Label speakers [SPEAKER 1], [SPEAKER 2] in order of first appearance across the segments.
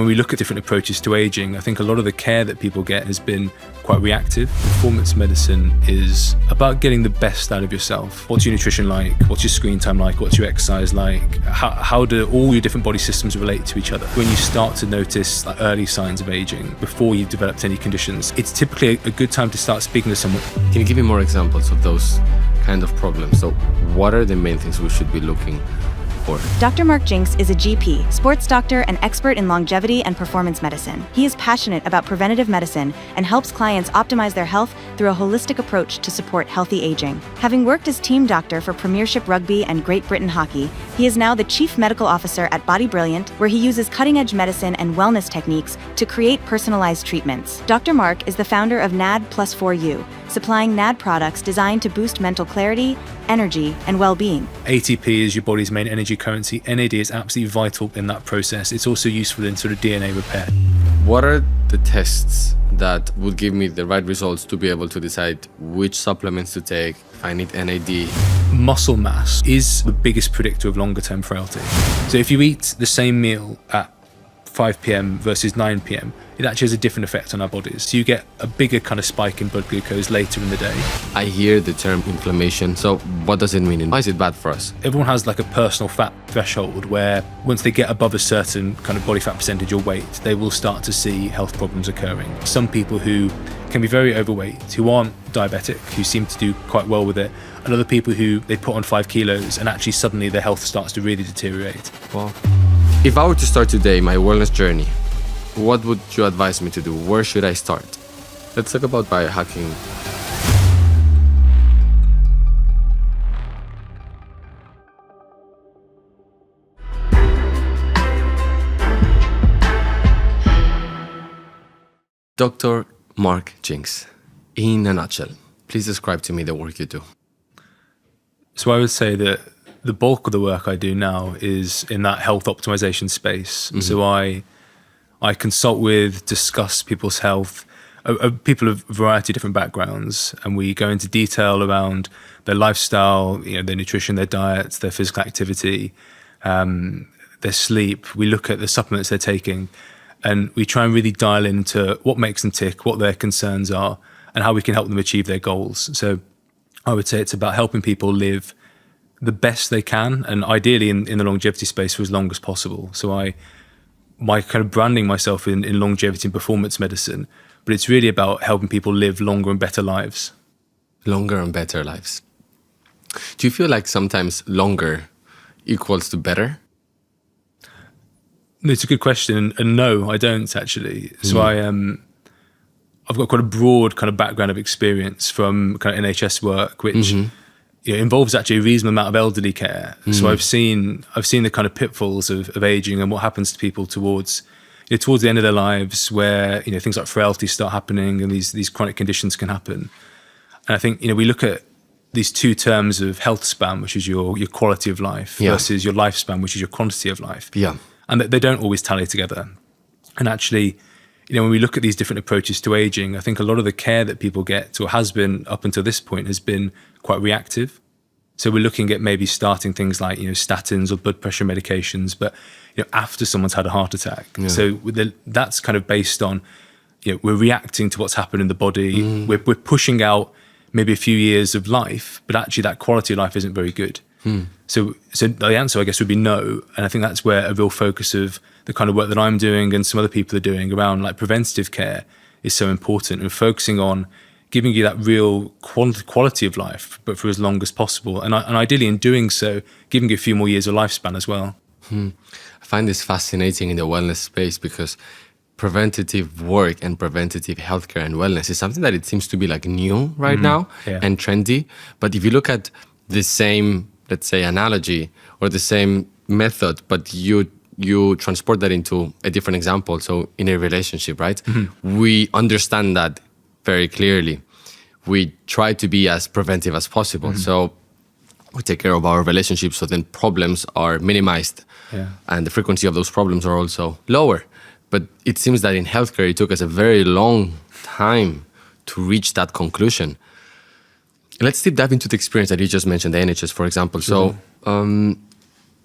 [SPEAKER 1] when we look at different approaches to aging, I think a lot of the care that people get has been quite reactive. Performance medicine is about getting the best out of yourself. What's your nutrition like? What's your screen time like? What's your exercise like? How do all your different body systems relate to each other? When you start to notice like early signs of aging before you've developed any conditions, it's typically a good time to start speaking to someone.
[SPEAKER 2] Can you give me more examples of those kind of problems? So what are the main things we should be looking for?
[SPEAKER 3] Dr. Mark Jinks is a GP, sports doctor, and expert in longevity and performance medicine. He is passionate about preventative medicine and helps clients optimize their health through a holistic approach to support healthy aging. Having worked as team doctor for Premiership Rugby and Great Britain Hockey, he is now the Chief Medical Officer at Body Brilliant, where he uses cutting-edge medicine and wellness techniques to create personalized treatments. Dr. Mark is the founder of NAD Plus 4U, supplying NAD products designed to boost mental clarity, energy, and well-being.
[SPEAKER 1] ATP is your body's main energy currency. NAD is absolutely vital in that process. It's also useful in sort of DNA repair.
[SPEAKER 2] What are the tests that would give me the right results to be able to decide which supplements to take if I need NAD?
[SPEAKER 1] Muscle mass is the biggest predictor of longer-term frailty. So if you eat the same meal at 5 p.m. versus 9 p.m, it actually has a different effect on our bodies. So you get a bigger kind of spike in blood glucose later in the day.
[SPEAKER 2] I hear the term inflammation. So what does it mean and why is it bad for us?
[SPEAKER 1] Everyone has like a personal fat threshold where once they get above a certain kind of body fat percentage or weight, they will start to see health problems occurring. Some people who can be very overweight, who aren't diabetic, who seem to do quite well with it, and other people who they put on 5 kilos and actually suddenly their health starts to really deteriorate.
[SPEAKER 2] Wow. If I were to start today my wellness journey, what would you advise me to do? Where should I start? Let's talk about biohacking. Dr. Mark Jinks, in a nutshell, please describe to me the work you do.
[SPEAKER 1] So I would say that the bulk of the work I do now is in that health optimization space. Mm-hmm. So I consult with, discuss people's health, people of a variety of different backgrounds, and we go into detail around their lifestyle, their nutrition, their diets, their physical activity, their sleep. We look at the supplements they're taking, and we try and really dial into what makes them tick, what their concerns are, and how we can help them achieve their goals. So I would say it's about helping people live the best they can, and ideally in the longevity space for as long as possible. So my kind of branding myself in longevity and performance medicine, but it's really about helping people live longer and better lives.
[SPEAKER 2] Longer and better lives. Do you feel like sometimes longer equals to better?
[SPEAKER 1] It's a good question, and no, I don't actually. So I've got quite a broad kind of background of experience from kind of NHS work, which involves actually a reasonable amount of elderly care. So I've seen the kind of pitfalls of aging and what happens to people towards the end of their lives, where things like frailty start happening and these chronic conditions can happen. And I think we look at these two terms of health span, which is your quality of life, versus your lifespan, which is your quantity of life. Yeah. And they don't always tally together. And actually, when we look at these different approaches to aging, I think a lot of the care that people get, or has been up until this point, has been quite reactive. So we're looking at maybe starting things like statins or blood pressure medications, but after someone's had a heart attack. Yeah. So that's kind of based on we're reacting to what's happened in the body. We're pushing out maybe a few years of life, but actually that quality of life isn't very good. So the answer, I guess, would be no. And I think that's where a real focus of the kind of work that I'm doing and some other people are doing around like preventative care is so important, and focusing on giving you that real quality of life, but for as long as possible. And ideally in doing so, giving you a few more years of lifespan as well.
[SPEAKER 2] I find this fascinating in the wellness space because preventative work and preventative healthcare and wellness is something that it seems to be like new right now and trendy. But if you look at the same, let's say, analogy or the same method, but you transport that into a different example. So in a relationship, right? We understand that very clearly. We try to be as preventive as possible. So we take care of our relationships so then problems are minimized and the frequency of those problems are also lower. But it seems that in healthcare, it took us a very long time to reach that conclusion. Let's deep dive into the experience that you just mentioned, the NHS, for example. So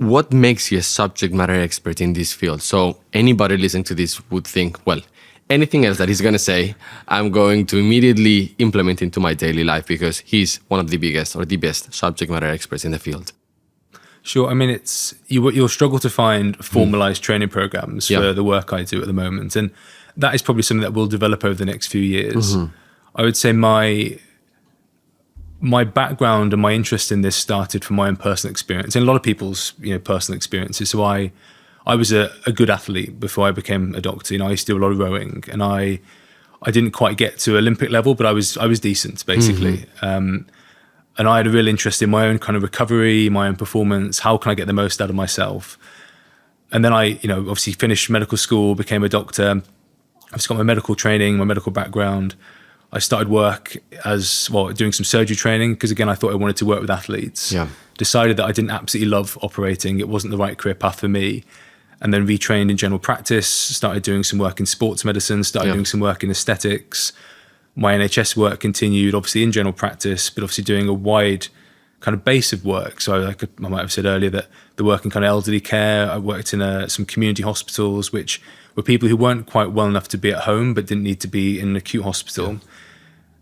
[SPEAKER 2] what makes you a subject matter expert in this field? So anybody listening to this would think, well, anything else that he's going to say, I'm going to immediately implement into my daily life because he's one of the biggest or the best subject matter experts in the field.
[SPEAKER 1] Sure. I mean, you'll struggle to find formalized training programs for the work I do at the moment. And that is probably something that will develop over the next few years. I would say my background and my interest in this started from my own personal experience and a lot of people's personal experiences. So I was a good athlete before I became a doctor. I used to do a lot of rowing, and I didn't quite get to Olympic level, but I was decent basically. And I had a real interest in my own kind of recovery, my own performance. How can I get the most out of myself? And then I obviously finished medical school, became a doctor. I've got my medical training, my medical background. I started work doing some surgery training because, again, I thought I wanted to work with athletes.
[SPEAKER 2] Yeah.
[SPEAKER 1] Decided that I didn't absolutely love operating. It wasn't the right career path for me. And then retrained in general practice, started doing some work in sports medicine, started doing some work in aesthetics. My NHS work continued, obviously, in general practice, but obviously doing a wide kind of base of work. So I might have said earlier that the work in kind of elderly care, I worked in some community hospitals, which were people who weren't quite well enough to be at home, but didn't need to be in an acute hospital. Yeah.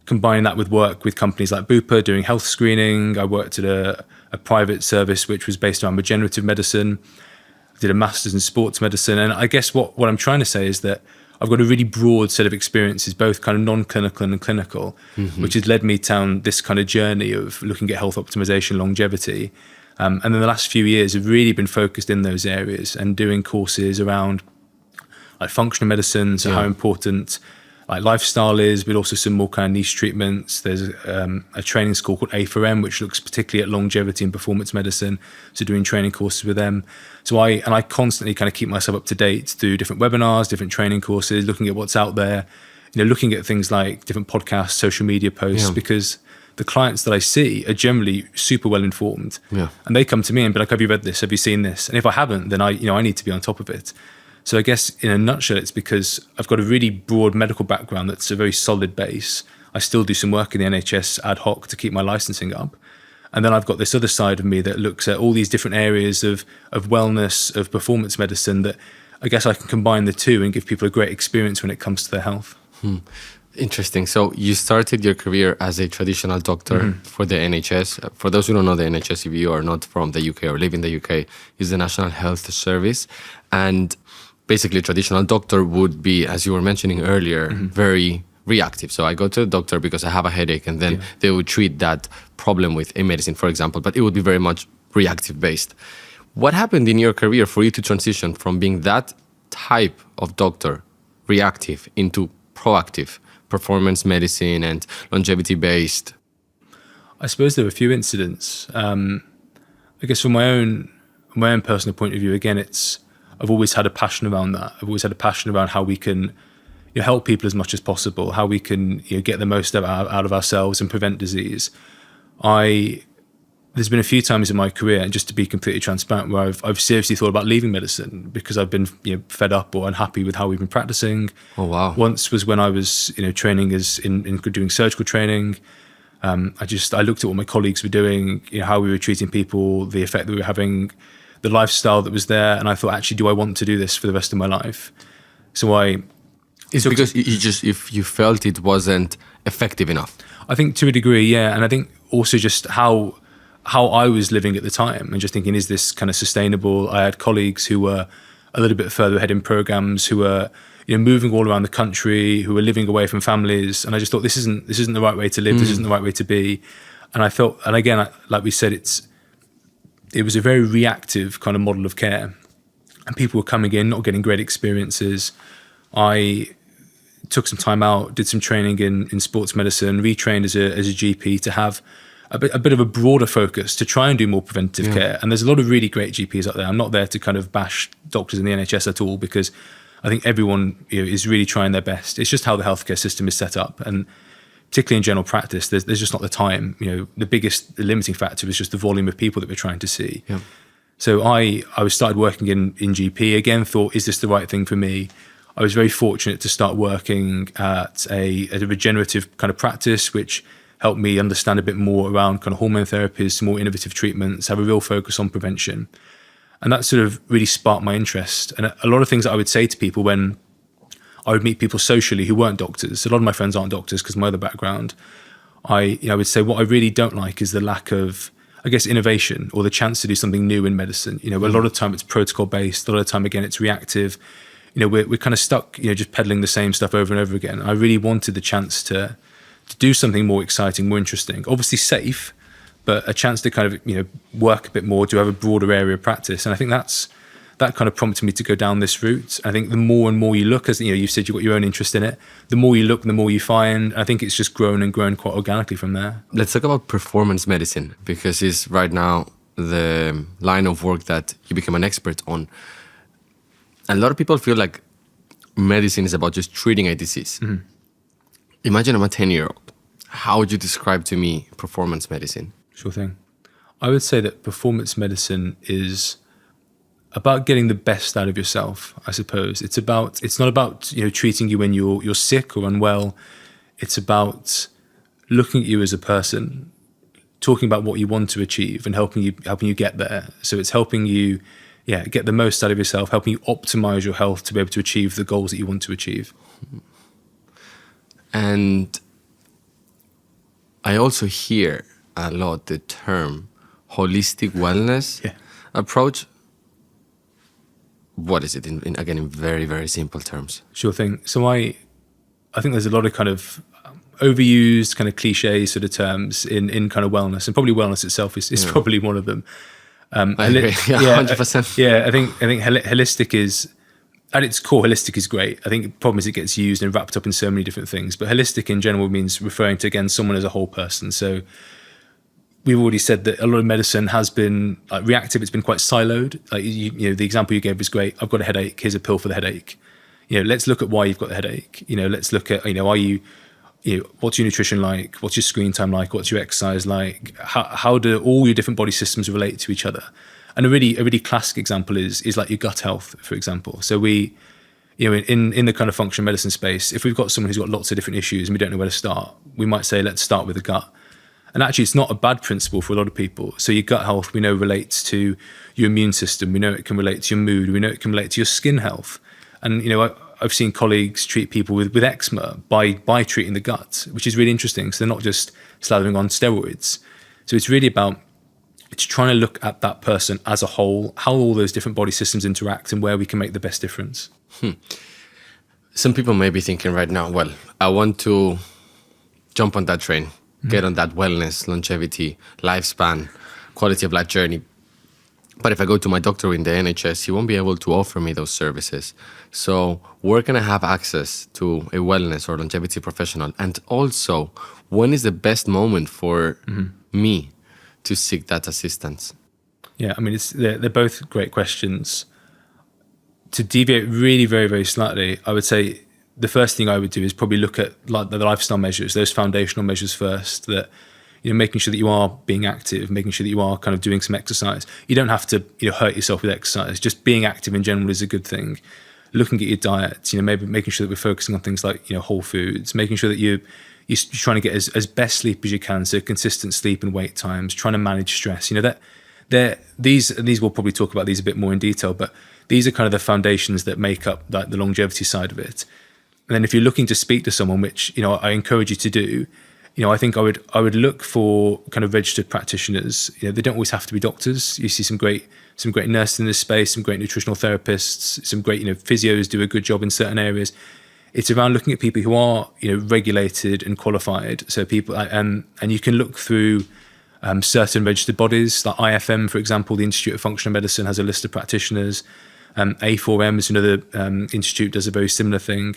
[SPEAKER 1] Combine that with work with companies like Bupa, doing health screening. I worked at a private service which was based around regenerative medicine. I did a master's in sports medicine. And I guess what I'm trying to say is that I've got a really broad set of experiences, both kind of non-clinical and clinical, which has led me down this kind of journey of looking at health optimization, longevity. And then the last few years have really been focused in those areas and doing courses around like functional medicine, so how important like lifestyle is, but also some more kind of niche treatments. There's a training school called A4M, which looks particularly at longevity and performance medicine. So doing training courses with them. So I constantly kind of keep myself up to date through different webinars, different training courses, looking at what's out there, looking at things like different podcasts, social media posts, because the clients that I see are generally super well informed. Yeah. And they come to me and be like, have you read this? Have you seen this? And if I haven't, then I need to be on top of it. So I guess in a nutshell, it's because I've got a really broad medical background that's a very solid base. I still do some work in the NHS ad hoc to keep my licensing up. And then I've got this other side of me that looks at all these different areas of wellness, of performance medicine, that I guess I can combine the two and give people a great experience when it comes to their health.
[SPEAKER 2] Interesting. So you started your career as a traditional doctor for the NHS. For those who don't know the NHS, if you are not from the UK or live in the UK, is the National Health Service. And basically, a traditional doctor would be, as you were mentioning earlier, very reactive. So I go to the doctor because I have a headache, and then they would treat that problem with a medicine, for example, but it would be very much reactive based. What happened in your career for you to transition from being that type of doctor, reactive, into proactive, performance medicine and longevity based?
[SPEAKER 1] I suppose there were a few incidents. I guess from my own personal point of view, again, I've always had a passion around that. I've always had a passion around how we can help people as much as possible, how we can get the most out of ourselves and prevent disease. There's been a few times in my career, and just to be completely transparent, where I've seriously thought about leaving medicine because I've been fed up or unhappy with how we've been practicing.
[SPEAKER 2] Oh wow!
[SPEAKER 1] Once was when I was training in doing surgical training. I looked at what my colleagues were doing, how we were treating people, the effect that we were having, the lifestyle that was there, and I thought, actually, do I want to do this for the rest of my life? So
[SPEAKER 2] it's because if you felt it wasn't effective enough.
[SPEAKER 1] I think to a degree, yeah, and I think also just how I was living at the time, and just thinking, is this kind of sustainable? I had colleagues who were a little bit further ahead in programs, who were moving all around the country, who were living away from families, and I just thought, this isn't the right way to live. This isn't the right way to be. And I felt, and again, like we said, it was a very reactive kind of model of care, and people were coming in not getting great experiences. I took some time out, did some training in sports medicine, retrained as a GP to have a bit of a broader focus to try and do more preventative care. And there's a lot of really great GPs out there. I'm not there to kind of bash doctors in the NHS at all, because I think everyone is really trying their best. It's just how the healthcare system is set up, and particularly in general practice, there's just not the time. The limiting factor is just the volume of people that we're trying to see. Yeah. So I started working in GP again. Thought, is this the right thing for me? I was very fortunate to start working at a regenerative kind of practice, which helped me understand a bit more around kind of hormone therapies, more innovative treatments, have a real focus on prevention. And that sort of really sparked my interest. And a lot of things that I would say to people when I would meet people socially who weren't doctors. A lot of my friends aren't doctors because of my other background. I would say what I really don't like is the lack of, I guess, innovation or the chance to do something new in medicine. A lot of the time it's protocol based. A lot of the time, again, it's reactive. We're kind of stuck, just peddling the same stuff over and over again. I really wanted the chance to do something more exciting, more interesting, obviously safe, but a chance to kind of, work a bit more, to have a broader area of practice. And I think that kind of prompted me to go down this route. I think the more and more you look, as you said, you've got your own interest in it, the more you look, the more you find. I think it's just grown and grown quite organically from there.
[SPEAKER 2] Let's talk about performance medicine, because it's right now the line of work that you become an expert on. And a lot of people feel like medicine is about just treating a disease. Mm-hmm. Imagine I'm a 10-year-old. How would you describe to me performance medicine?
[SPEAKER 1] Sure thing. I would say that performance medicine is about getting the best out of yourself, I suppose. It's not about treating you when you're sick or unwell. It's about looking at you as a person, talking about what you want to achieve and helping you get there. So it's helping you get the most out of yourself, helping you optimize your health to be able to achieve the goals that you want to achieve.
[SPEAKER 2] And I also hear a lot the term holistic wellness approach. What is it in very, very simple terms?
[SPEAKER 1] Sure thing. So I think there's a lot of kind of overused kind of cliche sort of terms in kind of wellness, and probably wellness itself is probably one of them.
[SPEAKER 2] I agree. 100%.
[SPEAKER 1] I think holistic is, at its core, holistic is great. I think the problem is it gets used and wrapped up in so many different things. But holistic in general means referring to, again, someone as a whole person. So we've already said that a lot of medicine has been reactive. It's been quite siloed. Like the example you gave is great. I've got a headache. Here's a pill for the headache. Let's look at why you've got the headache. Let's look at are you what's your nutrition like? What's your screen time like? What's your exercise like? How do all your different body systems relate to each other? And a really classic example is like your gut health, for example. So we, in the kind of functional medicine space, if we've got someone who's got lots of different issues and we don't know where to start, we might say, let's start with the gut. And actually, it's not a bad principle for a lot of people. So your gut health, we know, relates to your immune system. We know it can relate to your mood. We know it can relate to your skin health. And, I've seen colleagues treat people with eczema by treating the gut, which is really interesting. So they're not just slathering on steroids. So it's really about, it's trying to look at that person as a whole, how all those different body systems interact and where we can make the best difference.
[SPEAKER 2] Some people may be thinking right now, well, I want to jump on that train, get on that wellness, longevity, lifespan, quality of life journey. But if I go to my doctor in the NHS, he won't be able to offer me those services. So where can I have access to a wellness or longevity professional? And also, when is the best moment for me to seek that assistance?
[SPEAKER 1] Yeah, I mean, they're both great questions. To deviate really very, very slightly, I would say the first thing I would do is probably look at like the lifestyle measures, those foundational measures first, that making sure that you are being active, making sure that you are kind of doing some exercise. You don't have to hurt yourself with exercise. Just being active in general is a good thing. Looking at your diet, maybe making sure that we're focusing on things like whole foods, making sure that you're trying to get as best sleep as you can, so consistent sleep and wake times, trying to manage stress. These we'll probably talk about these a bit more in detail, but these are kind of the foundations that make up like the longevity side of it. And then if you're looking to speak to someone, which I encourage you to do, I think I would look for kind of registered practitioners. They don't always have to be doctors. You see some great nurses in this space, some great nutritional therapists, some great physios do a good job in certain areas. It's around looking at people who are regulated and qualified. So people and you can look through certain registered bodies like IFM, for example. The Institute of Functional Medicine has a list of practitioners. A4M is another institute, does a very similar thing.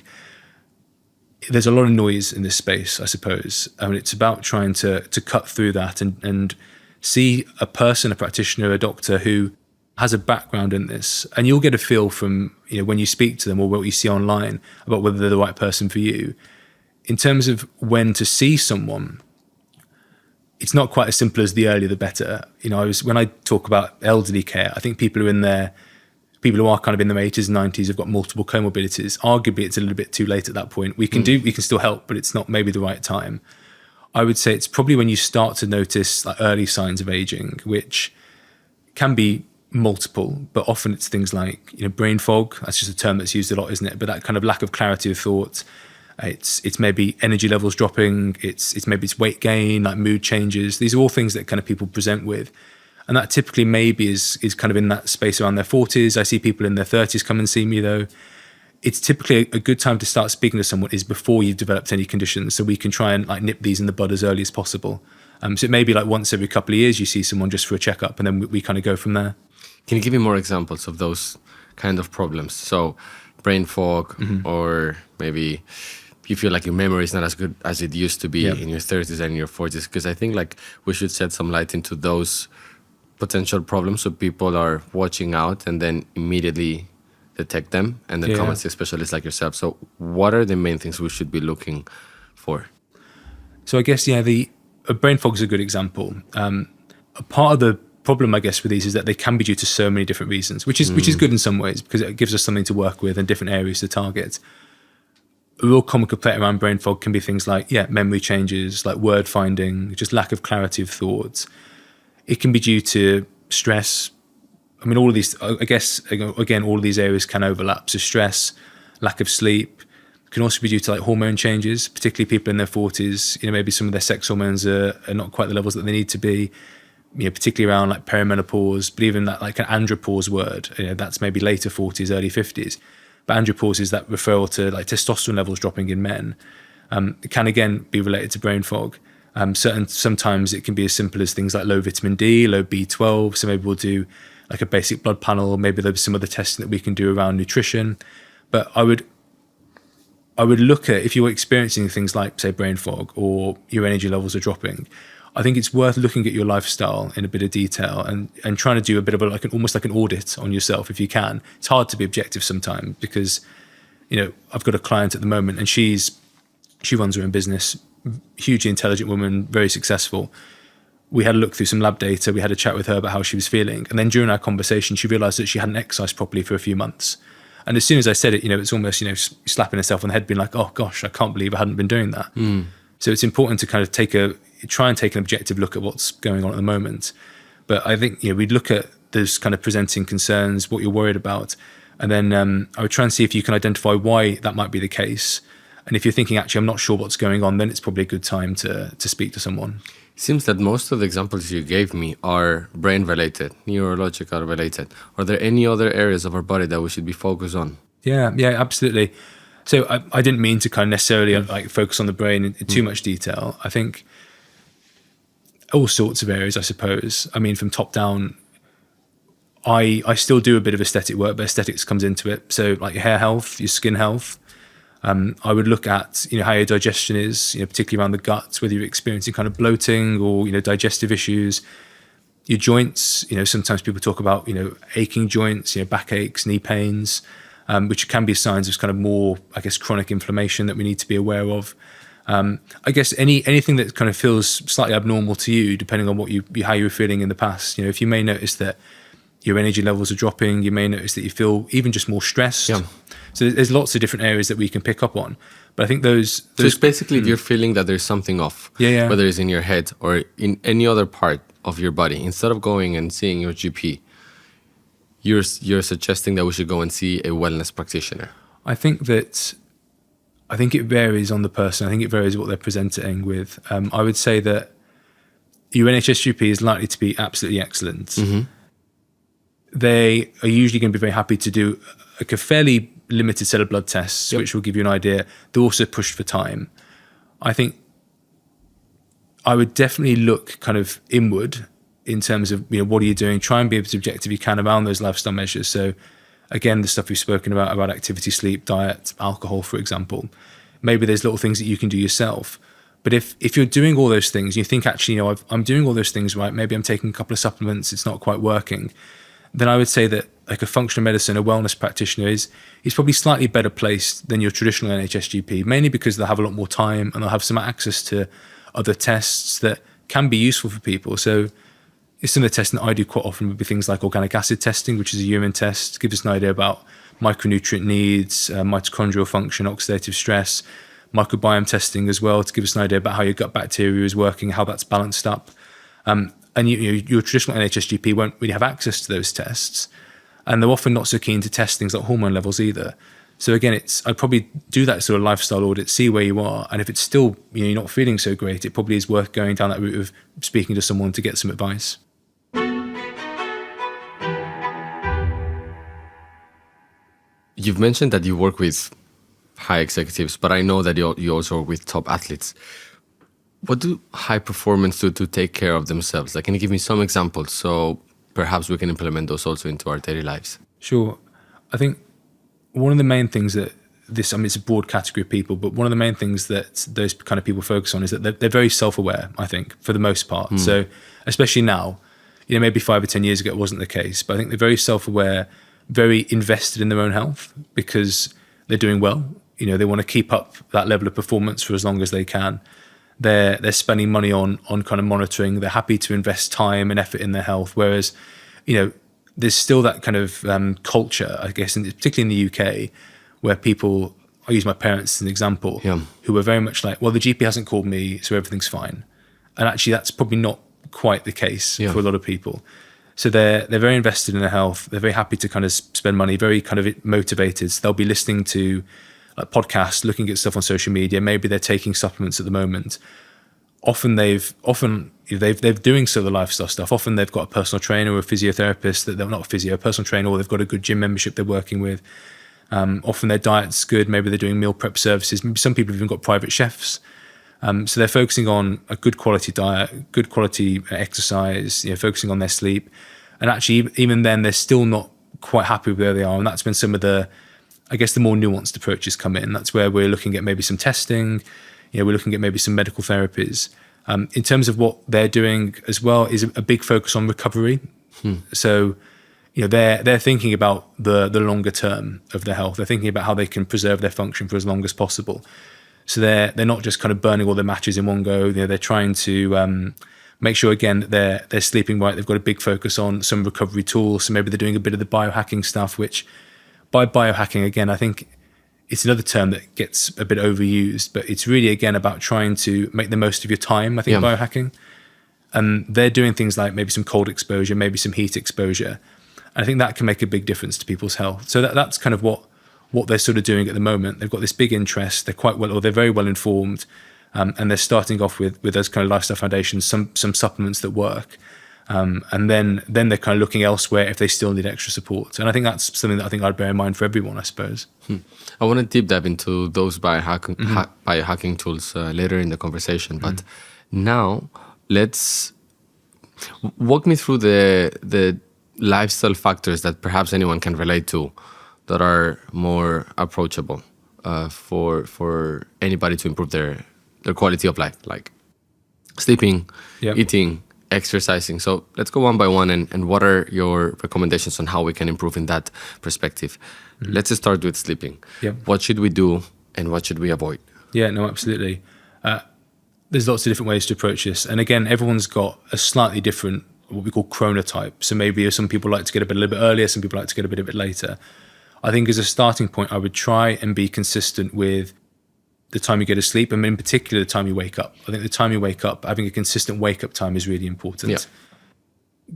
[SPEAKER 1] There's a lot of noise in this space, I suppose. I mean, it's about trying to cut through that and see a person, a practitioner, a doctor who has a background in this. And you'll get a feel from, when you speak to them or what you see online about whether they're the right person for you. In terms of when to see someone, it's not quite as simple as the earlier the better. When I talk about elderly care, I think people who are kind of in their 80s and 90s have got multiple comorbidities. Arguably, it's a little bit too late at that point. We can still help, but it's not maybe the right time. I would say it's probably when you start to notice like early signs of aging, which can be multiple, but often it's things like, brain fog. That's just a term that's used a lot, isn't it? But that kind of lack of clarity of thought. It's maybe energy levels dropping. It's maybe it's weight gain, like mood changes. These are all things that kind of people present with. And that typically maybe is kind of in that space around their 40s. I see people in their 30s come and see me though. It's typically a good time to start speaking to someone is before you've developed any conditions, so we can try and like nip these in the bud as early as possible. So it may be like once every couple of years you see someone just for a checkup, and then we kind of go from there.
[SPEAKER 2] Can you give me more examples of those kind of problems? So brain fog, or maybe you feel like your memory is not as good as it used to be in your 30s and in your 40s, because I think like we should shed some light into those potential problems so people are watching out and then immediately detect them and then come and see a specialist like yourself. So what are the main things we should be looking for?
[SPEAKER 1] So I guess, brain fog is a good example. A part of the problem, I guess, with these is that they can be due to so many different reasons, which is good in some ways because it gives us something to work with and different areas to target. A real common complaint around brain fog can be things like, memory changes, like word finding, just lack of clarity of thoughts. It can be due to stress. I mean, all of these, I guess, again, all of these areas can overlap. So stress, lack of sleep, can also be due to like hormone changes, particularly people in their 40s. Maybe some of their sex hormones are not quite the levels that they need to be, particularly around like perimenopause, but even that like an andropause word, that's maybe later 40s, early 50s. But andropause is that referral to like testosterone levels dropping in men. It can again be related to brain fog. Sometimes it can be as simple as things like low vitamin D, low B12. So maybe we'll do like a basic blood panel. Maybe there's some other testing that we can do around nutrition. But I would look at, if you're experiencing things like, say, brain fog or your energy levels are dropping, I think it's worth looking at your lifestyle in a bit of detail and trying to do a bit of almost like an audit on yourself if you can. It's hard to be objective sometimes because, I've got a client at the moment and she runs her own business, hugely intelligent woman, very successful. We had a look through some lab data. We had a chat with her about how she was feeling. And then during our conversation, she realized that she hadn't exercised properly for a few months. And as soon as I said it, it's almost, slapping herself on the head, being like, oh gosh, I can't believe I hadn't been doing that. So it's important to kind of try and take an objective look at what's going on at the moment. But I think, we'd look at those kind of presenting concerns, what you're worried about. And then I would try and see if you can identify why that might be the case. And if you're thinking, actually, I'm not sure what's going on, then it's probably a good time to speak to someone.
[SPEAKER 2] It seems that most of the examples you gave me are brain-related, neurological-related. Are there any other areas of our body that we should be focused on? Yeah,
[SPEAKER 1] absolutely. So I didn't mean to kind of necessarily like focus on the brain in too much detail. I think all sorts of areas, I suppose. I mean, from top down, I still do a bit of aesthetic work, but aesthetics comes into it. So like your hair health, your skin health. I would look at, how your digestion is, particularly around the gut, whether you're experiencing kind of bloating or, digestive issues. Your joints, sometimes people talk about, aching joints, backaches, knee pains, which can be signs of kind of more, I guess, chronic inflammation that we need to be aware of. I guess anything that kind of feels slightly abnormal to you, depending on how you were feeling in the past. If you may notice that your energy levels are dropping, you may notice that you feel even just more stressed. Yeah. So there's lots of different areas that we can pick up on. But I think those
[SPEAKER 2] So it's basically if you're feeling that there's something off, whether it's in your head or in any other part of your body, instead of going and seeing your GP, you're suggesting that we should go and see a wellness practitioner.
[SPEAKER 1] I think it varies on the person. I think it varies what they're presenting with. I would say that your NHS GP is likely to be absolutely excellent. Mm-hmm. They are usually going to be very happy to do a fairly limited set of blood tests, which will give you an idea. They're also pushed for time. I think I would definitely look kind of inward in terms of, what are you doing? Try and be as objective you can around those lifestyle measures. So again, the stuff we've spoken about activity, sleep, diet, alcohol, for example. Maybe there's little things that you can do yourself. But if you're doing all those things, you think, actually, I'm doing all those things right, maybe I'm taking a couple of supplements, it's not quite working, then I would say that like a functional medicine, a wellness practitioner is probably slightly better placed than your traditional NHS GP, mainly because they'll have a lot more time and they'll have some access to other tests that can be useful for people. So some of the testing that I do quite often would be things like organic acid testing, which is a urine test, gives us an idea about micronutrient needs, mitochondrial function, oxidative stress, microbiome testing as well to give us an idea about how your gut bacteria is working, how that's balanced up. And your traditional NHS GP won't really have access to those tests. And they're often not so keen to test things like hormone levels either. So again, I'd probably do that sort of lifestyle audit, see where you are. And if it's still, you're not feeling so great, it probably is worth going down that route of speaking to someone to get some advice.
[SPEAKER 2] You've mentioned that you work with high executives, but I know that you also work with top athletes. What do high performers do to take care of themselves? Like, can you give me some examples so perhaps we can implement those also into our daily lives?
[SPEAKER 1] Sure. I think one of the main things that it's a broad category of people, but one of the main things that those kind of people focus on is that they're very self-aware, I think, for the most part. So especially now, maybe 5 or 10 years ago it wasn't the case, but I think they're very self-aware, very invested in their own health because they're doing well. They want to keep up that level of performance for as long as they can. They're spending money on kind of monitoring. They're happy to invest time and effort in their health. Whereas, there's still that kind of culture, I guess, particularly in the UK, where people, I use my parents as an example, who were very much like, well, the GP hasn't called me, so everything's fine. And actually, that's probably not quite the case for a lot of people. So they're very invested in their health. They're very happy to kind of spend money, very kind of motivated. So they'll be listening to podcasts, looking at stuff on social media. Maybe they're taking supplements at the moment. Often they're doing sort of the lifestyle stuff. Often they've got a personal trainer or a physiotherapist that they're not a physio, a personal trainer, or they've got a good gym membership they're working with. Often their diet's good. Maybe they're doing meal prep services. Maybe some people have even got private chefs. So they're focusing on a good quality diet, good quality exercise, focusing on their sleep. And actually, even then, they're still not quite happy with where they are. And that's when some of the more nuanced approaches come in. That's where we're looking at maybe some testing. We're looking at maybe some medical therapies. In terms of what they're doing as well is a big focus on recovery. So, they're thinking about the longer term of their health. They're thinking about how they can preserve their function for as long as possible. So they're not just kind of burning all their matches in one go. They're trying to make sure, again, that they're sleeping right. They've got a big focus on some recovery tools. So maybe they're doing a bit of the biohacking stuff, which by biohacking, again, I think it's another term that gets a bit overused, but it's really, again, about trying to make the most of your time, I think, biohacking. And they're doing things like maybe some cold exposure, maybe some heat exposure. And I think that can make a big difference to people's health. So that's kind of what they're sort of doing at the moment. They've got this big interest. They're very well informed. And they're starting off with those kind of lifestyle foundations, some supplements that work. And then they're kind of looking elsewhere if they still need extra support. And I think that's something that I think I'd bear in mind for everyone, I suppose.
[SPEAKER 2] I want to deep dive into those biohacking tools later in the conversation. But now let's walk me through the lifestyle factors that perhaps anyone can relate to that are more approachable for anybody to improve their quality of life, like sleeping, eating, exercising. So let's go one by one and what are your recommendations on how we can improve in that perspective? Let's start with sleeping. What should we do and what should we avoid? Yeah, no, absolutely.
[SPEAKER 1] There's lots of different ways to approach this. And again, everyone's got a slightly different, what we call chronotype. So maybe some people like to get a little bit earlier, some people like to get a bit later. I think as a starting point, I would try and be consistent with the time you go to sleep, and in particular, the time you wake up. I think the time you wake up, having a consistent wake-up time is really important.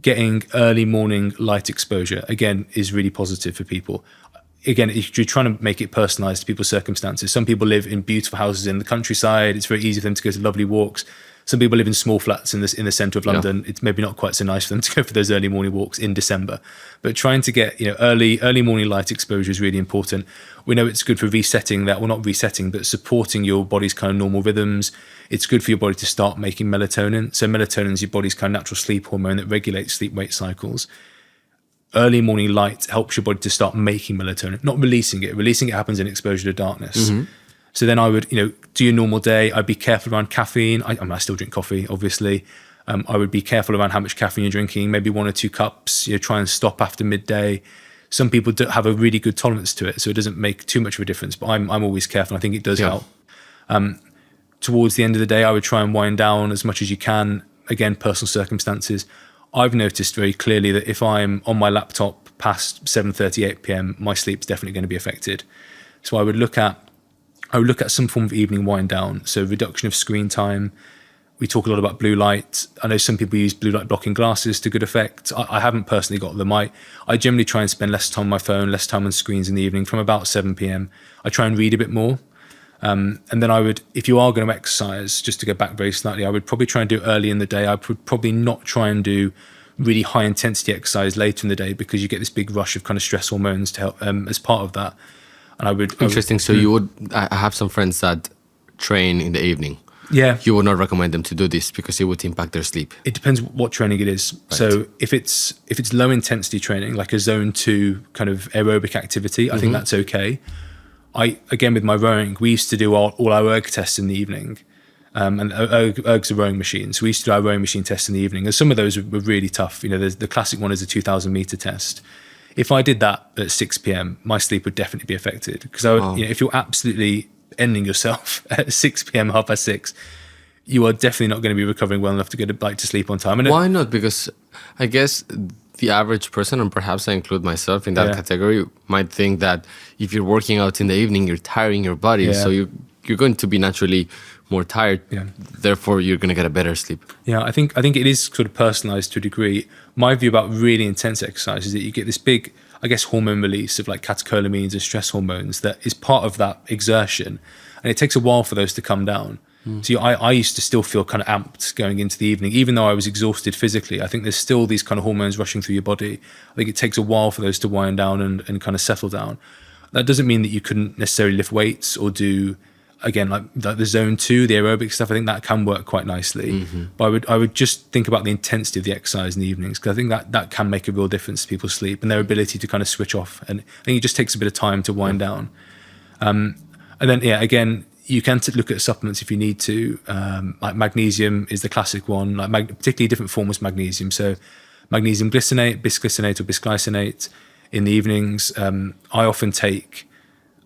[SPEAKER 1] Getting early morning light exposure, again, is really positive for people. Again, if you're trying to make it personalised to people's circumstances, some people live in beautiful houses in the countryside. It's very easy for them to go to lovely walks. Some people live in small flats in the centre of London. It's maybe not quite so nice for them to go for those early morning walks in December. But trying to get early morning light exposure is really important. We know it's good for resetting that, well, not resetting, but supporting your body's kind of normal rhythms. It's good for your body to start making melatonin. So melatonin is your body's kind of natural sleep hormone that regulates sleep-wake cycles. Early morning light helps your body to start making melatonin, not releasing it. Releasing it happens in exposure to darkness. So then I would, do your normal day. I'd be careful around caffeine. I still drink coffee, obviously. I would be careful around how much caffeine you're drinking, maybe 1 or 2 cups. Try and stop after midday. Some people do have a really good tolerance to it, so it doesn't make too much of a difference. But I'm always careful. I think it does help. Towards the end of the day, I would try and wind down as much as you can. Again, personal circumstances. I've noticed very clearly that if I'm on my laptop past 7:30, 8 p.m., my sleep's definitely going to be affected. So I would look at some form of evening wind down. So reduction of screen time. We talk a lot about blue light. I know some people use blue light blocking glasses to good effect. I haven't personally got them. I generally try and spend less time on my phone, less time on screens in the evening from about 7 p.m. I try and read a bit more. And then I would, if you are going to exercise, just to go back very slightly, I would probably try and do it early in the day. I would probably not try and do really high intensity exercise later in the day, because you get this big rush of kind of stress hormones to help as part of that. And I would...
[SPEAKER 2] Interesting. So you would... I have some friends that train in the evening.
[SPEAKER 1] Yeah.
[SPEAKER 2] You would not recommend them to do this because it would impact their sleep.
[SPEAKER 1] It depends what training it is. Right. So if it's low intensity training, like a zone 2 kind of aerobic activity, I think that's okay. Again, with my rowing, we used to do all our erg tests in the evening. And erg's a rowing machine. So we used to do our rowing machine tests in the evening. And some of those were really tough. You know, the classic one is a 2,000 meter test. If I did that at 6 p.m., my sleep would definitely be affected. Because if you're absolutely ending yourself at 6 p.m., 6:30, you are definitely not going to be recovering well enough to go to sleep on time. And
[SPEAKER 2] why not? Because I guess the average person, and perhaps I include myself in that category, might think that if you're working out in the evening, you're tiring your body. So you're going to be naturally more tired. Therefore, you're going to get a better sleep.
[SPEAKER 1] Yeah, I think it is sort of personalized to a degree. My view about really intense exercise is that you get this big, I guess, hormone release of like catecholamines and stress hormones that is part of that exertion. And it takes a while for those to come down. So I used to still feel kind of amped going into the evening, even though I was exhausted physically. I think there's still these kind of hormones rushing through your body. I think it takes a while for those to wind down and kind of settle down. That doesn't mean that you couldn't necessarily lift weights or do, again, like the zone 2, the aerobic stuff. I think that can work quite nicely. But I would just think about the intensity of the exercise in the evenings, because I think that can make a real difference to people's sleep and their ability to kind of switch off. And I think it just takes a bit of time to wind down. And then, again, you can look at supplements if you need to. Like magnesium is the classic one, like particularly different forms of magnesium. So magnesium glycinate, bisglycinate or bisglycinate in the evenings. I often take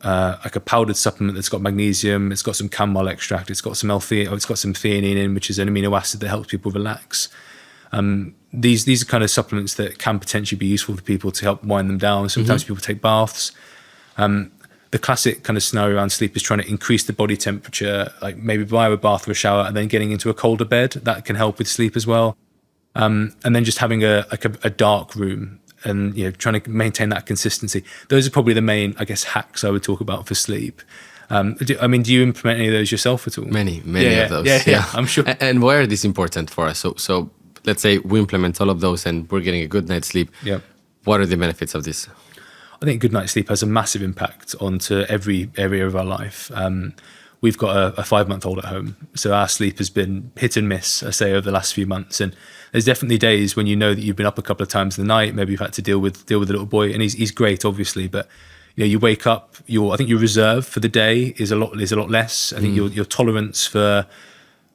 [SPEAKER 1] like a powdered supplement that's got magnesium. It's got some chamomile extract. It's got some it's got some theanine in, which is an amino acid that helps people relax. These are kind of supplements that can potentially be useful for people to help wind them down. Sometimes people take baths. The classic kind of scenario around sleep is trying to increase the body temperature, like maybe via a bath or a shower, and then getting into a colder bed. That can help with sleep as well. And then just having a dark room and trying to maintain that consistency. Those are probably the main, I guess, hacks I would talk about for sleep. Do you implement any of those yourself at all?
[SPEAKER 2] Many of those.
[SPEAKER 1] Yeah, I'm sure.
[SPEAKER 2] And why are these important for us? So let's say we implement all of those and we're getting a good night's sleep.
[SPEAKER 1] Yeah.
[SPEAKER 2] What are the benefits of this?
[SPEAKER 1] I think good night's sleep has a massive impact onto every area of our life. We've got a 5-month-old at home, so our sleep has been hit and miss, I say, over the last few months. And there's definitely days when you know that you've been up a couple of times in the night. Maybe you've had to deal with the little boy, and he's great, obviously. But you wake up, I think your reserve for the day is a lot less. I think your tolerance for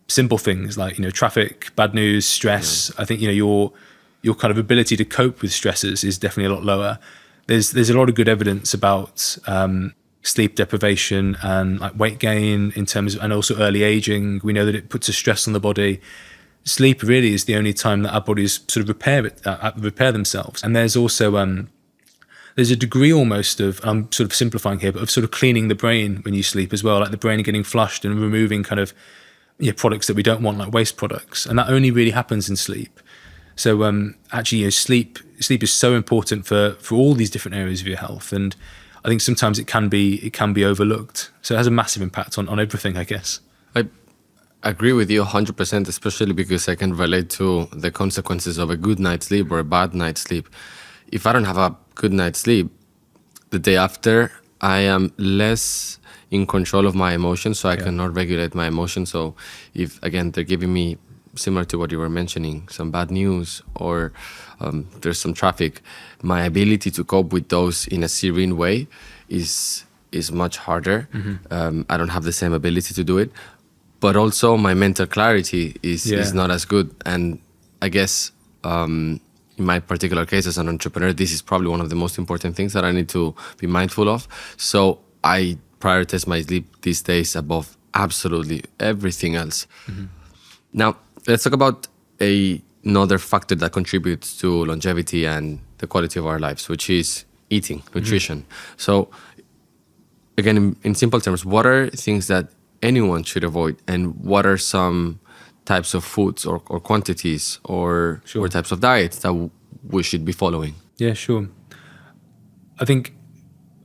[SPEAKER 1] simple things like traffic, bad news, stress. I think your kind of ability to cope with stresses is definitely a lot lower. There's a lot of good evidence about sleep deprivation and like weight gain and also early aging. We know that it puts a stress on the body. Sleep really is the only time that our bodies sort of repair themselves. And there's also there's a degree almost of, I'm sort of simplifying here, but of sort of cleaning the brain when you sleep as well, like the brain getting flushed and removing kind of products that we don't want, like waste products. And that only really happens in sleep. So actually, sleep is so important for all these different areas of your health, and I think sometimes it can be overlooked. So it has a massive impact on everything, I guess.
[SPEAKER 2] I agree with you 100%, especially because I can relate to the consequences of a good night's sleep or a bad night's sleep. If I don't have a good night's sleep, the day after I am less in control of my emotions, so I cannot regulate my emotions. So if again they're giving me, similar to what you were mentioning, some bad news or there's some traffic, my ability to cope with those in a serene way is much harder. I don't have the same ability to do it, but also my mental clarity is not as good. And I guess in my particular case as an entrepreneur, this is probably one of the most important things that I need to be mindful of. So I prioritize my sleep these days above absolutely everything else. Now, let's talk about another factor that contributes to longevity and the quality of our lives, which is eating, nutrition. So again, in simple terms, what are things that anyone should avoid, and what are some types of foods or quantities or types of diets that we should be following?
[SPEAKER 1] Yeah, sure. I think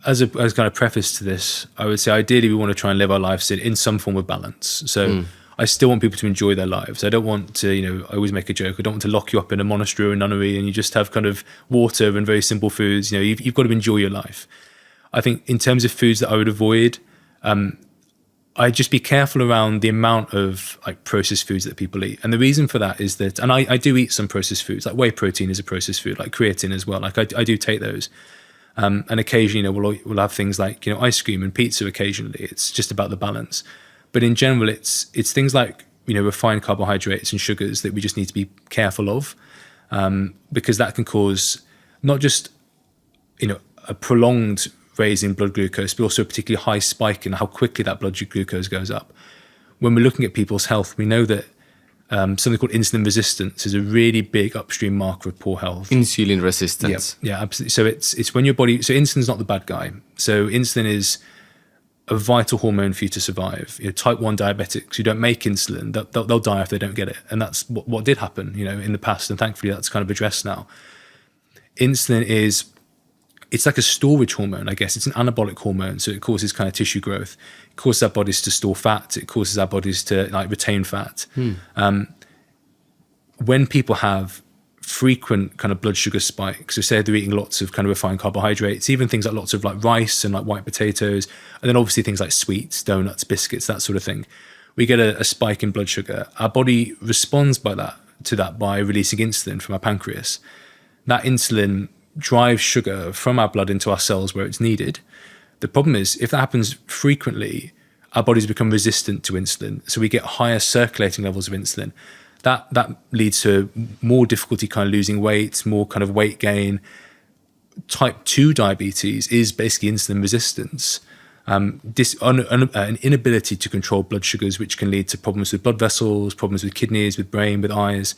[SPEAKER 1] as kind of preface to this, I would say ideally we want to try and live our lives in some form of balance. So I still want people to enjoy their lives. I don't want to, I always make a joke, I don't want to lock you up in a monastery or a nunnery and you just have kind of water and very simple foods. You've got to enjoy your life. I think in terms of foods that I would avoid, I'd just be careful around the amount of like processed foods that people eat. And the reason for that is that, and I do eat some processed foods, like whey protein is a processed food, like creatine as well. Like I do take those. And occasionally, we'll have things like, ice cream and pizza occasionally. It's just about the balance. But in general, it's things like, refined carbohydrates and sugars that we just need to be careful of, because that can cause not just, a prolonged raise in blood glucose, but also a particularly high spike in how quickly that blood glucose goes up. When we're looking at people's health, we know that something called insulin resistance is a really big upstream marker of poor health.
[SPEAKER 2] Insulin resistance.
[SPEAKER 1] Yeah, absolutely. So it's when your body, so insulin's not the bad guy. So insulin is a vital hormone for you to survive. Type 1 diabetics who don't make insulin, they'll die if they don't get it. And that's what did happen, in the past. And thankfully that's kind of addressed now. Insulin it's like a storage hormone, I guess. It's an anabolic hormone, so it causes kind of tissue growth. It causes our bodies to store fat. It causes our bodies to retain fat. When people have frequent kind of blood sugar spikes, so say they're eating lots of kind of refined carbohydrates, even things like lots of like rice and like white potatoes, and then obviously things like sweets, donuts, biscuits, that sort of thing, we get a spike in blood sugar. Our body responds to that by releasing insulin from our pancreas. That insulin drives sugar from our blood into our cells where it's needed. The problem is, if that happens frequently, our bodies become resistant to insulin. So we get higher circulating levels of insulin. That leads to more difficulty kind of losing weight, more kind of weight gain. Type 2 diabetes is basically insulin resistance. An inability to control blood sugars, which can lead to problems with blood vessels, problems with kidneys, with brain, with eyes.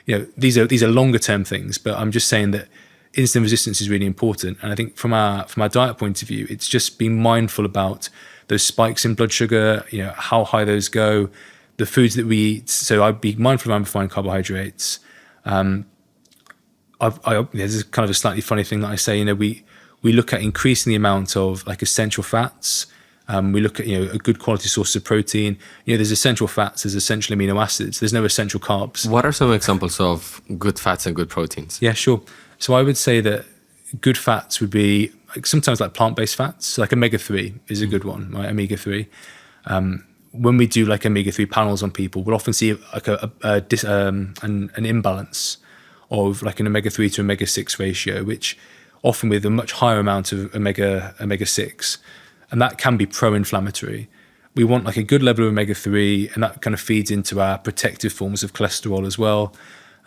[SPEAKER 1] These are longer term things, but I'm just saying that insulin resistance is really important. And I think from our diet point of view, it's just being mindful about those spikes in blood sugar, how high those go, the foods that we eat. So I'd be mindful of refined carbohydrates. There's kind of a slightly funny thing that I say, we look at increasing the amount of like essential fats. We look at, a good quality source of protein. There's essential fats, there's essential amino acids. There's no essential carbs.
[SPEAKER 2] What are some examples of good fats and good proteins?
[SPEAKER 1] Yeah, sure. So I would say that good fats would be sometimes like plant-based fats, like omega-3 is a good one, right? Omega-3. When we do like omega-3 panels on people, we'll often see like an imbalance of like an omega-3 to omega-6 ratio, which often with a much higher amount of omega-6, and that can be pro-inflammatory. We want like a good level of omega-3, and that kind of feeds into our protective forms of cholesterol as well.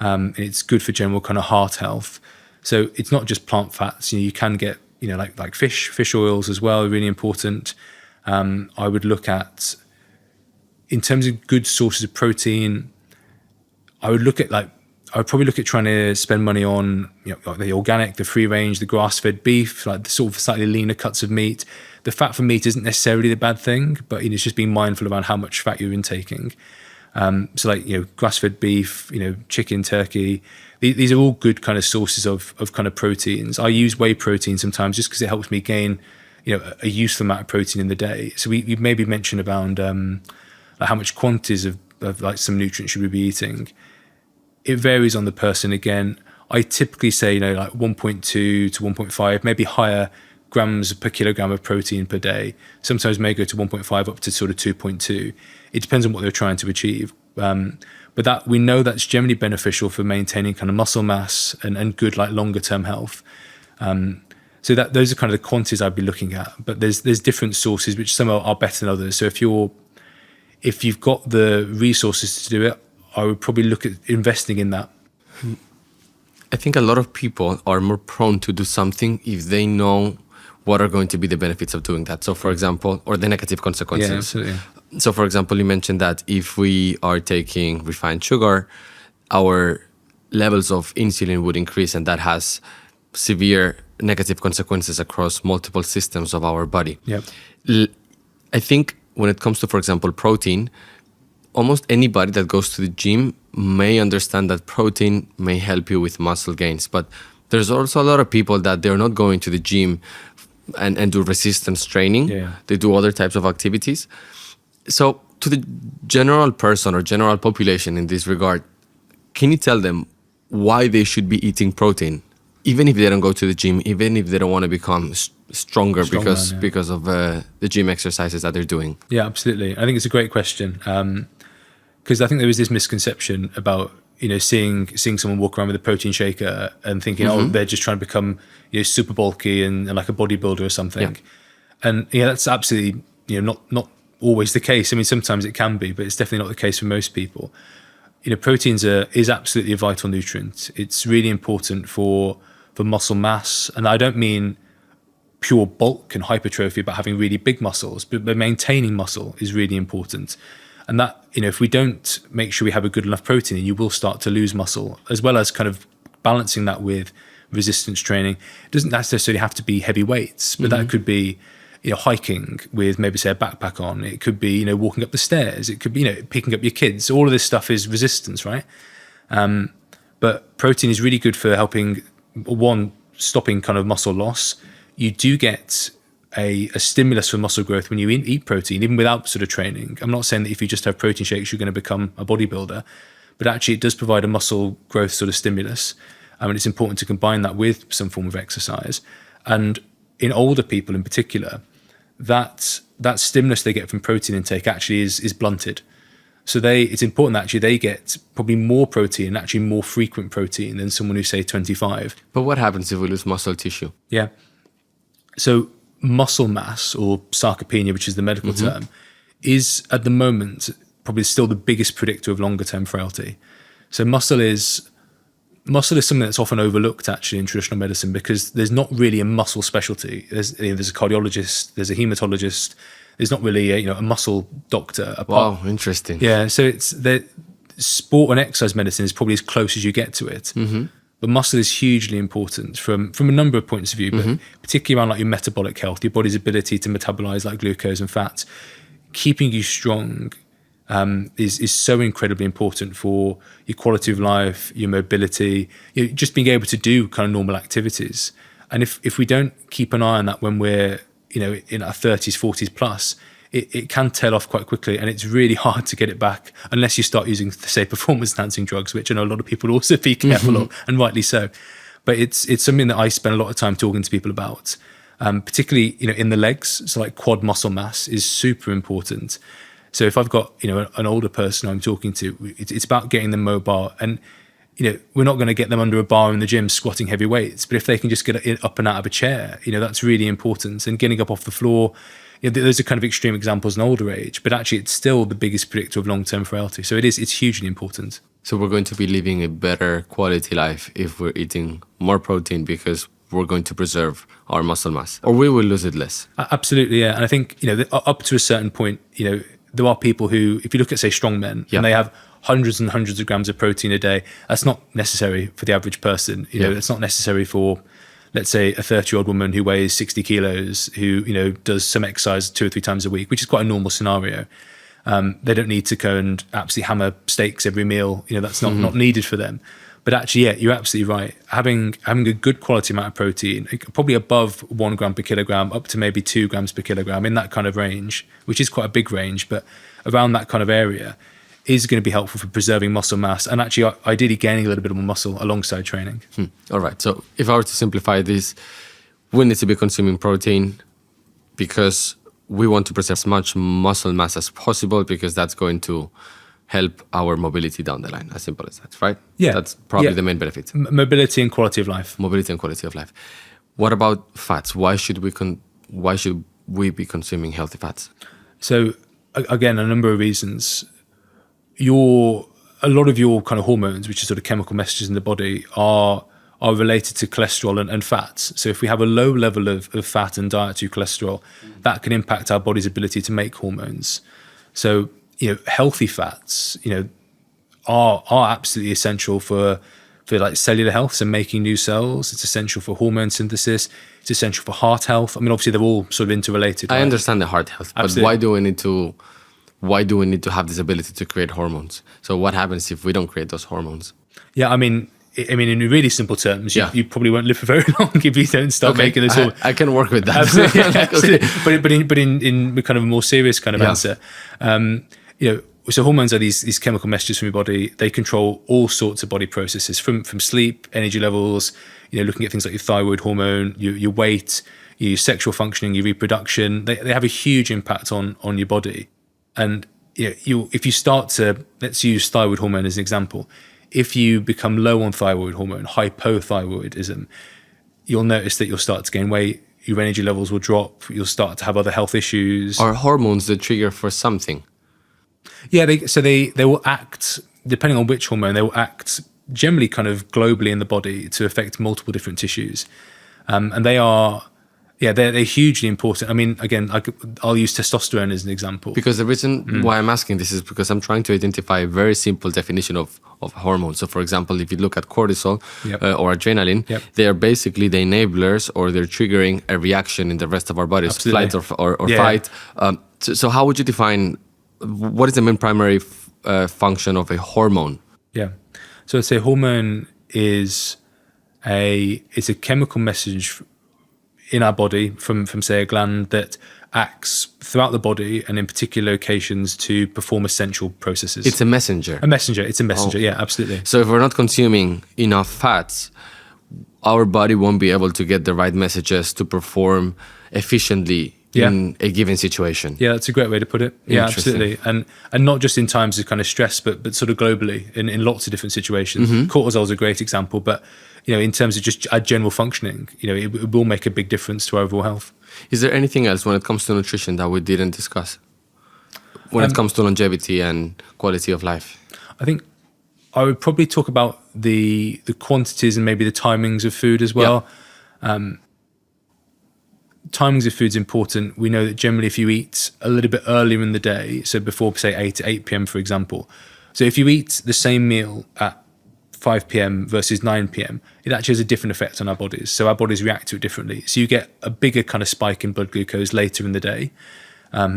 [SPEAKER 1] And it's good for general kind of heart health. So it's not just plant fats. You can get, like fish oils as well, really important. I would look at, in terms of good sources of protein, I would probably look at trying to spend money on, like the organic, the free range, the grass-fed beef, like the sort of slightly leaner cuts of meat. The fat from meat isn't necessarily the bad thing, but it's just being mindful around how much fat you're intaking. So like, grass-fed beef, chicken, turkey, these are all good kind of sources of kind of proteins. I use whey protein sometimes just because it helps me gain, a useful amount of protein in the day. So we maybe mentioned around like how much quantities of like some nutrients should we be eating. It varies on the person again. I typically say, like 1.2 to 1.5, maybe higher grams per kilogram of protein per day. Sometimes may go to 1.5 up to sort of 2.2. It depends on what they're trying to achieve. But that we know that's generally beneficial for maintaining kind of muscle mass and good like longer term health. So those are kind of the quantities I'd be looking at. But there's different sources which some are better than others. So if you've got the resources to do it, I would probably look at investing in that.
[SPEAKER 2] I think a lot of people are more prone to do something if they know what are going to be the benefits of doing that. So for example, or the negative consequences.
[SPEAKER 1] Yeah, absolutely.
[SPEAKER 2] So for example, you mentioned that if we are taking refined sugar, our levels of insulin would increase, and that has severe negative consequences across multiple systems of our body.
[SPEAKER 1] Yep.
[SPEAKER 2] I think when it comes to, for example, protein, almost anybody that goes to the gym may understand that protein may help you with muscle gains. But there's also a lot of people that they're not going to the gym and do resistance training.
[SPEAKER 1] Yeah.
[SPEAKER 2] They do other types of activities. So to the general person or general population in this regard, can you tell them why they should be eating protein, even if they don't go to the gym, even if they don't want to become stronger because of the gym exercises that they're doing?
[SPEAKER 1] Yeah, absolutely. I think it's a great question, because I think there is this misconception about seeing someone walk around with a protein shaker and thinking, oh, they're just trying to become super bulky and like a bodybuilder or something.
[SPEAKER 2] Yeah.
[SPEAKER 1] And that's absolutely not always the case. I mean, sometimes it can be, but it's definitely not the case for most people. Proteins is absolutely a vital nutrient. It's really important for muscle mass, and I don't mean pure bulk and hypertrophy about having really big muscles, but maintaining muscle is really important. And that, if we don't make sure we have a good enough protein, you will start to lose muscle, as well as kind of balancing that with resistance training. It doesn't necessarily have to be heavy weights, but that could be hiking with maybe say a backpack on. It could be walking up the stairs. It could be picking up your kids. All of this stuff is resistance, right? But protein is really good for helping, one, stopping kind of muscle loss. You do get a stimulus for muscle growth when you eat protein, even without sort of training. I'm not saying that if you just have protein shakes you're going to become a bodybuilder, but actually it does provide a muscle growth sort of stimulus. And it's important to combine that with some form of exercise. And in older people in particular, that stimulus they get from protein intake actually is blunted. So it's important that actually they get probably more protein, actually more frequent protein than someone who's say 25.
[SPEAKER 2] But what happens if we lose muscle tissue?
[SPEAKER 1] Yeah. So muscle mass, or sarcopenia, which is the medical term, is at the moment probably still the biggest predictor of longer term frailty. So muscle is something that's often overlooked actually in traditional medicine, because there's not really a muscle specialty. There's a cardiologist, there's a hematologist. There's not really a muscle doctor.
[SPEAKER 2] Wow, interesting.
[SPEAKER 1] Yeah, so it's the sport and exercise medicine is probably as close as you get to it. But muscle is hugely important from a number of points of view, but particularly around like your metabolic health, your body's ability to metabolize like glucose and fat. Keeping you strong is so incredibly important for your quality of life, your mobility, just being able to do kind of normal activities. And if we don't keep an eye on that when we're in our 30s, 40s plus, it can tail off quite quickly, and it's really hard to get it back unless you start using, say, performance-enhancing drugs, which I know a lot of people also be careful of, and rightly so. But it's something that I spend a lot of time talking to people about, particularly in the legs. So like quad muscle mass is super important. So if I've got an older person I'm talking to, it's about getting them mobile, and we're not going to get them under a bar in the gym squatting heavy weights, but if they can just get up and out of a chair, that's really important. And getting up off the floor, those are kind of extreme examples in older age, but actually it's still the biggest predictor of long-term frailty. So it's hugely important.
[SPEAKER 2] So we're going to be living a better quality life if we're eating more protein, because we're going to preserve our muscle mass, or we will lose it less.
[SPEAKER 1] Absolutely, yeah. And I think up to a certain point, there are people who, if you look at say strong men, and they have hundreds and hundreds of grams of protein a day, that's not necessary for the average person. It's not necessary for, let's say, a 30-year-old woman who weighs 60 kilos, who does some exercise 2 or 3 times a week, which is quite a normal scenario. They don't need to go and absolutely hammer steaks every meal. That's not needed for them. But actually, yeah, you're absolutely right. Having a good quality amount of protein, probably above 1 gram per kilogram, up to maybe 2 grams per kilogram, in that kind of range, which is quite a big range, but around that kind of area, is going to be helpful for preserving muscle mass and actually ideally gaining a little bit more muscle alongside training.
[SPEAKER 2] All right. So if I were to simplify this, we need to be consuming protein because we want to preserve as much muscle mass as possible, because that's going to help our mobility down the line. As simple as that, right?
[SPEAKER 1] Yeah.
[SPEAKER 2] That's probably the main benefit.
[SPEAKER 1] Mobility and quality of life.
[SPEAKER 2] Mobility and quality of life. What about fats? Why should we be consuming healthy fats?
[SPEAKER 1] So again, a number of reasons. A lot of your kind of hormones, which are sort of chemical messages in the body, are related to cholesterol and fats. So if we have a low level of fat and dietary cholesterol, that can impact our body's ability to make hormones. So healthy fats are absolutely essential for like cellular health, so making new cells. It's essential for hormone synthesis. It's essential for heart health. I mean, obviously they're all sort of interrelated.
[SPEAKER 2] I
[SPEAKER 1] right?
[SPEAKER 2] understand the heart health, but
[SPEAKER 1] Absolutely.
[SPEAKER 2] Why do we need to why do we need to have this ability to create hormones? So what happens if we don't create those hormones?
[SPEAKER 1] Yeah, I mean, in really simple terms, you probably won't live for very long if you don't start making those hormones.
[SPEAKER 2] I can work with that.
[SPEAKER 1] Absolutely, absolutely. But in kind of a more serious kind of answer, so hormones are these chemical messages from your body. They control all sorts of body processes, from sleep, energy levels, looking at things like your thyroid hormone, your weight, your sexual functioning, your reproduction. They have a huge impact on your body. And if you start to, let's use thyroid hormone as an example, if you become low on thyroid hormone, hypothyroidism, you'll notice that you'll start to gain weight, your energy levels will drop, you'll start to have other health issues.
[SPEAKER 2] Are hormones the trigger for something?
[SPEAKER 1] Yeah, they will act, depending on which hormone, they will act generally kind of globally in the body to affect multiple different tissues. And they're hugely important. I mean, again, I'll use testosterone as an example.
[SPEAKER 2] Because the reason why I'm asking this is because I'm trying to identify a very simple definition of hormones. So, for example, if you look at cortisol or adrenaline, they are basically the enablers, or they're triggering a reaction in the rest of our bodies, flight or fight. So how would you define, what is the main primary function of a hormone? Yeah.
[SPEAKER 1] So I'd say hormone is a chemical message in our body from say a gland that acts throughout the body and in particular locations to perform essential processes.
[SPEAKER 2] It's a messenger.
[SPEAKER 1] It's a messenger. Yeah, absolutely.
[SPEAKER 2] So if we're not consuming enough fats, our body won't be able to get the right messages to perform efficiently in a given situation.
[SPEAKER 1] Yeah, that's a great way to put it. Yeah, absolutely. And not just in times of kind of stress, but sort of globally in lots of different situations. Cortisol is a great example, but in terms of just our general functioning, it will make a big difference to our overall health.
[SPEAKER 2] Is there anything else when it comes to nutrition that we didn't discuss? When it comes to longevity and quality of life?
[SPEAKER 1] I think I would probably talk about the quantities and maybe the timings of food as well. Timings of food is important. We know that generally if you eat a little bit earlier in the day, so before say 8 p.m. for example, so if you eat the same meal at 5 p.m. versus 9 p.m., it actually has a different effect on our bodies. So our bodies react to it differently. So you get a bigger kind of spike in blood glucose later in the day,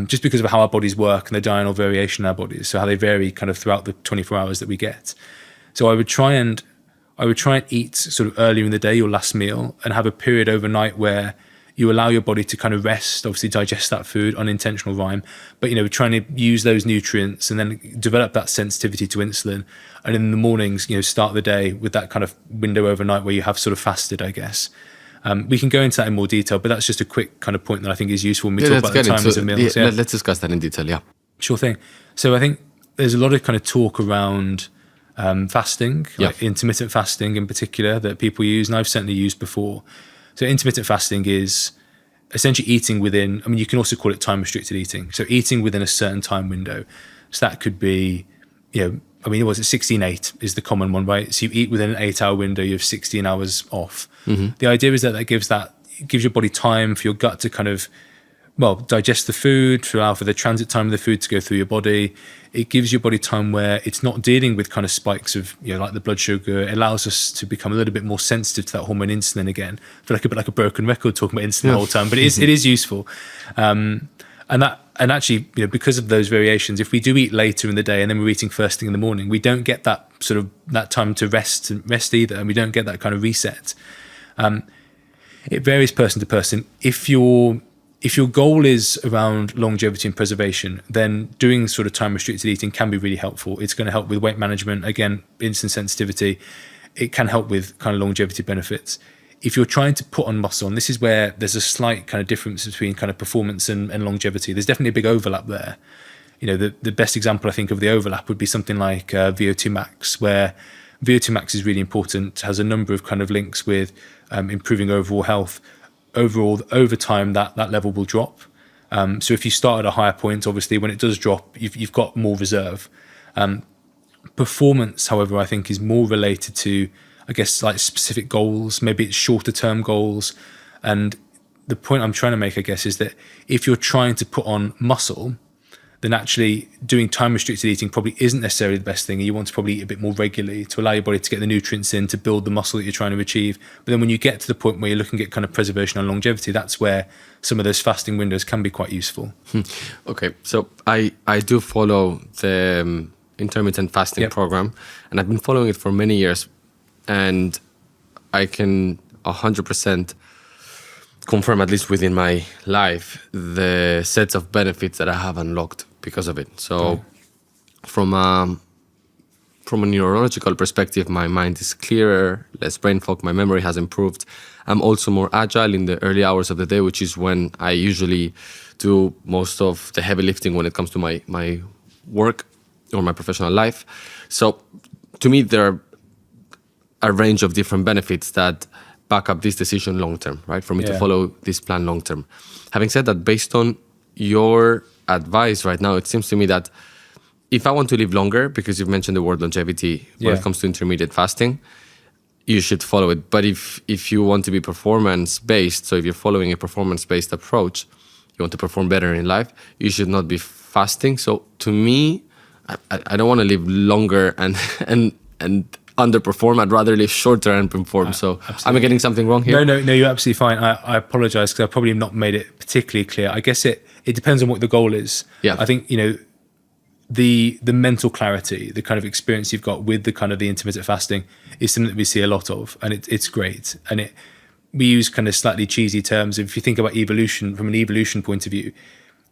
[SPEAKER 1] just because of how our bodies work and the diurnal variation in our bodies, so how they vary kind of throughout the 24 hours that we get. So I would try and eat sort of earlier in the day, your last meal, and have a period overnight where you allow your body to kind of rest, obviously digest that food, unintentional rhyme, but trying to use those nutrients and then develop that sensitivity to insulin. And in the mornings, start the day with that kind of window overnight where you have sort of fasted, I guess. We can go into that in more detail, but that's just a quick kind of point that I think is useful when we talk about the timings of meals.
[SPEAKER 2] Let's discuss that in detail,
[SPEAKER 1] Sure thing. So I think there's a lot of kind of talk around fasting, like intermittent fasting in particular, that people use, and I've certainly used before. So intermittent fasting is essentially eating within, you can also call it time-restricted eating. So eating within a certain time window. So that could be, 16-8 is the common one, right? So you eat within an 8-hour window, you have 16 hours off. The idea is that gives your body time for your gut to kind of, digest the food, for the transit time of the food to go through your body. It gives your body time where it's not dealing with kind of spikes of, like the blood sugar. It allows us to become a little bit more sensitive to that hormone insulin again. I feel like a bit like a broken record talking about insulin the whole time, but it is useful. And actually, because of those variations, if we do eat later in the day and then we're eating first thing in the morning, we don't get that sort of that time to rest either, and we don't get that kind of reset. It varies person to person. If your goal is around longevity and preservation, then doing sort of time-restricted eating can be really helpful. It's going to help with weight management, again, insulin sensitivity. It can help with kind of longevity benefits. If you're trying to put on muscle, and this is where there's a slight kind of difference between kind of performance and longevity, there's definitely a big overlap there. The best example I think of the overlap would be something like VO2 max, where VO2 max is really important, has a number of kind of links with improving overall health. Overall, over time, that level will drop. So if you start at a higher point, obviously, when it does drop, you've got more reserve. Performance, however, I think is more related to, I guess, like specific goals. Maybe it's shorter term goals. And the point I'm trying to make, I guess, is that if you're trying to put on muscle, then actually doing time-restricted eating probably isn't necessarily the best thing. You want to probably eat a bit more regularly to allow your body to get the nutrients in, to build the muscle that you're trying to achieve. But then when you get to the point where you're looking at kind of preservation and longevity, that's where some of those fasting windows can be quite useful.
[SPEAKER 2] Okay, so I do follow the intermittent fasting program, and I've been following it for many years, and I can 100% confirm, at least within my life, the sets of benefits that I have unlocked because of it. So from a neurological perspective, my mind is clearer, less brain fog, my memory has improved. I'm also more agile in the early hours of the day, which is when I usually do most of the heavy lifting when it comes to my work or my professional life. So to me, there are a range of different benefits that back up this decision long term, right? For me to follow this plan long term. Having said that, based on your advice right now, it seems to me that if I want to live longer, because you've mentioned the word longevity when it comes to intermittent fasting, you should follow it. But if you want to be performance-based, so if you're following a performance-based approach, you want to perform better in life, you should not be fasting. So to me, I don't want to live longer and underperform. I'd rather live shorter and perform. So absolutely. Am I getting something wrong here?
[SPEAKER 1] No, you're absolutely fine. I apologize because I probably not made it particularly clear. I guess it depends on what the goal is.
[SPEAKER 2] Yeah.
[SPEAKER 1] I think, the mental clarity, the kind of experience you've got with the kind of the intermittent fasting is something that we see a lot of, and it's great. And we use kind of slightly cheesy terms. If you think about evolution from an evolution point of view,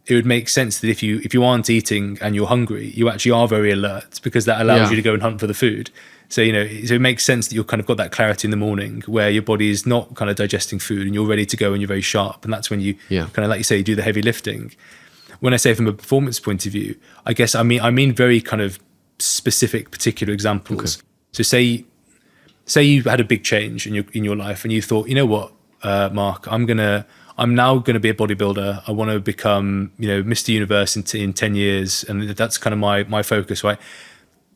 [SPEAKER 1] it would make sense that if you aren't eating and you're hungry, you actually are very alert, because that allows you to go and hunt for the food. So, so it makes sense that you've kind of got that clarity in the morning where your body is not kind of digesting food and you're ready to go and you're very sharp. And that's when you kind of, like you say, you do the heavy lifting. When I say from a performance point of view, I guess I mean very kind of specific, particular examples. Okay. So say you had a big change in your life and you thought, you know what, Mark, I'm now gonna be a bodybuilder. I want to become, Mr. Universe in 10 years, and that's kind of my focus, right?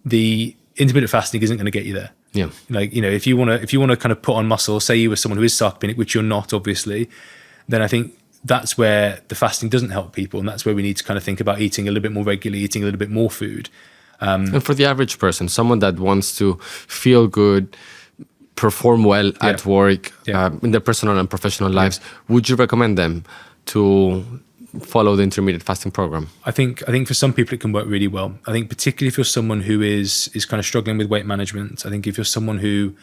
[SPEAKER 1] The intermittent fasting isn't going to get you there.
[SPEAKER 2] Yeah.
[SPEAKER 1] If you want to kind of put on muscle, say you were someone who is sarcopenic, which you're not, obviously, then I think that's where the fasting doesn't help people, and that's where we need to kind of think about eating a little bit more regularly, eating a little bit more food.
[SPEAKER 2] And for the average person, someone that wants to feel good, perform well at work, in their personal and professional lives, would you recommend them to follow the intermittent fasting program?
[SPEAKER 1] I think for some people it can work really well. I think particularly if you're someone who is kind of struggling with weight management. I think if you're someone who,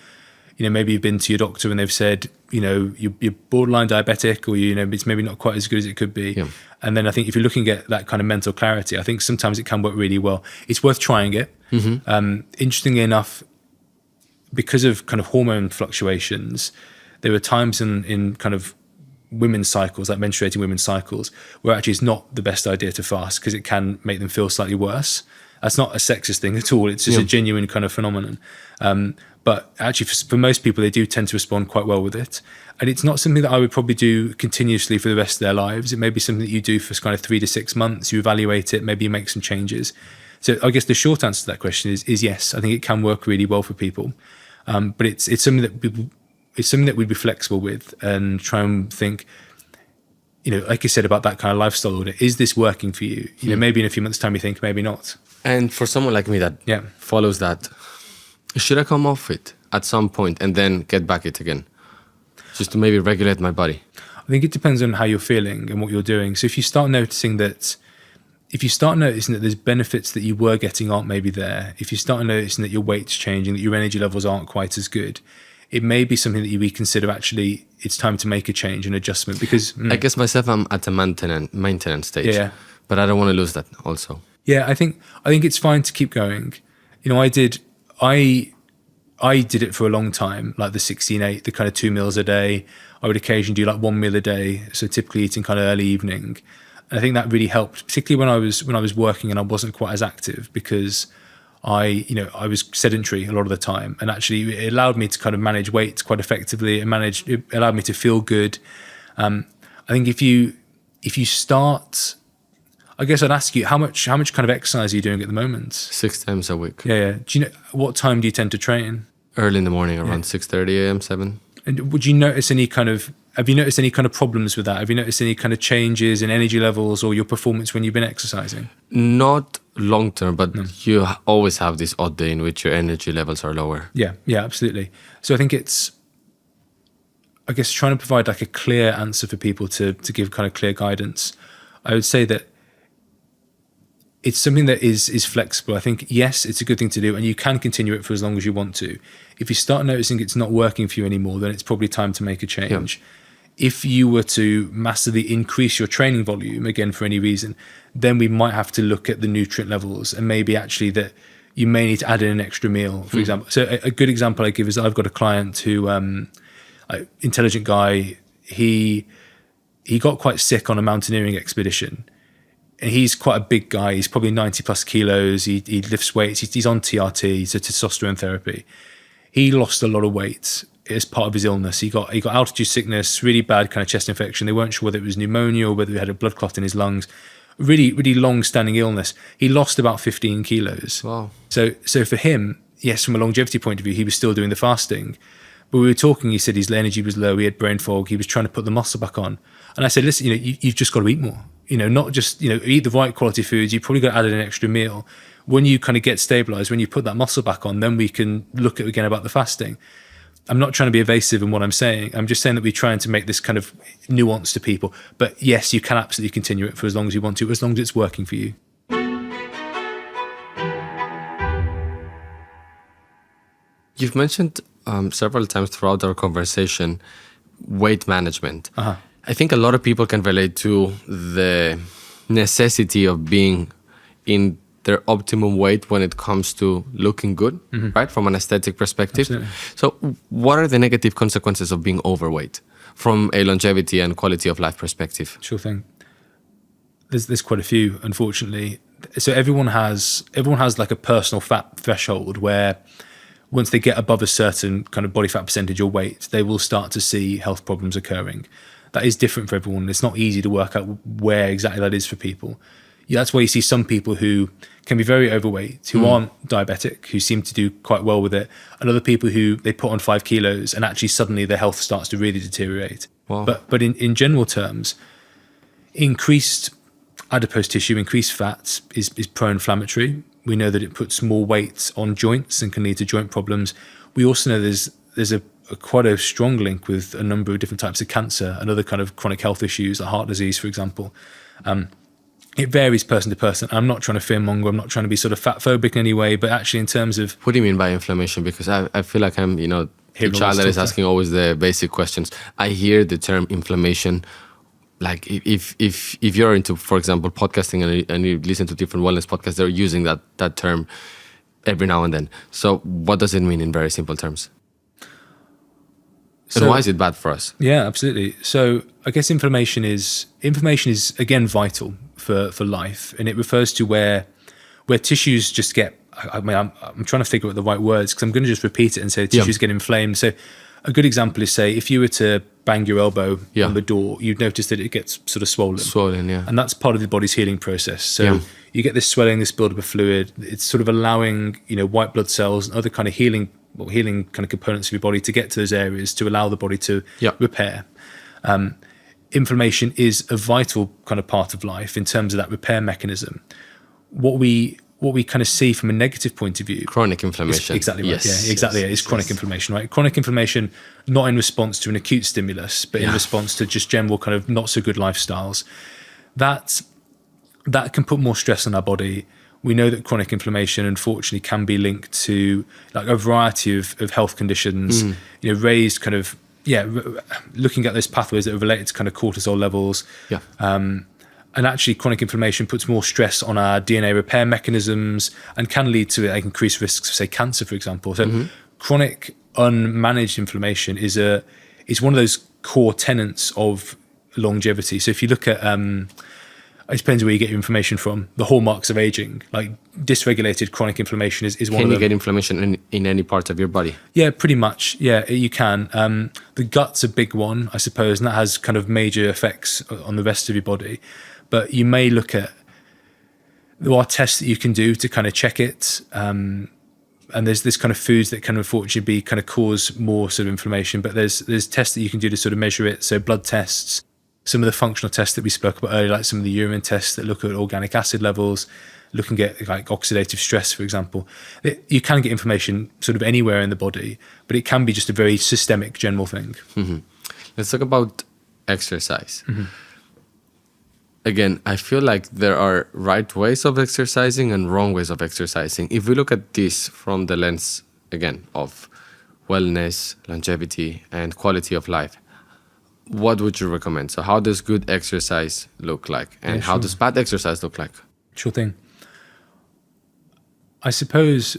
[SPEAKER 1] maybe you've been to your doctor and they've said, you're borderline diabetic, or it's maybe not quite as good as it could be. Yeah. And then I think if you're looking at that kind of mental clarity, I think sometimes it can work really well. It's worth trying it. Mm-hmm. Interestingly enough, because of kind of hormone fluctuations, there are times in kind of women's cycles, like menstruating women's cycles, where actually it's not the best idea to fast because it can make them feel slightly worse. That's not a sexist thing at all. It's just a genuine kind of phenomenon. But actually for most people, they do tend to respond quite well with it. And it's not something that I would probably do continuously for the rest of their lives. It may be something that you do for kind of 3 to 6 months. You evaluate it, maybe you make some changes. So I guess the short answer to that question is yes. I think it can work really well for people. But it's something that we'd be flexible with and try and think, like you said about that kind of lifestyle order, is this working for you? Maybe in a few months' time you think, maybe not.
[SPEAKER 2] And for someone like me that follows that, should I come off it at some point and then get back it again? Just to maybe regulate my body?
[SPEAKER 1] I think it depends on how you're feeling and what you're doing. So if you start noticing that there's benefits that you were getting aren't maybe there, if you start noticing that your weight's changing, that your energy levels aren't quite as good, it may be something that you reconsider. Actually, it's time to make a change, an adjustment, because
[SPEAKER 2] I guess myself, I'm at a maintenance stage, but I don't want to lose that also.
[SPEAKER 1] Yeah, I think it's fine to keep going. I did it for a long time, like the 16-8, the kind of 2 meals a day. I would occasionally do like 1 meal a day, so typically eating kind of early evening. And I think that really helped, particularly when I was working and I wasn't quite as active, because I was sedentary a lot of the time, and actually it allowed me to kind of manage weight quite effectively. It allowed me to feel good. I think if you start, I guess I'd ask you, how much kind of exercise are you doing at the moment?
[SPEAKER 2] 6 times a week.
[SPEAKER 1] Yeah. Do you know what time do you tend to train?
[SPEAKER 2] Early in the morning, around 6:30 a.m., 7.
[SPEAKER 1] And would you notice any kind of Have you noticed any kind of problems with that? Have you noticed any kind of changes in energy levels or your performance when you've been exercising?
[SPEAKER 2] Not long term, but you always have this odd day in which your energy levels are lower.
[SPEAKER 1] Yeah, absolutely. So I think it's, I guess, trying to provide like a clear answer for people to give kind of clear guidance. I would say that it's something that is flexible. I think, yes, it's a good thing to do, and you can continue it for as long as you want to. If you start noticing it's not working for you anymore, then it's probably time to make a change. Yeah. If you were to massively increase your training volume, again, for any reason, then we might have to look at the nutrient levels, and maybe actually that you may need to add in an extra meal, for example. So a good example I give is I've got a client who, intelligent guy, he got quite sick on a mountaineering expedition. And he's quite a big guy. He's probably 90 plus kilos. He lifts weights. He's on TRT, so testosterone therapy. He lost a lot of weight as part of his illness. He got altitude sickness, really bad kind of chest infection. They weren't sure whether it was pneumonia or whether he had a blood clot in his lungs. Really, really long-standing illness. He lost about 15 kilos.
[SPEAKER 2] Wow.
[SPEAKER 1] So for him, yes, from a longevity point of view, he was still doing the fasting. But we were talking, he said his energy was low, he had brain fog, he was trying to put the muscle back on. And I said, listen, you've just got to eat more. Not just, eat the right quality foods. You've probably got to add in an extra meal. When you kind of get stabilized, when you put that muscle back on, then we can look at again about the fasting. I'm not trying to be evasive in what I'm saying. I'm just saying that we're trying to make this kind of nuance to people. But yes, you can absolutely continue it for as long as you want to, as long as it's working for you.
[SPEAKER 2] You've mentioned several times throughout our conversation weight management.
[SPEAKER 1] Uh-huh.
[SPEAKER 2] I think a lot of people can relate to the necessity of being in their optimum weight when it comes to looking good, right? From an aesthetic perspective.
[SPEAKER 1] Absolutely.
[SPEAKER 2] So what are the negative consequences of being overweight from a longevity and quality of life perspective?
[SPEAKER 1] Sure thing. There's quite a few, unfortunately. So everyone has like a personal fat threshold where once they get above a certain kind of body fat percentage or weight, they will start to see health problems occurring. That is different for everyone. It's not easy to work out where exactly that is for people. Yeah, that's why you see some people who can be very overweight, who aren't diabetic, who seem to do quite well with it, and other people who they put on 5 kilos and actually suddenly their health starts to really deteriorate.
[SPEAKER 2] Wow.
[SPEAKER 1] But in general terms, increased adipose tissue, increased fat is pro-inflammatory. We know that it puts more weight on joints and can lead to joint problems. We also know there's quite a strong link with a number of different types of cancer and other kind of chronic health issues like heart disease, for example. It varies person to person. I'm not trying to fearmonger. I'm not trying to be sort of fat phobic in any way, but actually in terms of...
[SPEAKER 2] What do you mean by inflammation? Because I feel like I'm, the child that is asking always the basic questions. I hear the term inflammation. Like if you're into, for example, podcasting and you listen to different wellness podcasts, they're using that term every now and then. So what does it mean in very simple terms? And why is it bad for us?
[SPEAKER 1] Yeah, absolutely. So I guess inflammation is again vital for life, and it refers to where tissues just get. I'm trying to figure out the right words because I'm going to just repeat it and say tissues get inflamed. So a good example is, say, if you were to bang your elbow on the door, you'd notice that it gets sort of swollen. Swollen,
[SPEAKER 2] yeah.
[SPEAKER 1] And that's part of the body's healing process. So you get this swelling, this buildup of fluid. It's sort of allowing white blood cells and other kind of healing kind of components of your body to get to those areas to allow the body to repair. Inflammation is a vital kind of part of life in terms of that repair mechanism. What we kind of see from a negative point of view,
[SPEAKER 2] chronic inflammation.
[SPEAKER 1] Exactly right. It's chronic inflammation, right? Chronic inflammation, not in response to an acute stimulus, but in response to just general kind of not so good lifestyles. That can put more stress on our body. We know that chronic inflammation, unfortunately, can be linked to like a variety of health conditions. Raised kind of looking at those pathways that are related to kind of cortisol levels. And actually, chronic inflammation puts more stress on our DNA repair mechanisms and can lead to increased risks of, say, cancer, for example. So, chronic unmanaged inflammation is one of those core tenets of longevity. So, if you look at it depends where you get your information from. The hallmarks of aging, like dysregulated chronic inflammation, is one of them.
[SPEAKER 2] Can you get inflammation in any part of your body?
[SPEAKER 1] Yeah, pretty much. Yeah, you can. The gut's a big one, I suppose, and that has kind of major effects on the rest of your body. But you may look at, there are tests that you can do to kind of check it. and there's kind of foods that can unfortunately be kind of cause more sort of inflammation, but there's tests that you can do to sort of measure it. So blood tests, some of the functional tests that we spoke about earlier, like some of the urine tests that look at organic acid levels, looking at like oxidative stress, for example. You can get inflammation sort of anywhere in the body, but it can be just a very systemic general thing.
[SPEAKER 2] Mm-hmm. Let's talk about exercise.
[SPEAKER 1] Mm-hmm.
[SPEAKER 2] Again, I feel like there are right ways of exercising and wrong ways of exercising. If we look at this from the lens, again, of wellness, longevity, and quality of life, what would you recommend? So how does good exercise look like? And how does bad exercise look like?
[SPEAKER 1] Sure thing. I suppose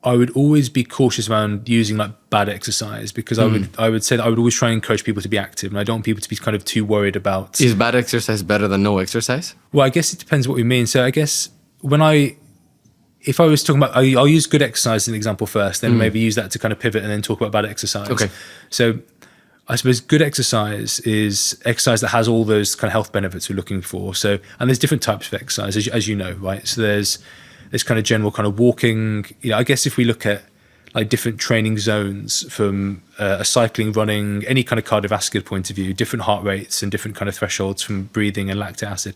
[SPEAKER 1] I would always be cautious around using like bad exercise, because I would say that I would always try and encourage people to be active, and I don't want people to be kind of too worried about.
[SPEAKER 2] Is bad exercise better than no exercise?
[SPEAKER 1] Well, I guess it depends what we mean. So I guess if I was talking about, I'll use good exercise as an example first, then maybe use that to kind of pivot and then talk about bad exercise.
[SPEAKER 2] Okay.
[SPEAKER 1] So I suppose good exercise is exercise that has all those kind of health benefits we're looking for. So, and there's different types of exercise, as you know, right? So there's kind of general kind of walking. I guess if we look at like different training zones from a cycling, running, any kind of cardiovascular point of view, different heart rates and different kind of thresholds from breathing and lactic acid.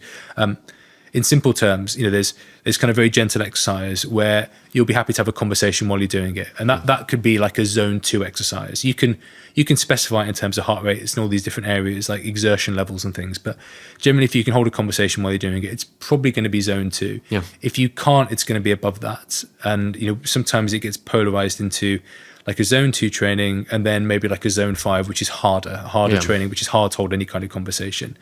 [SPEAKER 1] In simple terms, there's kind of very gentle exercise where you'll be happy to have a conversation while you're doing it, and that could be like a zone 2 exercise. You can specify it in terms of heart rates and all these different areas like exertion levels and things, but generally, if you can hold a conversation while you're doing it, it's probably going to be zone 2.
[SPEAKER 2] Yeah.
[SPEAKER 1] If you can't, it's going to be above that, and sometimes it gets polarized into like a zone 2 training, and then maybe like a zone 5, which is harder training, which is hard to hold any kind of conversation.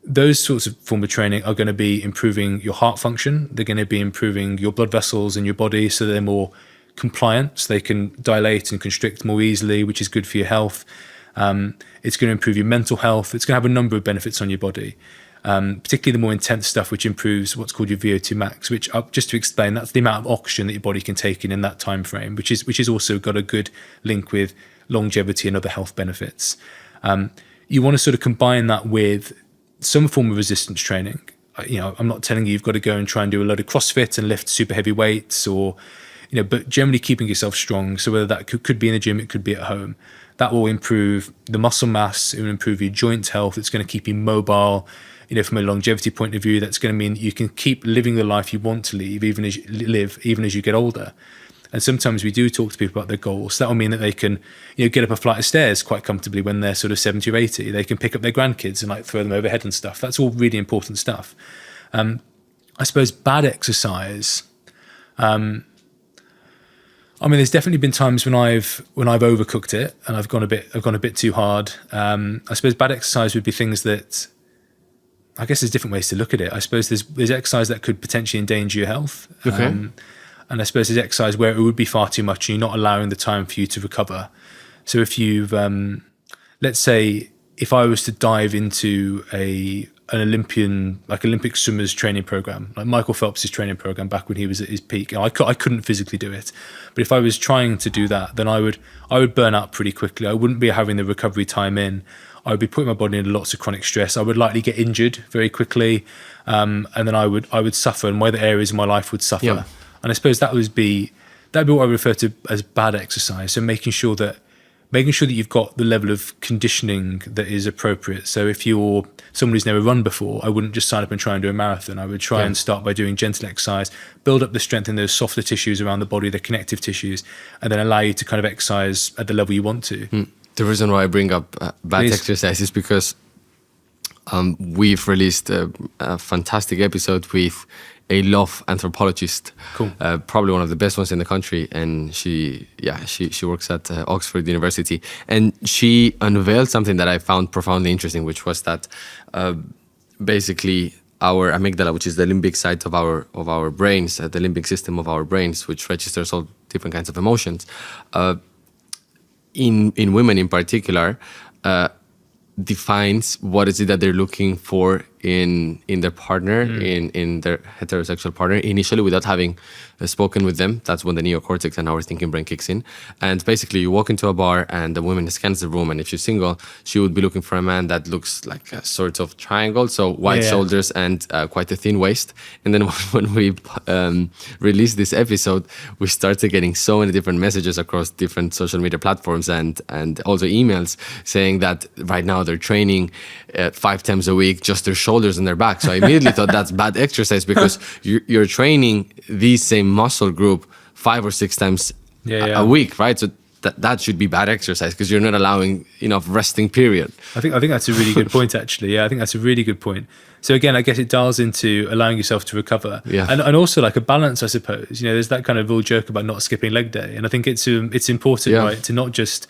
[SPEAKER 1] Those sorts of form of training are going to be improving your heart function. They're going to be improving your blood vessels in your body, so they're more compliant. So they can dilate and constrict more easily, which is good for your health. It's going to improve your mental health. It's going to have a number of benefits on your body, particularly the more intense stuff, which improves what's called your VO2 max, which, just to explain, that's the amount of oxygen that your body can take in that time frame, which is also got a good link with longevity and other health benefits. You want to sort of combine that with some form of resistance training. I'm not telling you've got to go and try and do a load of CrossFit and lift super heavy weights, or but generally keeping yourself strong. So whether that could be in the gym, it could be at home. That will improve the muscle mass. It will improve your joint health. It's going to keep you mobile. From a longevity point of view, that's going to mean that you can keep living the life you want to live, even as you get older. And sometimes we do talk to people about their goals. That will mean that they can, get up a flight of stairs quite comfortably when they're sort of 70 or 80. They can pick up their grandkids and like throw them overhead and stuff. That's all really important stuff. I suppose bad exercise. There's definitely been times when I've overcooked it and I've gone a bit too hard. I suppose bad exercise would be things that, I guess there's different ways to look at it. I suppose there's exercise that could potentially endanger your health.
[SPEAKER 2] Okay.
[SPEAKER 1] And I suppose there's exercise where it would be far too much and you're not allowing the time for you to recover. So if you've, let's say, if I was to dive into an Olympic swimmers training program, like Michael Phelps' training program back when he was at his peak, and I couldn't physically do it. But if I was trying to do that, then I would burn out pretty quickly. I wouldn't be having the recovery time in. I would be putting my body into lots of chronic stress. I would likely get injured very quickly, and then I would suffer, and my other areas of my life would suffer.
[SPEAKER 2] Yeah.
[SPEAKER 1] And I suppose that'd be what I refer to as bad exercise. So making sure that you've got the level of conditioning that is appropriate. So if you're someone who's never run before, I wouldn't just sign up and try and do a marathon. I would try and start by doing gentle exercise, build up the strength in those softer tissues around the body, the connective tissues, and then allow you to kind of exercise at the level you want to.
[SPEAKER 2] The reason why I bring up bad exercise is because we've released a fantastic episode with a love anthropologist,
[SPEAKER 1] cool.
[SPEAKER 2] Probably one of the best ones in the country, and she works at Oxford University, and she unveiled something that I found profoundly interesting, which was that basically our amygdala, which is the limbic side of our brains, the limbic system of our brains, which registers all different kinds of emotions, in women in particular, defines what is it that they're looking for in their partner, in their heterosexual partner, initially without having spoken with them. That's when the neocortex and our thinking brain kicks in. And basically you walk into a bar and the woman scans the room, and if she's single, she would be looking for a man that looks like a sort of triangle, so wide shoulders and quite a thin waist. And then when we released this episode, we started getting so many different messages across different social media platforms and also emails saying that right now they're training 5 times a week, just their shoulders and their back. So I immediately thought that's bad exercise, because you're training the same muscle group 5 or 6 times a week, right? So that should be bad exercise, because you're not allowing enough resting period.
[SPEAKER 1] I think that's a really good point, actually. Yeah, I think that's a really good point. So again, I guess it dials into allowing yourself to recover, and also like a balance, I suppose. You know, there's that kind of real joke about not skipping leg day, and I think it's important, right, to not just,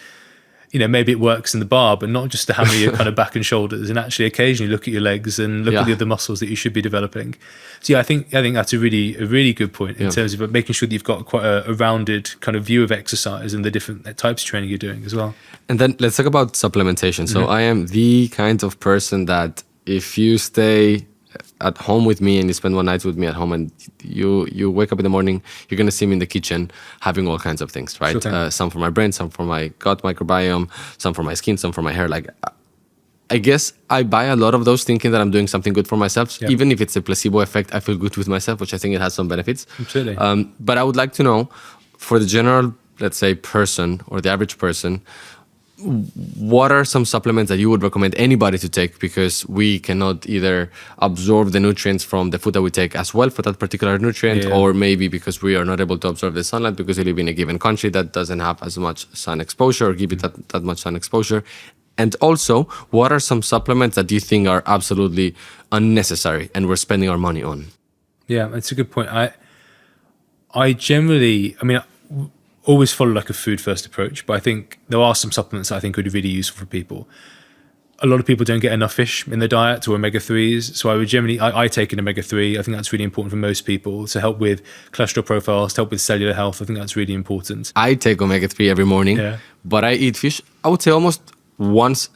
[SPEAKER 1] you know, maybe it works in the bar, but not just to hammer your kind of back and shoulders, and actually occasionally look at your legs and look at the other muscles that you should be developing. So yeah, I think that's a really good point in terms of making sure that you've got quite a rounded kind of view of exercise and the different types of training you're doing as well.
[SPEAKER 2] And then let's talk about supplementation. So I am the kind of person that if you stay at home with me and you spend one night with me at home and you wake up in the morning, you're going to see me in the kitchen having all kinds of things, right? Sure. Some for my brain, some for my gut microbiome, some for my skin, some for my hair. Like, I guess I buy a lot of those thinking that I'm doing something good for myself. Yeah. Even if it's a placebo effect, I feel good with myself, which I think it has some benefits.
[SPEAKER 1] Absolutely.
[SPEAKER 2] But I would like to know, for the general, let's say, person or the average person, what are some supplements that you would recommend anybody to take, because we cannot either absorb the nutrients from the food that we take as well for that particular nutrient, or maybe because we are not able to absorb the sunlight because we live in a given country that doesn't have as much sun exposure or give it that much sun exposure. And also, what are some supplements that you think are absolutely unnecessary and we're spending our money on?
[SPEAKER 1] Yeah, that's a good point. I generally, always follow like a food first approach, but I think there are some supplements that I think would be really useful for people. A lot of people don't get enough fish in their diet or omega-3s, so I would generally, I take an omega-3. I think that's really important for most people to help with cholesterol profiles, to help with cellular health. I think that's really important.
[SPEAKER 2] I take omega-3 every morning, but I eat fish, I would say almost once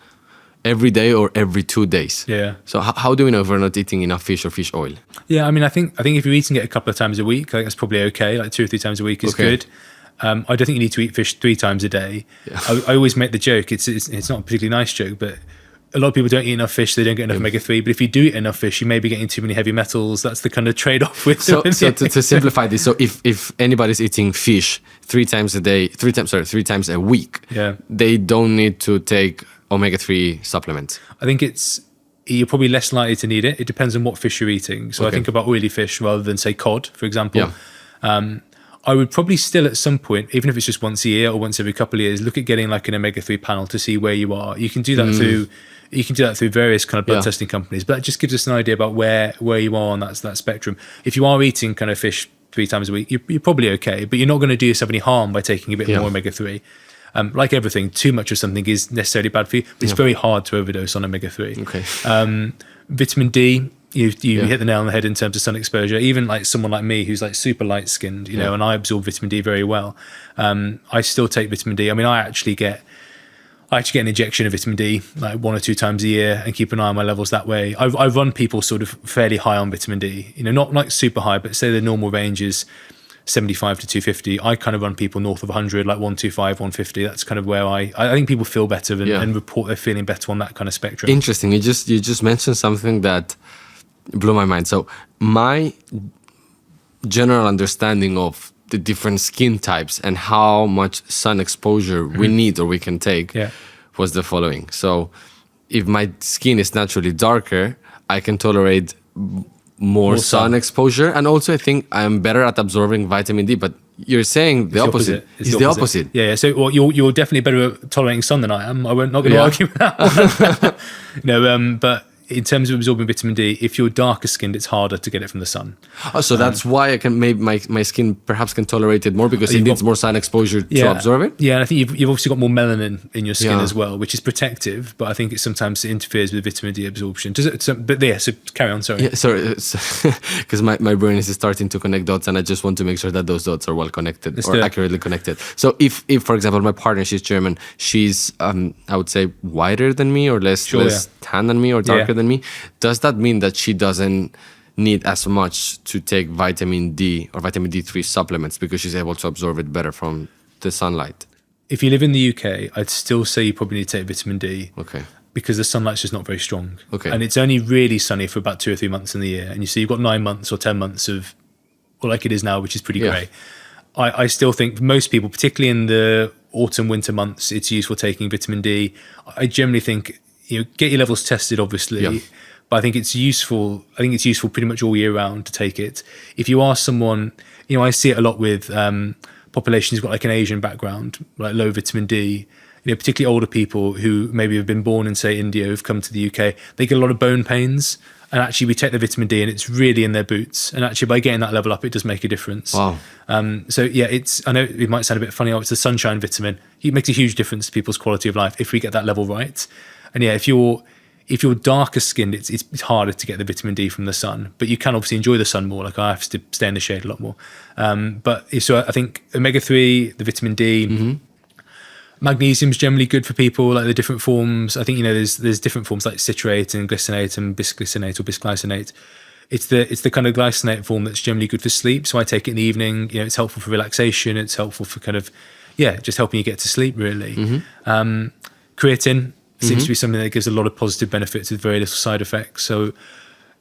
[SPEAKER 2] every day or every 2 days.
[SPEAKER 1] Yeah.
[SPEAKER 2] So how do we know if we're not eating enough fish or fish oil?
[SPEAKER 1] Yeah, I think if you're eating it a couple of times a week, I think that's probably okay. Like 2 or 3 times a week is good. I don't think you need to eat fish 3 times a day. Yeah. I always make the joke, it's not a particularly nice joke, but a lot of people don't eat enough fish, they don't get enough omega-3. But if you do eat enough fish, you may be getting too many heavy metals. That's the kind of trade-off with
[SPEAKER 2] So to simplify this, so if anybody's eating fish 3 times a week, they don't need to take omega-3 supplements.
[SPEAKER 1] I think you're probably less likely to need it. It depends on what fish you're eating. So I think about oily fish rather than, say, cod, for example. Yeah. I would probably still at some point, even if it's just once a year or once every couple of years, look at getting like an omega-3 panel to see where you are. You can do that through various kind of blood testing companies, but that just gives us an idea about where you are on that spectrum. If you are eating kind of fish 3 times a week, you're probably okay, but you're not going to do yourself any harm by taking a bit more omega-3. Like everything, too much of something is necessarily bad for you, but it's very hard to overdose on omega-3.
[SPEAKER 2] Okay.
[SPEAKER 1] Vitamin D, you hit the nail on the head in terms of sun exposure. Even like someone like me who's like super light skinned, you know, and I absorb vitamin D very well. I still take vitamin D. I actually get an injection of vitamin D like 1 or 2 times a year and keep an eye on my levels that way. I run people sort of fairly high on vitamin D, you know, not like super high, but say the normal range is 75 to 250. I kind of run people north of 100, like 125, 150. That's kind of where I think people feel better and report they're feeling better on that kind of spectrum.
[SPEAKER 2] Interesting. You just mentioned something that blew my mind. So my general understanding of the different skin types and how much sun exposure we need or we can take was the following. So if my skin is naturally darker, I can tolerate more sun exposure, and also I think I'm better at absorbing vitamin D. But you're saying the opposite. It's the opposite.
[SPEAKER 1] Yeah. So you're definitely better at tolerating sun than I am. I'm not going to argue with that one. But in terms of absorbing vitamin D, if you're darker skinned, it's harder to get it from the sun. Oh,
[SPEAKER 2] so that's why I can maybe my skin perhaps can tolerate it more, because it needs more sun exposure to absorb it.
[SPEAKER 1] Yeah, and I think you've obviously got more melanin in your skin as well, which is protective, but I think it sometimes interferes with vitamin D absorption. So carry on, sorry.
[SPEAKER 2] Yeah, sorry, because my brain is starting to connect dots, and I just want to make sure that those dots are well connected accurately connected. So if for example, my partner, she's German, she's I would say whiter than me or less tan than me or darker than than me. Does that mean that she doesn't need as much to take vitamin D or vitamin D3 supplements because she's able to absorb it better from the sunlight?
[SPEAKER 1] If you live in the UK, I'd still say you probably need to take vitamin D.
[SPEAKER 2] Okay.
[SPEAKER 1] Because the sunlight's just not very strong.
[SPEAKER 2] Okay.
[SPEAKER 1] And it's only really sunny for about 2 or 3 months in the year. And you see you've got 9 months or 10 months of, well, like it is now, which is pretty great. I still think for most people, particularly in the autumn, winter months, it's useful taking vitamin D. I generally think, get your levels tested, obviously. But I think it's useful. I think it's useful pretty much all year round to take it. If you are someone, I see it a lot with populations who've got like an Asian background, like low vitamin D, particularly older people who maybe have been born in, say, India, who've come to the UK, they get a lot of bone pains. And actually we take the vitamin D and it's really in their boots. And actually by getting that level up, it does make a difference.
[SPEAKER 2] Wow.
[SPEAKER 1] So yeah, I know it might sound a bit funny, it's the sunshine vitamin. It makes a huge difference to people's quality of life if we get that level right. And yeah, if you're darker skinned, it's harder to get the vitamin D from the sun, but you can obviously enjoy the sun more. Like I have to stay in the shade a lot more. So I think omega-3, the vitamin D, Magnesium is generally good for people, like the different forms. I think, there's different forms like citrate and glycinate and bisglycinate or bisglycinate. It's the kind of glycinate form that's generally good for sleep. So I take it in the evening. It's helpful for relaxation. It's helpful for just helping you get to sleep, really. Creatine seems to be something that gives a lot of positive benefits with very little side effects. So,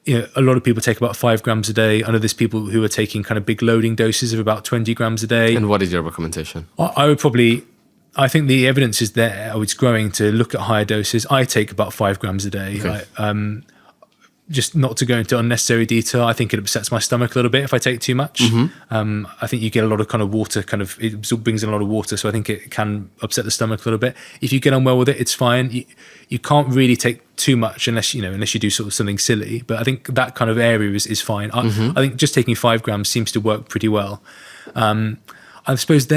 [SPEAKER 1] a lot of people take about 5 grams a day. I know there's people who are taking kind of big loading doses of about 20 grams a day.
[SPEAKER 2] And what is your recommendation?
[SPEAKER 1] I think the evidence is there, it's growing to look at higher doses. I take about 5 grams a day.
[SPEAKER 2] Okay.
[SPEAKER 1] Just not to go into unnecessary detail, I think it upsets my stomach a little bit if I take too much. I think you get a lot of kind of water, it brings in a lot of water, so I think it can upset the stomach a little bit. If you get on well with it, it's fine. You can't really take too much unless you do sort of something silly, but I think that kind of area is fine. I think just taking 5 grams seems to work pretty well. I suppose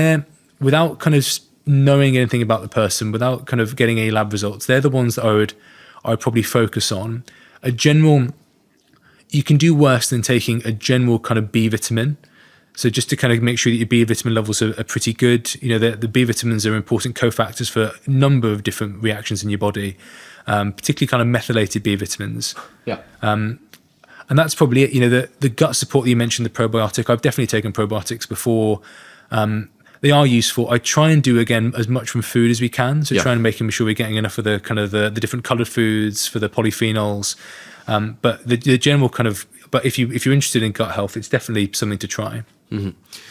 [SPEAKER 1] without kind of knowing anything about the person, without kind of getting any lab results, they're the ones that I would probably focus on. You can do worse than taking a general kind of B vitamin. So just to kind of make sure that your B vitamin levels are pretty good. The B vitamins are important cofactors for a number of different reactions in your body, particularly kind of methylated B vitamins.
[SPEAKER 2] Yeah.
[SPEAKER 1] And that's probably it. The gut support that you mentioned, the probiotic, I've definitely taken probiotics before. They are useful. I try and do, again, as much from food as we can. So try and making sure we're getting enough of the kind of the different colored foods for the polyphenols. But the general kind of, but if you're interested in gut health, it's definitely something to try.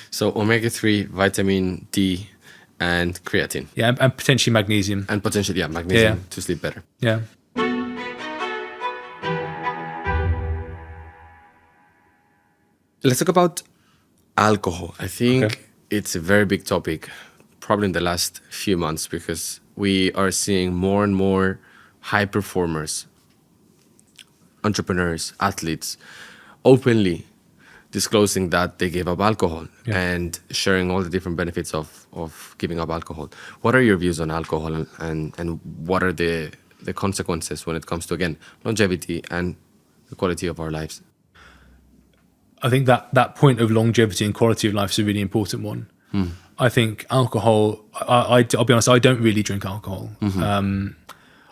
[SPEAKER 2] So omega-3, vitamin D, and creatine.
[SPEAKER 1] Yeah, and potentially magnesium.
[SPEAKER 2] And potentially, magnesium to sleep better.
[SPEAKER 1] Yeah.
[SPEAKER 2] Let's talk about alcohol. I think it's a very big topic, probably in the last few months, because we are seeing more and more high performers, entrepreneurs, athletes, openly disclosing that they gave up alcohol and sharing all the different benefits of giving up alcohol. What are your views on alcohol and what are the consequences when it comes to, again, longevity and the quality of our lives?
[SPEAKER 1] I think that point of longevity and quality of life is a really important one. I think alcohol, I'll be honest, I don't really drink alcohol. I'm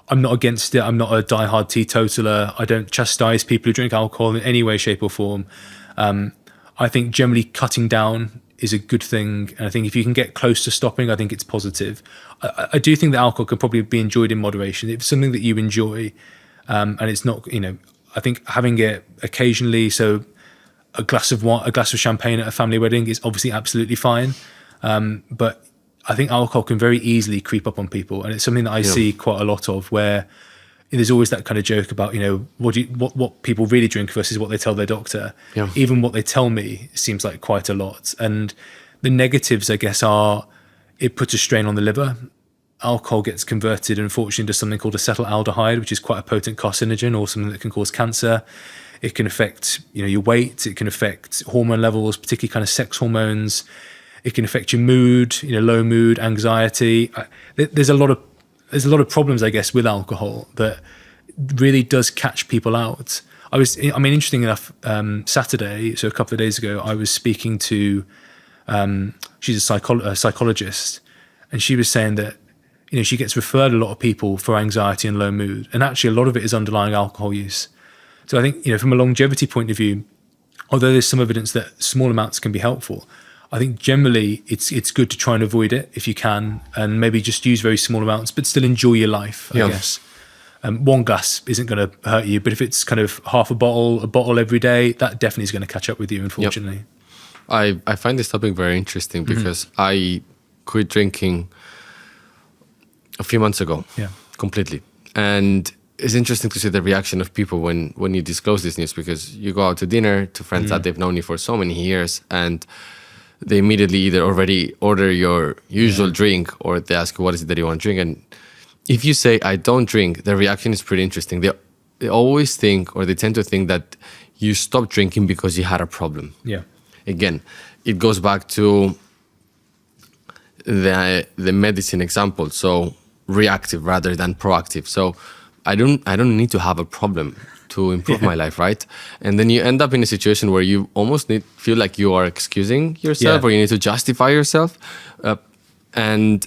[SPEAKER 1] not against it. I'm not a diehard teetotaler. I don't chastise people who drink alcohol in any way, shape or form. I think generally cutting down is a good thing. And I think if you can get close to stopping, I think it's positive. I do think that alcohol can probably be enjoyed in moderation. If it's something that you enjoy, and it's not, I think having it occasionally, so a glass of wine, a glass of champagne at a family wedding is obviously absolutely fine. But I think alcohol can very easily creep up on people. And it's something that I see quite a lot of, where there's always that kind of joke about, what people really drink versus what they tell their doctor. Even what they tell me seems like quite a lot. And the negatives, I guess, are it puts a strain on the liver. Alcohol gets converted, unfortunately, into something called acetaldehyde, which is quite a potent carcinogen, or something that can cause cancer. It can affect, your weight. It can affect hormone levels, particularly kind of sex hormones. It can affect your mood, low mood, anxiety. There's a lot of problems, I guess, with alcohol that really does catch people out. Interesting enough, Saturday, so a couple of days ago, I was speaking to, she's a psychologist, and she was saying that, she gets referred a lot of people for anxiety and low mood. And actually a lot of it is underlying alcohol use. So I think, from a longevity point of view, although there's some evidence that small amounts can be helpful, I think generally it's good to try and avoid it if you can, and maybe just use very small amounts, but still enjoy your life, I guess. One glass isn't going to hurt you, but if it's kind of half a bottle every day, that definitely is going to catch up with you, unfortunately.
[SPEAKER 2] I find this topic very interesting because I quit drinking a few months ago, completely. And it's interesting to see the reaction of people when you disclose this news, because you go out to dinner to friends that they've known you for so many years, and they immediately either already order your usual drink, or they ask you what is it that you want to drink. And if you say, I don't drink, the reaction is pretty interesting. They always think, or they tend to think, that you stopped drinking because you had a problem.
[SPEAKER 1] Yeah.
[SPEAKER 2] Again, it goes back to the medicine example. So reactive rather than proactive. So I don't need to have a problem to improve my life, right? And then you end up in a situation where you almost feel like you are excusing yourself, or you need to justify yourself. And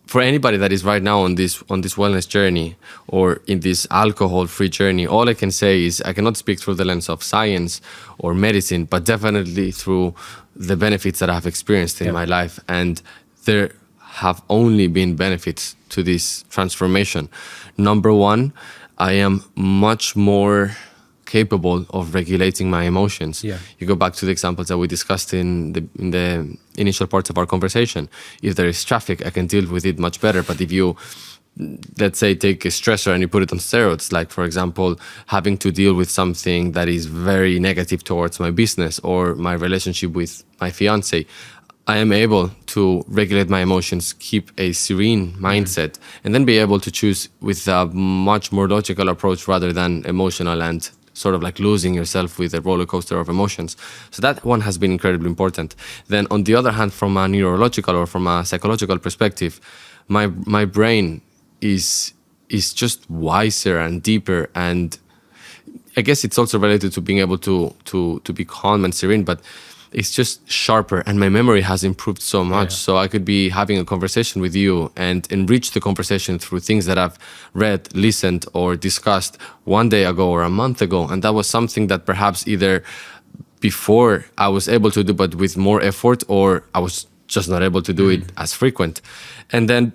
[SPEAKER 2] for anybody that is right now on this wellness journey, or in this alcohol-free journey, all I can say is I cannot speak through the lens of science or medicine, but definitely through the benefits that I've experienced in my life. And there have only been benefits to this transformation. Number one, I am much more capable of regulating my emotions. Yeah. You go back to the examples that we discussed in the initial parts of our conversation. If there is traffic, I can deal with it much better. But if you, let's say, take a stressor and you put it on steroids, like, for example, having to deal with something that is very negative towards my business or my relationship with my fiance, I am able to regulate my emotions, keep a serene mindset, and then be able to choose with a much more logical approach rather than emotional and sort of like losing yourself with a roller coaster of emotions. So that one has been incredibly important. Then on the other hand, from a neurological or from a psychological perspective, my brain is just wiser and deeper, and I guess it's also related to being able to be calm and serene, but it's just sharper, and my memory has improved so much. Yeah. So I could be having a conversation with you and enrich the conversation through things that I've read, listened, or discussed one day ago or a month ago. And that was something that perhaps either before I was able to do, but with more effort, or I was just not able to do it as frequent. And then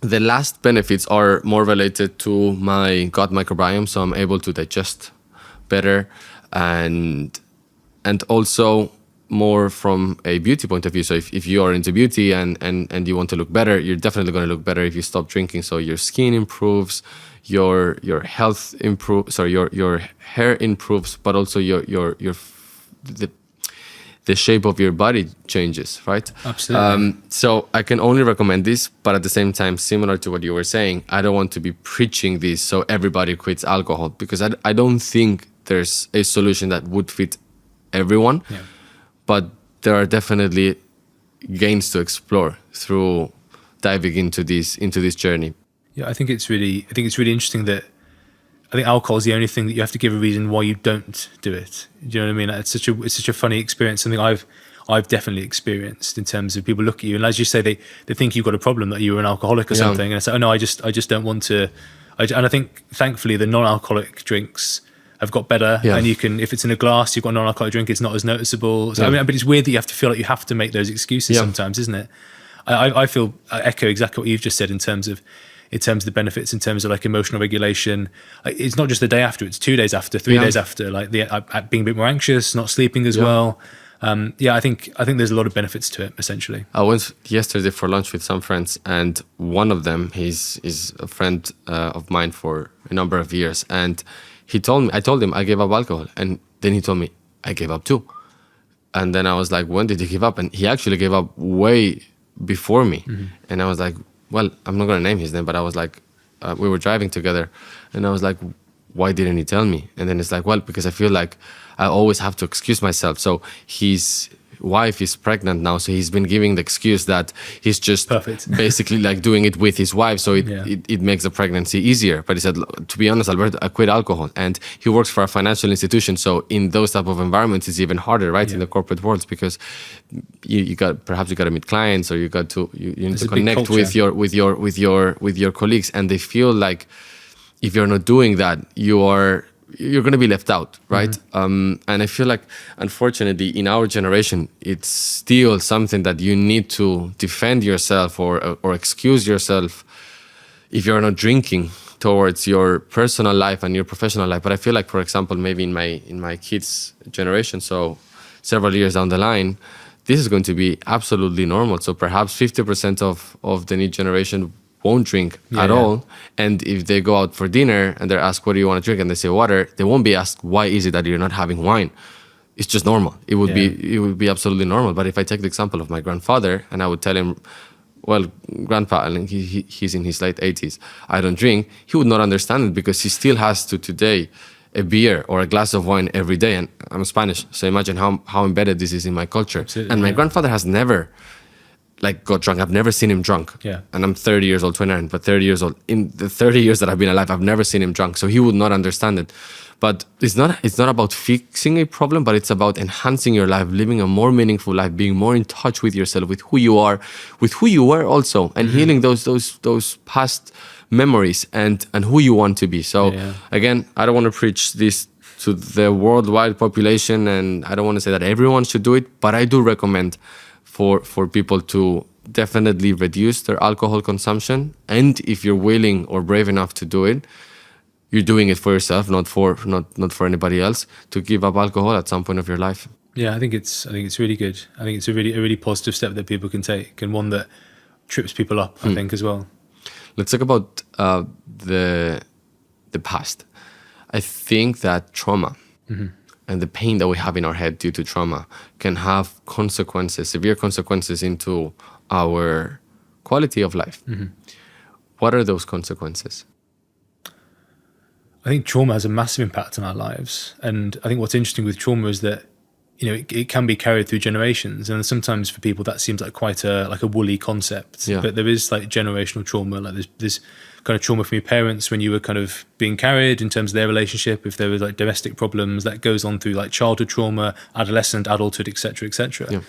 [SPEAKER 2] the last benefits are more related to my gut microbiome. So I'm able to digest better, and also more from a beauty point of view. So if you are into beauty and you want to look better, you're definitely going to look better if you stop drinking. So your skin improves, your health improves, sorry, your hair improves, but also the shape of your body changes, right?
[SPEAKER 1] Absolutely.
[SPEAKER 2] So I can only recommend this, but at the same time, similar to what you were saying, I don't want to be preaching this so everybody quits alcohol, because I don't think there's a solution that would fit everyone. Yeah. But there are definitely gains to explore through diving into this journey.
[SPEAKER 1] Yeah, I think it's really interesting that I think alcohol is the only thing that you have to give a reason why you don't do it. Do you know what I mean? It's such a funny experience. Something I've definitely experienced in terms of people look at you, and as you say, they think you've got a problem, that you're an alcoholic or something, and I say, oh no, I just don't want to. And I think thankfully the non-alcoholic drinks have got better, and you can, if it's in a glass, you've got a non-alcoholic drink, it's not as noticeable. So, I mean, but it's weird that you have to feel like you have to make those excuses sometimes, isn't it? I echo exactly what you've just said in terms of the benefits, in terms of like emotional regulation. It's not just the day after; it's 2 days after, 3 days after. Like being a bit more anxious, not sleeping as well. I think there's a lot of benefits to it. Essentially,
[SPEAKER 2] I went yesterday for lunch with some friends, and one of them is a friend of mine for a number of years, and I told him I gave up alcohol, and then he told me I gave up too. And then I was like, when did you give up? And he actually gave up way before me. Mm-hmm. And I was like, well, I'm not going to name his name, but I was like, we were driving together, and I was like, why didn't he tell me? And then it's like, well, because I feel like I always have to excuse myself. So wife is pregnant now, so he's been giving the excuse that he's just basically like doing it with his wife, so it makes the pregnancy easier. But he said, to be honest, Alberto, I quit alcohol, and he works for a financial institution, so in those type of environments, it's even harder, right? In the corporate world, because you got to meet clients, or you need to connect with your colleagues, and they feel like if you're not doing that, you're going to be left out, right? And I feel like, unfortunately, in our generation, it's still something that you need to defend yourself or excuse yourself if you're not drinking towards your personal life and your professional life. But I feel like, for example, maybe in my kids' generation, so several years down the line, this is going to be absolutely normal. So perhaps 50% of the new generation won't drink at all. And if they go out for dinner and they're asked, what do you want to drink? And they say water, they won't be asked, why is it that you're not having wine? It's just normal. It would be absolutely normal. But if I take the example of my grandfather and I would tell him, well, grandpa, he's in his late 80s, I don't drink, he would not understand it, because he still has to today a beer or a glass of wine every day. And I'm Spanish, so imagine how embedded this is in my culture.
[SPEAKER 1] Absolutely,
[SPEAKER 2] and my grandfather has never got drunk. I've never seen him drunk.
[SPEAKER 1] Yeah.
[SPEAKER 2] And I'm 30 years old, 29, but 30 years old. In the 30 years that I've been alive, I've never seen him drunk. So he would not understand it. But it's not about fixing a problem, but it's about enhancing your life, living a more meaningful life, being more in touch with yourself, with who you are, with who you were also, and healing those past memories and who you want to be. So again, I don't want to preach this to the worldwide population, and I don't want to say that everyone should do it, but I do recommend for people to definitely reduce their alcohol consumption. And if you're willing or brave enough to do it, you're doing it for yourself, not for anybody else, to give up alcohol at some point of your life.
[SPEAKER 1] Yeah, I think it's really good. I think it's a really positive step that people can take, and one that trips people up, I think, as well.
[SPEAKER 2] Let's talk about the past. I think that trauma and the pain that we have in our head due to trauma can have consequences, severe consequences into our quality of life. What are those consequences?
[SPEAKER 1] I think trauma has a massive impact on our lives. And I think what's interesting with trauma is that, you know, it can be carried through generations. And sometimes for people that seems like quite a woolly concept.
[SPEAKER 2] Yeah.
[SPEAKER 1] But there is like generational trauma, like there's kind of trauma from your parents when you were kind of being carried in terms of their relationship. If there was like domestic problems, that goes on through like childhood trauma, adolescent, adulthood, etc., etc.
[SPEAKER 2] Yeah.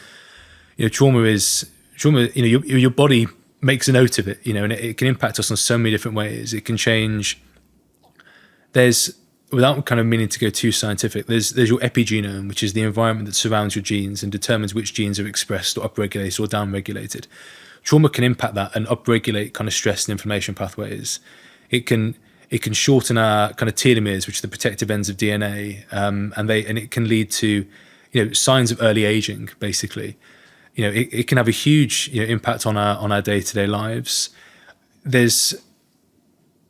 [SPEAKER 1] You know, trauma, you know, your body makes a note of it, you know, and it can impact us on so many different ways. It can change. Without kind of meaning to go too scientific, there's your epigenome, which is the environment that surrounds your genes and determines which genes are expressed or upregulated or downregulated. Trauma can impact that and upregulate kind of stress and inflammation pathways. It can shorten our kind of telomeres, which are the protective ends of DNA, and it can lead to, you know, signs of early aging. Basically, you know, it can have a huge, you know, impact on our day-to-day lives.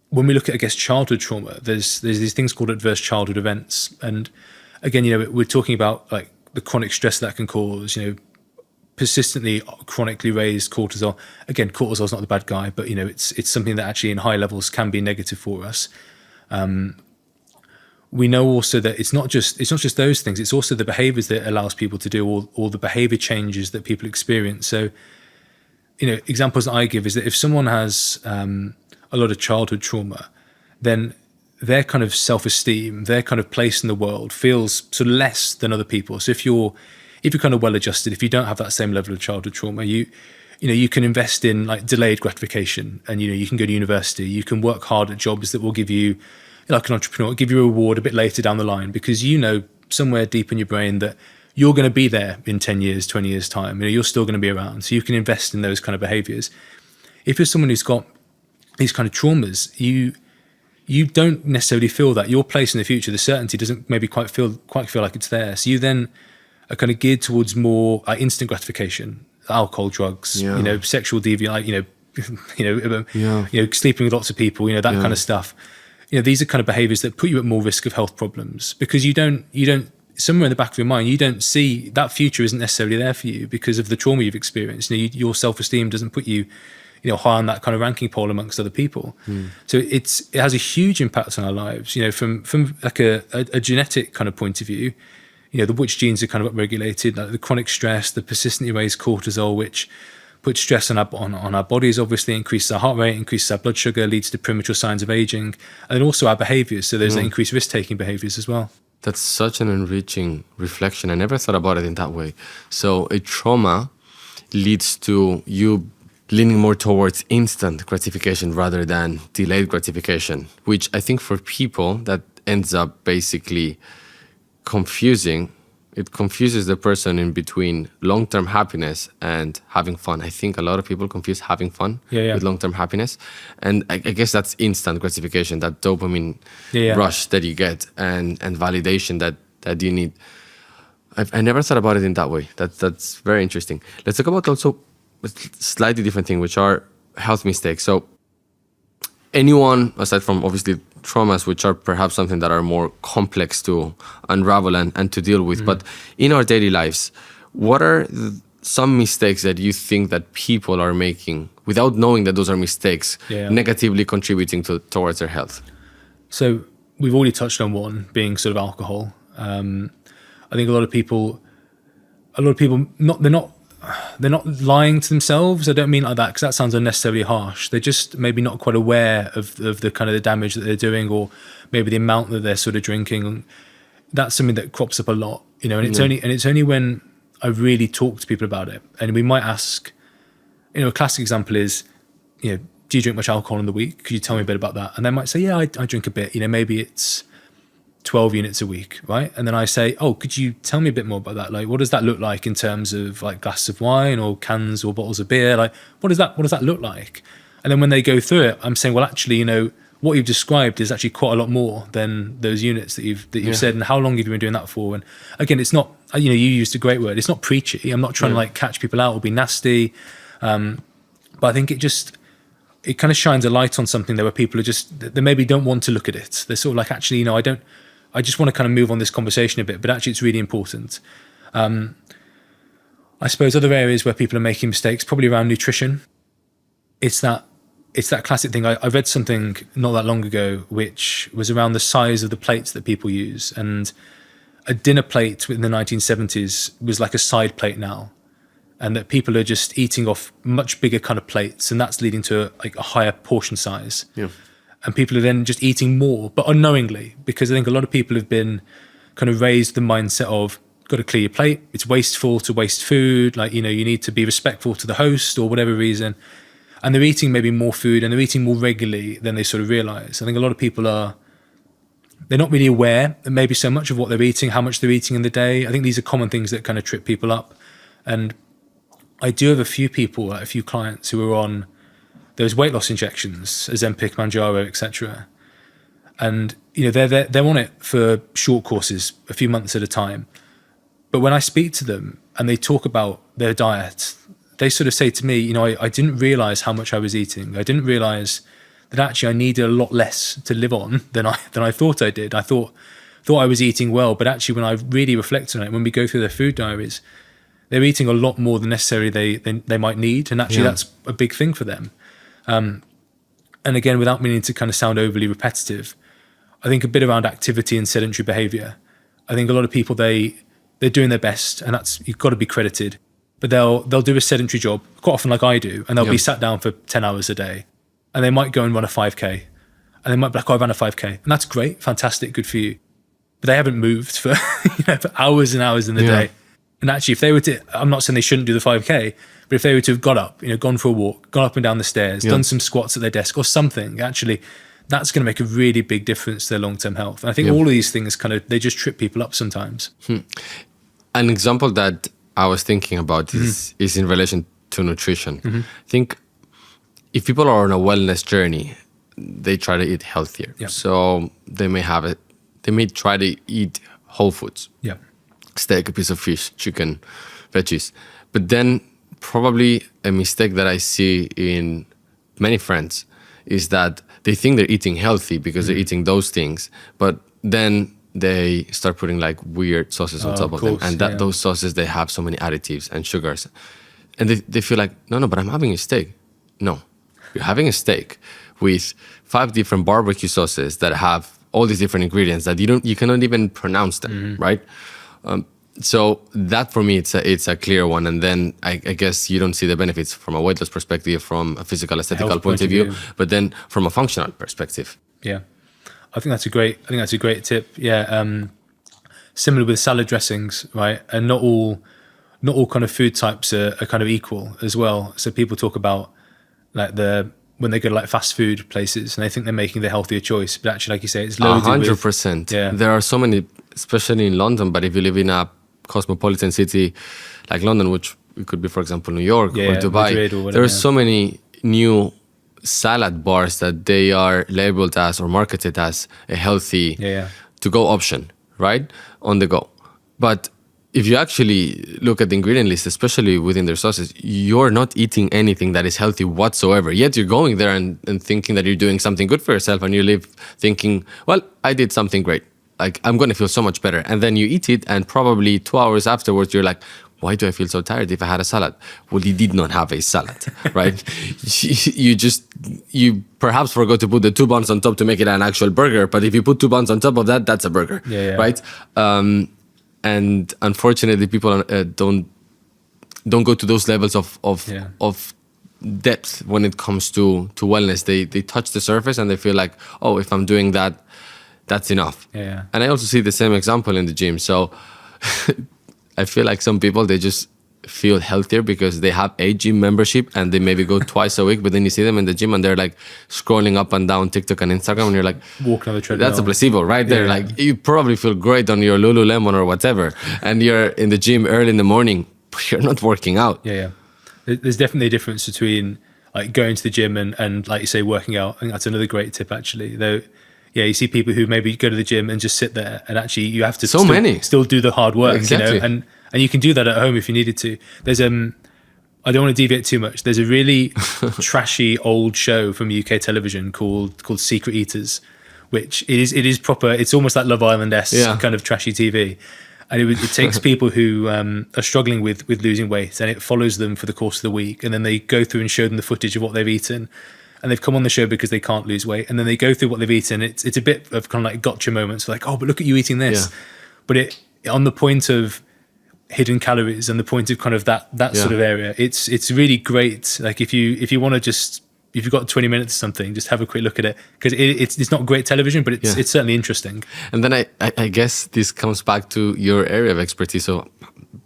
[SPEAKER 1] When we look at, I guess, childhood trauma, there's these things called adverse childhood events. And again, you know, we're talking about like the chronic stress that can cause, you know, persistently chronically raised cortisol. Again, cortisol is not the bad guy, but, you know, it's something that actually in high levels can be negative for us. We know also that it's not just those things, it's also the behaviors that it allows people to do, or the behavior changes that people experience. So, you know, examples that I give is that if someone has a lot of childhood trauma, then their kind of self-esteem, their kind of place in the world feels sort of less than other people. So if you're kind of well-adjusted, if you don't have that same level of childhood trauma, you know, you can invest in like delayed gratification, and, you know, you can go to university, you can work hard at jobs that will give you, like an entrepreneur, give you a reward a bit later down the line, because you know somewhere deep in your brain that you're going to be there in 10 years, 20 years time, you know, you're still going to be around. So you can invest in those kind of behaviors. If you're someone who's got these kind of traumas, you don't necessarily feel that your place in the future, the certainty doesn't maybe quite feel like it's there. So you then are kind of geared towards more instant gratification, alcohol, drugs, you know, sexual deviance, like, you know, sleeping with lots of people, you know, that kind of stuff. You know, these are kind of behaviors that put you at more risk of health problems, because you don't somewhere in the back of your mind, you don't see that future isn't necessarily there for you because of the trauma you've experienced. You know, your self-esteem doesn't put you, you know, high on that kind of ranking pole amongst other people. So it has a huge impact on our lives. You know, from like a genetic kind of point of view, which genes are kind of upregulated, like the chronic stress, the persistently raised cortisol, which puts stress on our bodies, obviously increases our heart rate, increases our blood sugar, leads to premature signs of aging, and also our behaviors. So there's increased risk-taking behaviors as well.
[SPEAKER 2] That's such an enriching reflection. I never thought about it in that way. So a trauma leads to you leaning more towards instant gratification rather than delayed gratification, which I think for people that ends up basically confusing. It confuses the person in between long-term happiness and having fun. I think a lot of people confuse having fun with long-term happiness. And I guess that's instant gratification, that dopamine rush that you get and validation that you need. I never thought about it in that way. That's very interesting. Let's talk about also a slightly different thing, which are health mistakes. So anyone, aside from obviously traumas, which are perhaps something that are more complex to unravel and to deal with, but in our daily lives, what are some mistakes that you think that people are making without knowing that those are mistakes, negatively contributing towards their health?
[SPEAKER 1] So we've already touched on one, being sort of alcohol. I think a lot of people, they're not lying to themselves. I don't mean like that, because that sounds unnecessarily harsh. They're just maybe not quite aware of the kind of the damage that they're doing, or maybe the amount that they're sort of drinking. That's something that crops up a lot, and it's only when I really talk to people about it, and we might ask, a classic example is, do you drink much alcohol in the week? Could you tell me a bit about that? And they might say, yeah, I drink a bit. Maybe it's 12 units a week, right? And then I say, oh, could you tell me a bit more about that? Like, what does that look like in terms of like glasses of wine or cans or bottles of beer? Like, what does that look like? And then when they go through it, I'm saying, well, actually, what you've described is actually quite a lot more than those units that you've said. And how long have you been doing that for? And again, it's not, you used a great word. It's not preachy. I'm not trying to like catch people out or be nasty. But I think it kind of shines a light on something there where people are they maybe don't want to look at it. They're sort of like, actually, I just want to kind of move on this conversation a bit, but actually it's really important. I suppose other areas where people are making mistakes, probably around nutrition. It's that classic thing. I read something not that long ago, which was around the size of the plates that people use. And a dinner plate in the 1970s was like a side plate now. And that people are just eating off much bigger kind of plates, and that's leading to a higher portion size. Yeah. And people are then just eating more, but unknowingly, because I think a lot of people have been kind of raised the mindset of, got to clear your plate. It's wasteful to waste food. Like, you need to be respectful to the host or whatever reason. And they're eating maybe more food, and they're eating more regularly than they sort of realize. I think a lot of people they're not really aware that maybe so much of what they're eating, how much they're eating in the day. I think these are common things that kind of trip people up. And I do have a few clients who are on those weight loss injections, Ozempic, Mounjaro, etc. And they're on it for short courses, a few months at a time. But when I speak to them and they talk about their diet, they sort of say to me, I didn't realize how much I was eating. I didn't realize that actually I needed a lot less to live on than I thought I did. I thought I was eating well, but actually when I really reflect on it, when we go through their food diaries, they're eating a lot more than necessarily they might need, and actually that's a big thing for them. And again, without meaning to kind of sound overly repetitive, I think a bit around activity and sedentary behavior. I think a lot of people, they're doing their best, and you've got to be credited, but they'll do a sedentary job quite often like I do, and they'll be sat down for 10 hours a day, and they might go and run a 5K, and they might be like, I ran a 5K, and that's great, fantastic, good for you. But they haven't moved for, for hours and hours in the day. And actually, if they were to, I'm not saying they shouldn't do the 5K, but if they were to have got up, gone for a walk, gone up and down the stairs, done some squats at their desk or something, actually, that's going to make a really big difference to their long-term health. And I think all of these things they just trip people up sometimes.
[SPEAKER 2] An example that I was thinking about is in relation to nutrition. I think if people are on a wellness journey, they try to eat healthier. So they may try to eat whole foods. Steak, a piece of fish, chicken, veggies. But then probably a mistake that I see in many friends is that they think they're eating healthy because they're eating those things, but then they start putting like weird sauces on top of them. And those sauces, they have so many additives and sugars. And they feel like, no, but I'm having a steak. No, you're having a steak with 5 different barbecue sauces that have all these different ingredients that you cannot even pronounce them, right? So that for me, it's a clear one. And then I guess you don't see the benefits from a weight loss perspective, from a physical aesthetical point of view, but then from a functional perspective.
[SPEAKER 1] Yeah, I think that's a great tip. Yeah, similar with salad dressings, right? And not all kind of food types are kind of equal as well. So people talk about like when they go to like fast food places and they think they're making the healthier choice, but actually, like you say, it's loaded
[SPEAKER 2] 100%.
[SPEAKER 1] with, yeah.
[SPEAKER 2] There are so many, especially in London, but if you live in a cosmopolitan city like London, which it could be, for example, New York or Dubai,
[SPEAKER 1] Madrid or whatever,
[SPEAKER 2] there are so many new salad bars that they are labeled as or marketed as a healthy to-go option, right? On the go. But if you actually look at the ingredient list, especially within their sauces, you're not eating anything that is healthy whatsoever. Yet you're going there and thinking that you're doing something good for yourself, and you live thinking, well, I did something great. Like, I'm going to feel so much better. And then you eat it, and probably 2 hours afterwards, you're like, why do I feel so tired if I had a salad? Well, you did not have a salad, right? you perhaps forgot to put the 2 buns on top to make it an actual burger. But if you put 2 buns on top of that, that's a burger, right? And unfortunately, people don't go to those levels of depth when it comes to wellness. They touch the surface and they feel like, oh, if I'm doing that, that's enough. And I also see the same example in the gym. So I feel like some people, they just feel healthier because they have a gym membership and they maybe go twice a week, but then you see them in the gym and they're like scrolling up and down TikTok and Instagram, and you're like,
[SPEAKER 1] walking on the treadmill.
[SPEAKER 2] That's a placebo, right there. Like, you probably feel great on your Lululemon or whatever, and you're in the gym early in the morning, but you're not working out.
[SPEAKER 1] There's definitely a difference between like going to the gym and like you say, working out. I think that's another great tip, actually. Though, you see people who maybe go to the gym and just sit there, and actually you have to still do the hard work,
[SPEAKER 2] exactly.
[SPEAKER 1] And you can do that at home if you needed to. There's I don't want to deviate too much. There's a really trashy old show from UK television called Secret Eaters, which it is proper. It's almost like Love Island-esque kind of trashy TV, and it takes people who are struggling with losing weight, and it follows them for the course of the week, and then they go through and show them the footage of what they've eaten. And they've come on the show because they can't lose weight, and then they go through what they've eaten. It's a bit of kind of like gotcha moments, like, oh, but look at you eating this. But on the point of hidden calories and the point of kind of that sort of area, it's really great. Like if you want to if you've got 20 minutes or something, just have a quick look at it, because it's not great television, but it's certainly interesting.
[SPEAKER 2] And then I guess this comes back to your area of expertise. So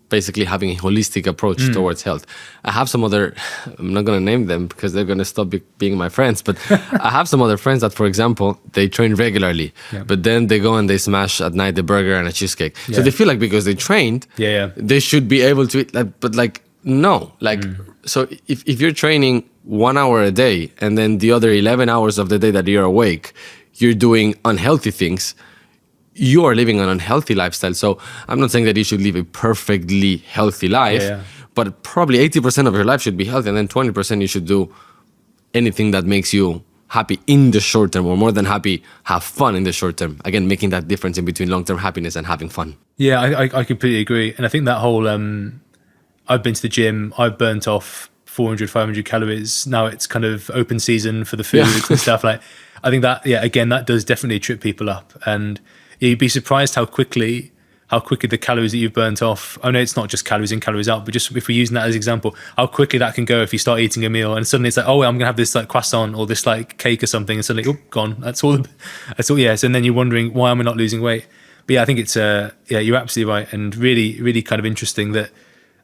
[SPEAKER 2] basically having a holistic approach towards health. I have some other, I'm not going to name them because they're going to stop being my friends, but I have some other friends that, for example, they train regularly, but then they go and they smash at night the burger and a cheesecake. So they feel like because they trained, they should be able to eat that, but like, no. Like, so if you're training 1 hour a day and then the other 11 hours of the day that you're awake, you're doing unhealthy things, you are living an unhealthy lifestyle. So I'm not saying that you should live a perfectly healthy life, but probably 80% of your life should be healthy, and then 20% you should do anything that makes you happy in the short term, or more than happy, have fun in the short term. Again, making that difference in between long-term happiness and having fun.
[SPEAKER 1] Yeah, I completely agree. And I think that whole, I've been to the gym, I've burnt off 400, 500 calories. Now it's kind of open season for the food and stuff. Like, I think that, again, that does definitely trip people up. And you'd be surprised how quickly the calories that you've burnt off. I know it's not just calories in, calories out, but just if we're using that as an example, how quickly that can go if you start eating a meal and suddenly it's like, oh, I'm gonna have this like croissant or this like cake or something, and suddenly, gone. That's all. Yes, and then you're wondering, why am I not losing weight? But I think it's you're absolutely right, and really, really kind of interesting that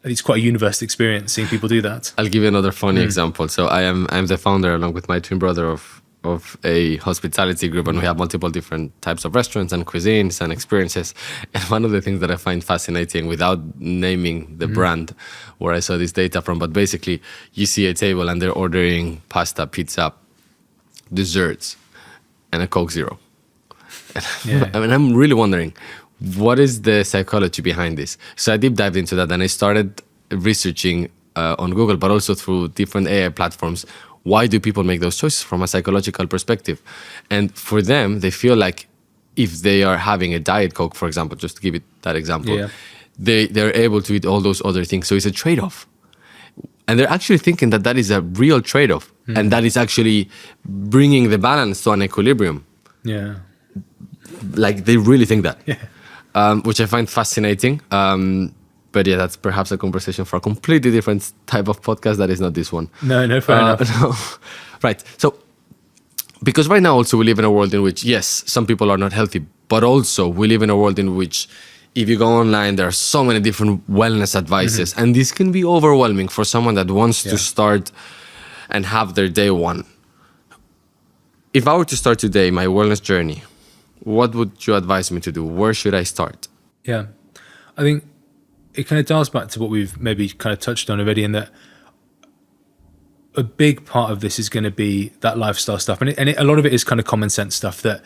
[SPEAKER 1] it's quite a universal experience seeing people do that.
[SPEAKER 2] I'll give you another funny example. So I'm the founder, along with my twin brother, of a hospitality group, and we have multiple different types of restaurants and cuisines and experiences. And one of the things that I find fascinating, without naming the brand where I saw this data from, but basically you see a table and they're ordering pasta, pizza, desserts, and a Coke Zero. I mean, I'm really wondering, what is the psychology behind this? So I deep dived into that, and I started researching on Google, but also through different AI platforms. Why do people make those choices from a psychological perspective? And for them, they feel like if they are having a Diet Coke, for example, just to give it that example, they're able to eat all those other things. So it's a trade-off. And they're actually thinking that that is a real trade-off, and that is actually bringing the balance to an equilibrium.
[SPEAKER 1] Yeah.
[SPEAKER 2] Like, they really think that. which I find fascinating. But yeah, that's perhaps a conversation for a completely different type of podcast that is not this one.
[SPEAKER 1] No, fair enough.
[SPEAKER 2] No. Right. So, because right now also we live in a world in which, yes, some people are not healthy, but also we live in a world in which if you go online, there are so many different wellness advices. And this can be overwhelming for someone that wants to start and have their day one. If I were to start today my wellness journey, what would you advise me to do? Where should I start?
[SPEAKER 1] Yeah, I think it kind of dials back to what we've maybe kind of touched on already, in that a big part of this is going to be that lifestyle stuff. And a lot of it is kind of common sense stuff that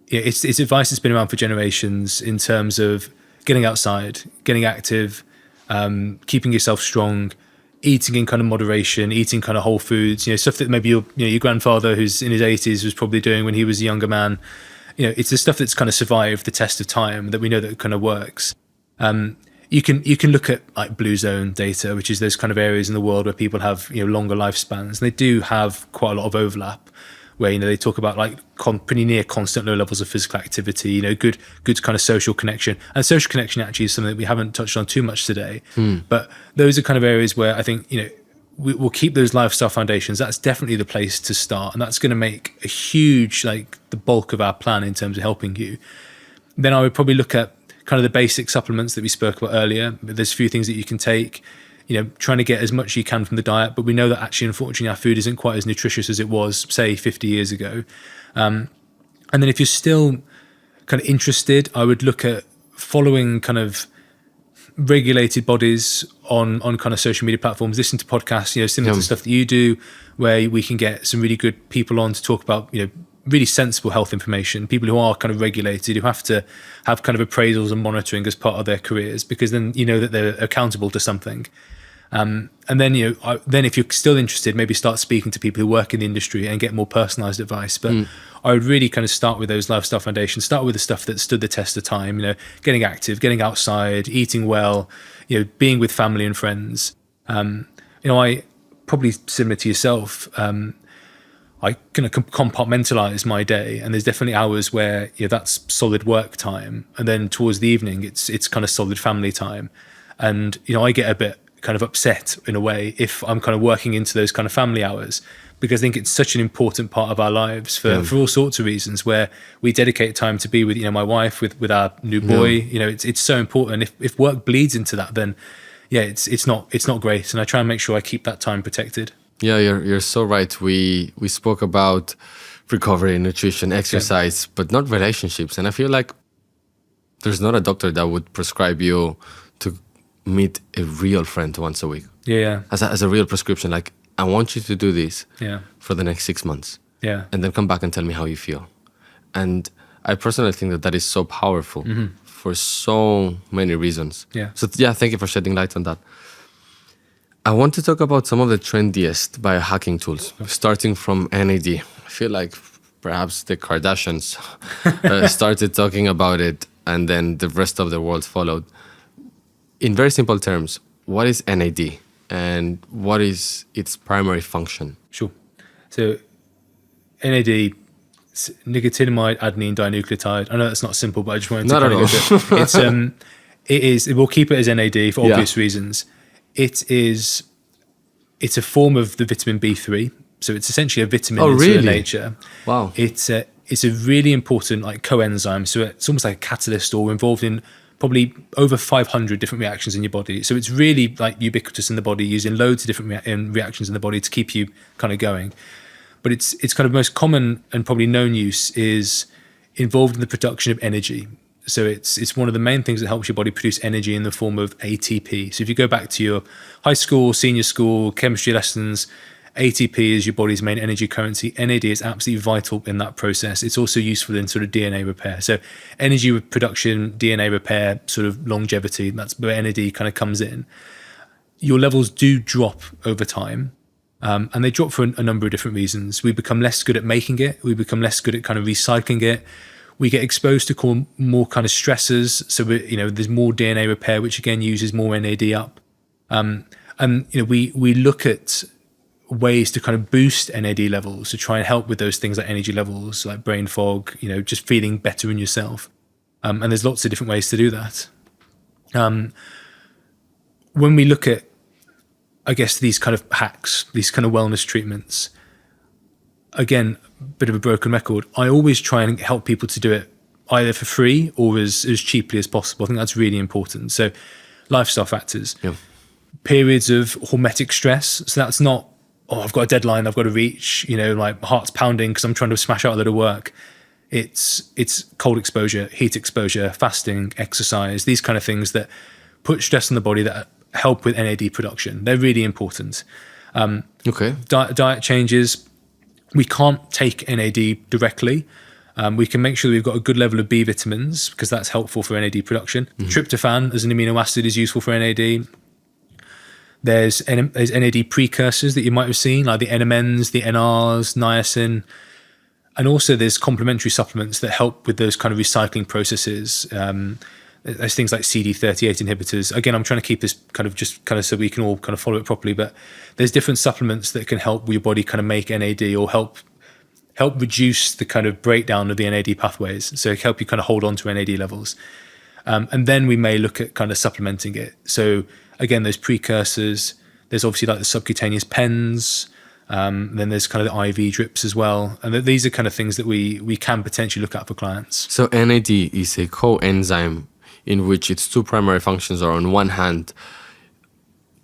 [SPEAKER 1] it's advice that's been around for generations in terms of getting outside, getting active, keeping yourself strong, eating in kind of moderation, eating kind of whole foods, stuff that maybe your grandfather who's in his 80s was probably doing when he was a younger man. It's the stuff that's kind of survived the test of time that we know that kind of works. You can look at like blue zone data, which is those kind of areas in the world where people have longer lifespans, and they do have quite a lot of overlap. Where they talk about like pretty near constant low levels of physical activity, good kind of social connection, and social connection actually is something that we haven't touched on too much today. But those are kind of areas where I think we'll keep those lifestyle foundations. That's definitely the place to start, and that's going to make a huge the bulk of our plan in terms of helping you. Then I would probably look at kind of the basic supplements that we spoke about earlier. There's a few things that you can take, trying to get as much as you can from the diet, but we know that actually, unfortunately, our food isn't quite as nutritious as it was, say, 50 years ago. And then if you're still kind of interested, I would look at following kind of regulated bodies on kind of social media platforms, listen to podcasts, similar to stuff that you do, where we can get some really good people on to talk about, really sensible health information, people who are kind of regulated, who have to have kind of appraisals and monitoring as part of their careers, because then that they're accountable to something. And then then if you're still interested, maybe start speaking to people who work in the industry and get more personalized advice. But I would really kind of start with those lifestyle foundations, start with the stuff that stood the test of time, getting active, getting outside, eating well, being with family and friends. I probably similar to yourself, I kind of compartmentalize my day, and there's definitely hours where that's solid work time, and then towards the evening it's kind of solid family time. And I get a bit kind of upset in a way if I'm kind of working into those kind of family hours, because I think it's such an important part of our lives for all sorts of reasons, where we dedicate time to be with my wife, with our new boy. It's so important. If work bleeds into that, then it's not great, and I try and make sure I keep that time protected.
[SPEAKER 2] Yeah, you're so right. We spoke about recovery, nutrition, exercise, but not relationships. And I feel like there's not a doctor that would prescribe you to meet a real friend once a week.
[SPEAKER 1] Yeah.
[SPEAKER 2] As a real prescription, like, I want you to do this for the next 6 months.
[SPEAKER 1] Yeah.
[SPEAKER 2] And then come back and tell me how you feel. And I personally think that is so powerful for so many reasons.
[SPEAKER 1] Yeah.
[SPEAKER 2] So thank you for shedding light on that. I want to talk about some of the trendiest biohacking tools, starting from NAD. I feel like perhaps the Kardashians started talking about it, and then the rest of the world followed. In very simple terms, what is NAD and what is its primary function?
[SPEAKER 1] Sure. So NAD, nicotinamide adenine dinucleotide. I know that's not simple, but I just wanted to kind of go. We'll keep it as NAD for obvious reasons. It's a form of the vitamin B3, so it's essentially a vitamin in nature.
[SPEAKER 2] Wow!
[SPEAKER 1] It's a really important coenzyme, so it's almost like a catalyst, or involved in probably over 500 different reactions in your body. So it's really ubiquitous in the body, using loads of different reactions in the body to keep you kind of going. But its kind of most common and probably known use is involved in the production of energy. So it's one of the main things that helps your body produce energy in the form of ATP. So if you go back to your high school, senior school, chemistry lessons, ATP is your body's main energy currency. NAD is absolutely vital in that process. It's also useful in sort of DNA repair. So energy production, DNA repair, sort of longevity, that's where NAD kind of comes in. Your levels do drop over time. And they drop for a number of different reasons. We become less good at making it. We become less good at kind of recycling it. We get exposed to more kind of stressors. So there's more DNA repair, which again uses more NAD up. And we look at ways to kind of boost NAD levels to try and help with those things like energy levels, like brain fog, just feeling better in yourself. And there's lots of different ways to do that. When we look at, I guess, these kind of hacks, these kind of wellness treatments, again, bit of a broken record, I always try and help people to do it either for free or as cheaply as possible. I think that's really important. So lifestyle factors, periods of hormetic stress. So that's not, I've got a deadline I've got to reach, like heart's pounding because I'm trying to smash out a lot of work. It's cold exposure, heat exposure, fasting, exercise, these kind of things that put stress on the body that help with NAD production. They're really important. Diet changes. We can't take NAD directly. We can make sure that we've got a good level of B vitamins because that's helpful for NAD production. Tryptophan as an amino acid is useful for NAD. There's NAD precursors that you might have seen, like the NMNs, the NRs, niacin. And also there's complementary supplements that help with those kind of recycling processes. There's things like CD38 inhibitors. Again, I'm trying to keep this kind of so we can all kind of follow it properly, but there's different supplements that can help your body kind of make NAD or help reduce the kind of breakdown of the NAD pathways. So help you kind of hold on to NAD levels. And then we may look at kind of supplementing it. So again, those precursors, there's obviously like the subcutaneous pens, then there's kind of the IV drips as well. And these are kind of things that we can potentially look at for clients.
[SPEAKER 2] So NAD is a coenzyme in which its two primary functions are, on one hand,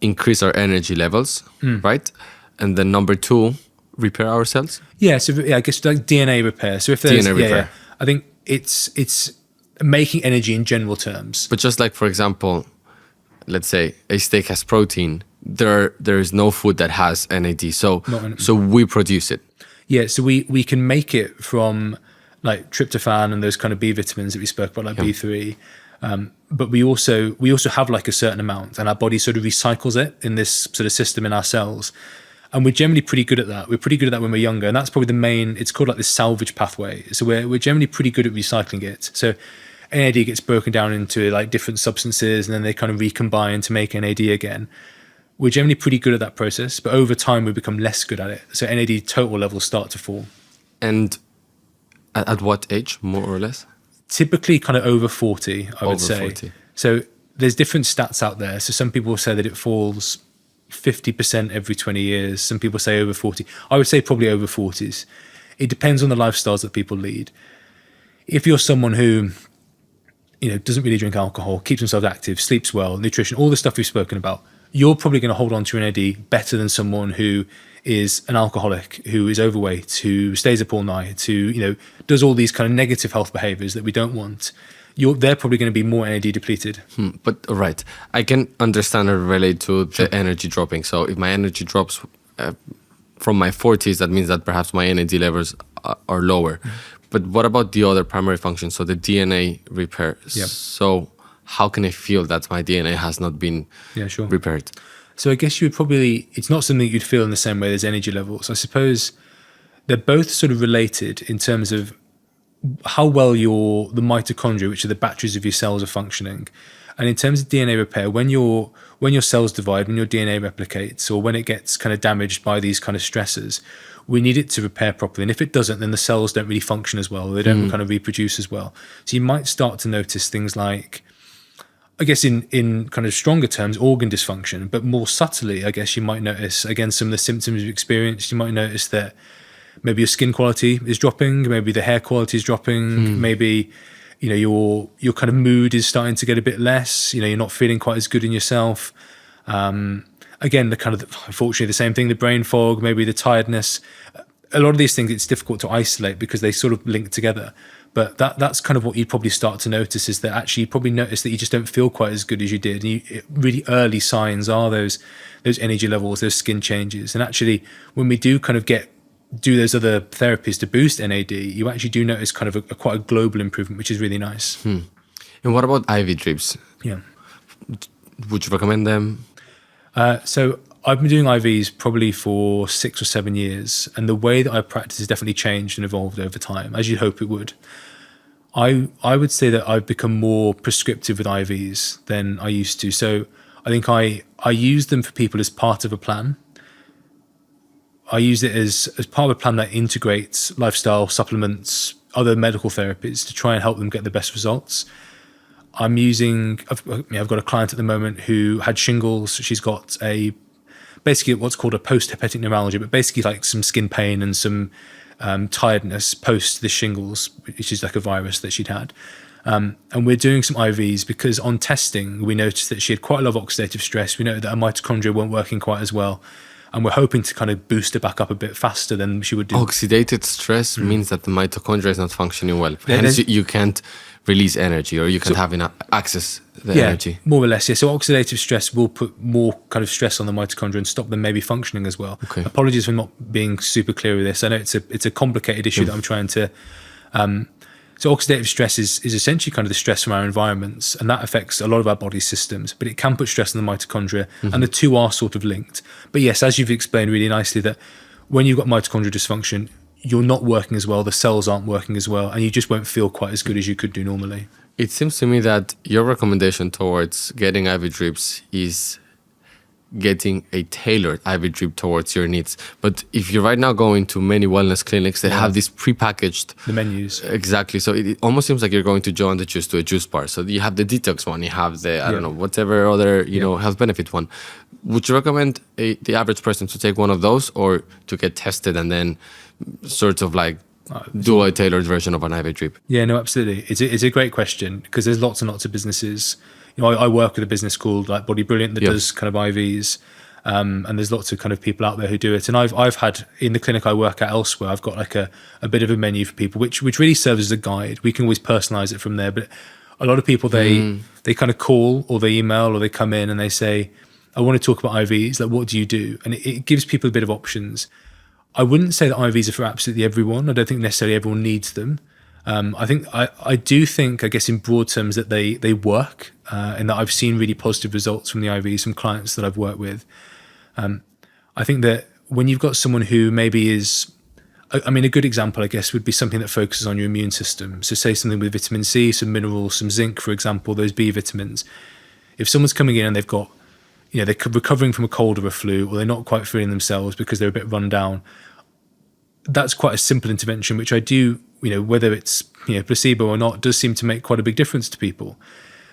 [SPEAKER 2] increase our energy levels, right? And then number two, repair our cells?
[SPEAKER 1] Yeah, so I guess like DNA repair. So if there's
[SPEAKER 2] DNA repair.
[SPEAKER 1] I think it's making energy in general terms.
[SPEAKER 2] But just like, for example, let's say a steak has protein, there is no food that has NAD. So we produce it. Yeah,
[SPEAKER 1] so we can make it from like tryptophan and those kind of B vitamins that we spoke about, like B3. But we also have like a certain amount, and our body sort of recycles it in this sort of system in our cells. And we're generally pretty good at that. We're pretty good at that when we're younger. And that's probably the main, it's called like this salvage pathway. So we're generally pretty good at recycling it. So NAD gets broken down into like different substances and then they kind of recombine to make NAD again. We're generally pretty good at that process, but over time we become less good at it. So NAD total levels start to fall.
[SPEAKER 2] And at what age, more or less?
[SPEAKER 1] Typically kind of over 40, I would say.
[SPEAKER 2] 40.
[SPEAKER 1] So there's different stats out there. So some people say that it falls 50% every 20 years. Some people say over 40. I would say probably over 40s. It depends on the lifestyles that people lead. If you're someone who, doesn't really drink alcohol, keeps themselves active, sleeps well, nutrition, all the stuff we've spoken about, you're probably going to hold on to an NAD better than someone who is an alcoholic, who is overweight, who stays up all night, who, does all these kind of negative health behaviors that we don't want. They're probably going to be more NAD depleted.
[SPEAKER 2] But right, I can understand and relate to the energy dropping. So if my energy drops from my 40s, that means that perhaps my NAD levels are lower. But what about the other primary functions? So the DNA repair.
[SPEAKER 1] Yep.
[SPEAKER 2] So how can I feel that my DNA has not been repaired?
[SPEAKER 1] So I guess you would probably, it's not something you'd feel in the same way as energy levels. I suppose they're both sort of related in terms of how well the mitochondria, which are the batteries of your cells, are functioning. And in terms of DNA repair, when your cells divide, when your DNA replicates, or when it gets kind of damaged by these kind of stressors, we need it to repair properly. And if it doesn't, then the cells don't really function as well. They don't kind of reproduce as well. So you might start to notice things like, I guess in kind of stronger terms, organ dysfunction, but more subtly, I guess you might notice, again, some of the symptoms you've experienced. You might notice that maybe your skin quality is dropping, maybe the hair quality is dropping, maybe, your kind of mood is starting to get a bit less, you're not feeling quite as good in yourself. Again, the kind of, unfortunately, the same thing, the brain fog, maybe the tiredness. A lot of these things, it's difficult to isolate because they sort of link together. But that's kind of what you'd probably start to notice, is that actually you probably notice that you just don't feel quite as good as you did. And really early signs are those energy levels, those skin changes. And actually, when we do kind of do those other therapies to boost NAD, you actually do notice kind of quite a global improvement, which is really nice.
[SPEAKER 2] And what about IV drips?
[SPEAKER 1] Yeah.
[SPEAKER 2] Would you recommend them?
[SPEAKER 1] So I've been doing IVs probably for 6 or 7 years, and the way that I practice has definitely changed and evolved over time, as you'd hope it would. I would say that I've become more prescriptive with IVs than I used to. So I think I use them for people as part of a plan. I use it as part of a plan that integrates lifestyle supplements other medical therapies to try and help them get the best results. I've got a client at the moment who had shingles. She's got basically what's called a post-hepatic neuralgia, but basically like some skin pain and some tiredness post the shingles, which is like a virus that she'd had. And we're doing some IVs because on testing, we noticed that she had quite a lot of oxidative stress. We noted that her mitochondria weren't working quite as well. And we're hoping to kind of boost her back up a bit faster than she would do.
[SPEAKER 2] Oxidative stress means that the mitochondria is not functioning well. Hence, you can't release energy, or you can't have enough access the energy.
[SPEAKER 1] More or less, yeah. So oxidative stress will put more kind of stress on the mitochondria and stop them maybe functioning as well.
[SPEAKER 2] Okay.
[SPEAKER 1] Apologies for not being super clear with this. I know it's a complicated issue that I'm trying to... So oxidative stress is essentially kind of the stress from our environments, and that affects a lot of our body systems, but it can put stress on the mitochondria, and the two are sort of linked. But yes, as you've explained really nicely, that when you've got mitochondrial dysfunction, you're not working as well, the cells aren't working as well, and you just won't feel quite as good as you could do normally.
[SPEAKER 2] It seems to me that your recommendation towards getting IV drips is getting a tailored IV drip towards your needs. But if you're right now going to many wellness clinics, they have this prepackaged...
[SPEAKER 1] The menus.
[SPEAKER 2] Exactly. So it almost seems like you're going to Joe and the Juice to a juice bar. So you have the detox one, you have the, I don't know, whatever other, health benefit one. Would you recommend the average person to take one of those, or to get tested and then sort of like do a tailored version of an IV drip? Yeah,
[SPEAKER 1] no, absolutely. It's a great question, because there's lots and lots of businesses. I work with a business called like Body Brilliant that does kind of IVs, and there's lots of kind of people out there who do it. And I've had, in the clinic I work at elsewhere, I've got like a bit of a menu for people, which really serves as a guide. We can always personalize it from there. But a lot of people, they kind of call, or they email, or they come in and they say, I want to talk about IVs. Like, what do you do? And it gives people a bit of options. I wouldn't say that IVs are for absolutely everyone. I don't think necessarily everyone needs them. I do think, I guess in broad terms, that they work, and that I've seen really positive results from the IVs from clients that I've worked with. I think that when you've got someone who maybe is, a good example, I guess, would be something that focuses on your immune system. So say something with vitamin C, some minerals, some zinc, for example, those B vitamins. If someone's coming in and they've got, they're recovering from a cold or a flu, or they're not quite feeling themselves because they're a bit run down, that's quite a simple intervention, which I do, whether it's placebo or not, does seem to make quite a big difference to people.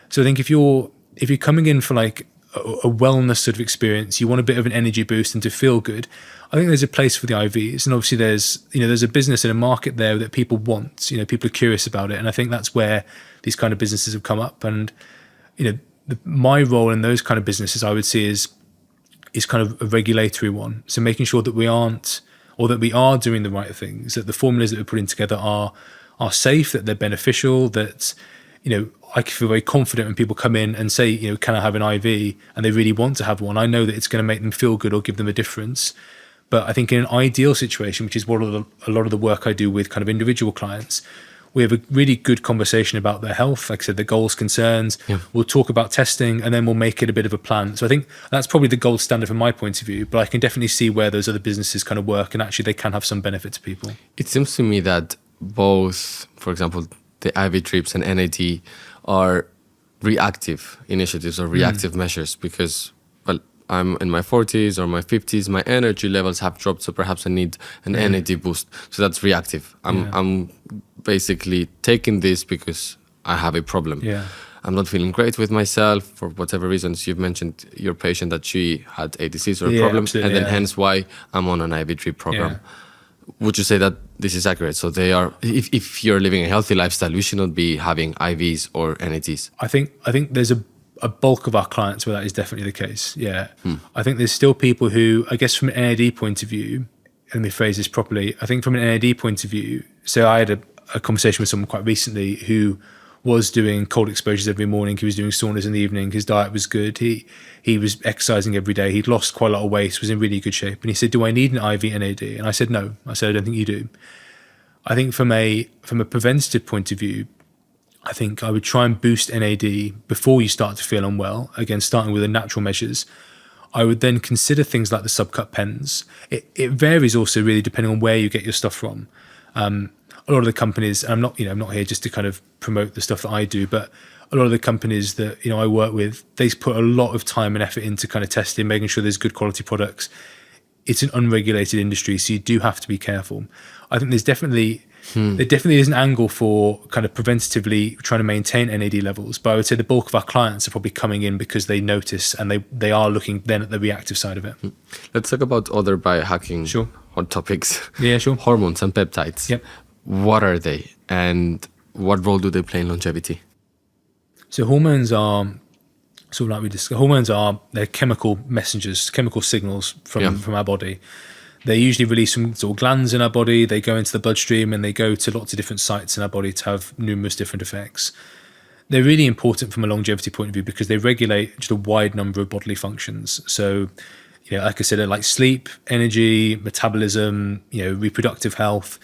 [SPEAKER 1] So I think if you're coming in for like a wellness sort of experience, you want a bit of an energy boost and to feel good, I think there's a place for the IVs. And obviously there's a business and a market there that people want, people are curious about it. And I think that's where these kind of businesses have come up. And, my role in those kind of businesses, I would see is kind of a regulatory one. So making sure that we are doing the right things, that the formulas that we're putting together are safe, that they're beneficial, that, I can feel very confident when people come in and say, can I have an IV? And they really want to have one. I know that it's going to make them feel good or give them a difference. But I think in an ideal situation, which is a lot of the work I do with kind of individual clients, we have a really good conversation about their health, like I said, the goals, concerns. Yeah. We'll talk about testing, and then we'll make it a bit of a plan. So I think that's probably the gold standard from my point of view, but I can definitely see where those other businesses kind of work, and actually they can have some benefit to people. It seems to me that both, for example, the IV drips and NAD are reactive initiatives or reactive measures, because, well, I'm in my 40s or my 50s, my energy levels have dropped, so perhaps I need an NAD boost. So that's reactive. I'm basically taking this because I have a problem. Yeah. I'm not feeling great with myself for whatever reasons. You've mentioned your patient that she had a disease or a problem, and then hence why I'm on an IV drip program. Yeah. Would you say that this is accurate? So they are, if you're living a healthy lifestyle, we should not be having IVs or NADs. I think there's a bulk of our clients where that is definitely the case. Yeah. I think there's still people who, I guess from an NAD point of view, let me phrase this properly. I think from an NAD point of view, so I had a conversation with someone quite recently who was doing cold exposures every morning. He was doing saunas in the evening. His diet was good. He was exercising every day. He'd lost quite a lot of weight, was in really good shape. And he said, do I need an IV NAD? And I said, no. I said, I don't think you do. I think from a preventative point of view, I think I would try and boost NAD before you start to feel unwell. Again, starting with the natural measures. I would then consider things like the subcut pens. It varies also really depending on where you get your stuff from. A lot of the companies, and I'm not here just to kind of promote the stuff that I do, but a lot of the companies that I work with, they put a lot of time and effort into kind of testing, making sure there's good quality products. It's an unregulated industry, so you do have to be careful. I think there's definitely, There definitely is an angle for kind of preventatively trying to maintain NAD levels, but I would say the bulk of our clients are probably coming in because they notice and they are looking then at the reactive side of it.
[SPEAKER 2] Let's talk about other biohacking hot topics.
[SPEAKER 1] Yeah, sure.
[SPEAKER 2] Hormones and peptides.
[SPEAKER 1] Yep.
[SPEAKER 2] What are they and what role do they play in longevity?
[SPEAKER 1] So hormones are sort of like we discussed. Hormones they're chemical messengers, chemical signals from our body. They're usually released from sort of glands in our body. They go into the bloodstream and they go to lots of different sites in our body to have numerous different effects. They're really important from a longevity point of view because they regulate just a wide number of bodily functions. So, like I said, like sleep, energy, metabolism, reproductive health.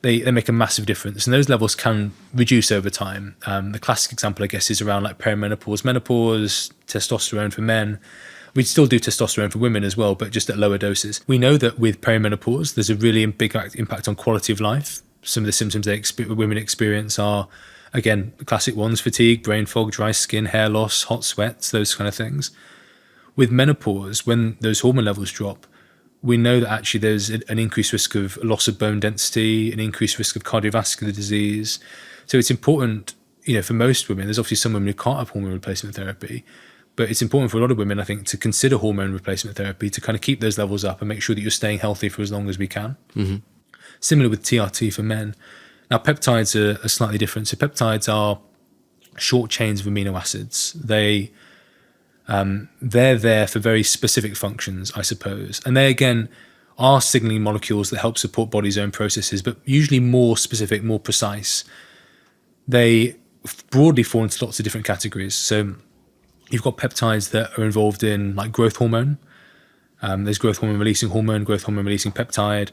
[SPEAKER 1] They make a massive difference, and those levels can reduce over time. The classic example, I guess, is around like perimenopause, menopause, testosterone for men. We still do testosterone for women as well, but just at lower doses. We know that with perimenopause, there's a really big impact on quality of life. Some of the symptoms women experience are, again, classic ones: fatigue, brain fog, dry skin, hair loss, hot sweats, those kind of things. With menopause, when those hormone levels drop, we know that actually there's an increased risk of loss of bone density, an increased risk of cardiovascular disease. So it's important, for most women. There's obviously some women who can't have hormone replacement therapy, but it's important for a lot of women, I think, to consider hormone replacement therapy to kind of keep those levels up and make sure that you're staying healthy for as long as we can. Mm-hmm. Similar with TRT for men. Now, peptides are slightly different. So peptides are short chains of amino acids. They're there for very specific functions, I suppose. And they, again, are signaling molecules that help support body's own processes, but usually more specific, more precise. They broadly fall into lots of different categories. So you've got peptides that are involved in like growth hormone. There's growth hormone releasing peptide.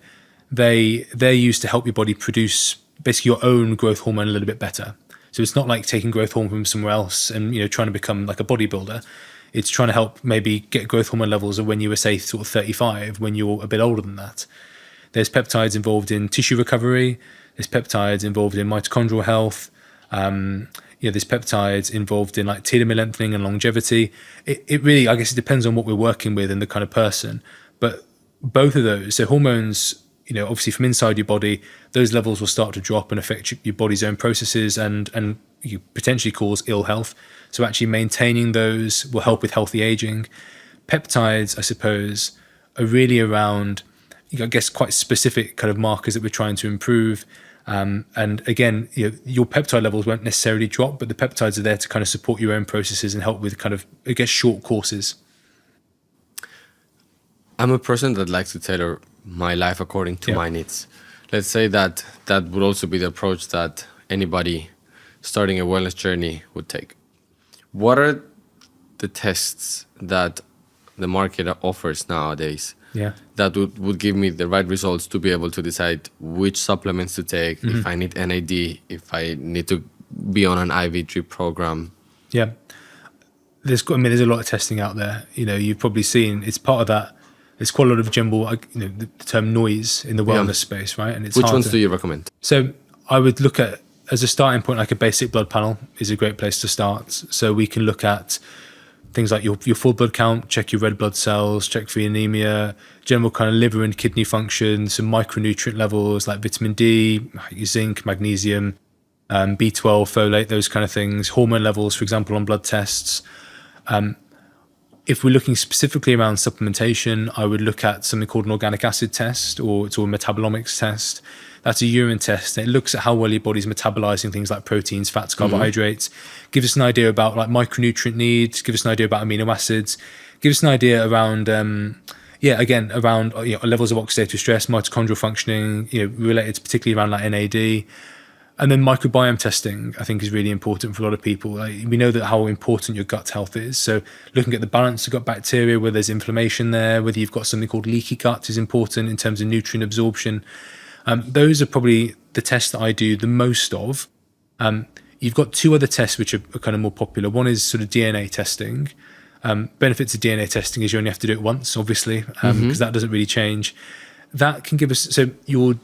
[SPEAKER 1] They're used to help your body produce basically your own growth hormone a little bit better. So it's not like taking growth hormone from somewhere else and trying to become like a bodybuilder. It's trying to help maybe get growth hormone levels of when you were, say, sort of 35, when you're a bit older than that. There's peptides involved in tissue recovery. There's peptides involved in mitochondrial health. There's peptides involved in like telomere lengthening and longevity. It really, I guess it depends on what we're working with and the kind of person. But both of those, so hormones, obviously from inside your body, those levels will start to drop and affect your body's own processes and you potentially cause ill health. So actually maintaining those will help with healthy aging. Peptides, I suppose, are really around, I guess, quite specific kind of markers that we're trying to improve. And again, your peptide levels won't necessarily drop, but the peptides are there to kind of support your own processes and help with kind of, I guess, short courses.
[SPEAKER 2] I'm a person that likes to tailor my life according to my needs. Let's say that would also be the approach that anybody starting a wellness journey would take. What are the tests that the market offers nowadays that would give me the right results to be able to decide which supplements to take, if I need NAD, if I need to be on an IV drip program?
[SPEAKER 1] Yeah. There's a lot of testing out there. You've probably seen, it's part of that. There's quite a lot of general, the term noise in the wellness space, right? And it's
[SPEAKER 2] which ones do you recommend?
[SPEAKER 1] So I would look at, as a starting point, like a basic blood panel is a great place to start. So we can look at things like your full blood count, check your red blood cells, check for anemia, general kind of liver and kidney function, some micronutrient levels like vitamin D, zinc, magnesium, B12, folate, those kind of things, hormone levels, for example, on blood tests. If we're looking specifically around supplementation, I would look at something called an organic acid test, or it's a metabolomics test. That's a urine test. It looks at how well your body's metabolizing things like proteins, fats, carbohydrates. Gives us an idea about like micronutrient needs. Give us an idea about amino acids. Give us an idea around, around levels of oxidative stress, mitochondrial functioning. Related particularly around like NAD. And then microbiome testing, I think, is really important for a lot of people. We know that how important your gut health is. So looking at the balance of gut bacteria, whether there's inflammation there, whether you've got something called leaky gut is important in terms of nutrient absorption. Those are probably the tests that I do the most of. You've got two other tests which are kind of more popular. One is sort of DNA testing. Benefits of DNA testing is you only have to do it once, obviously, because that doesn't really change. That can give us, so your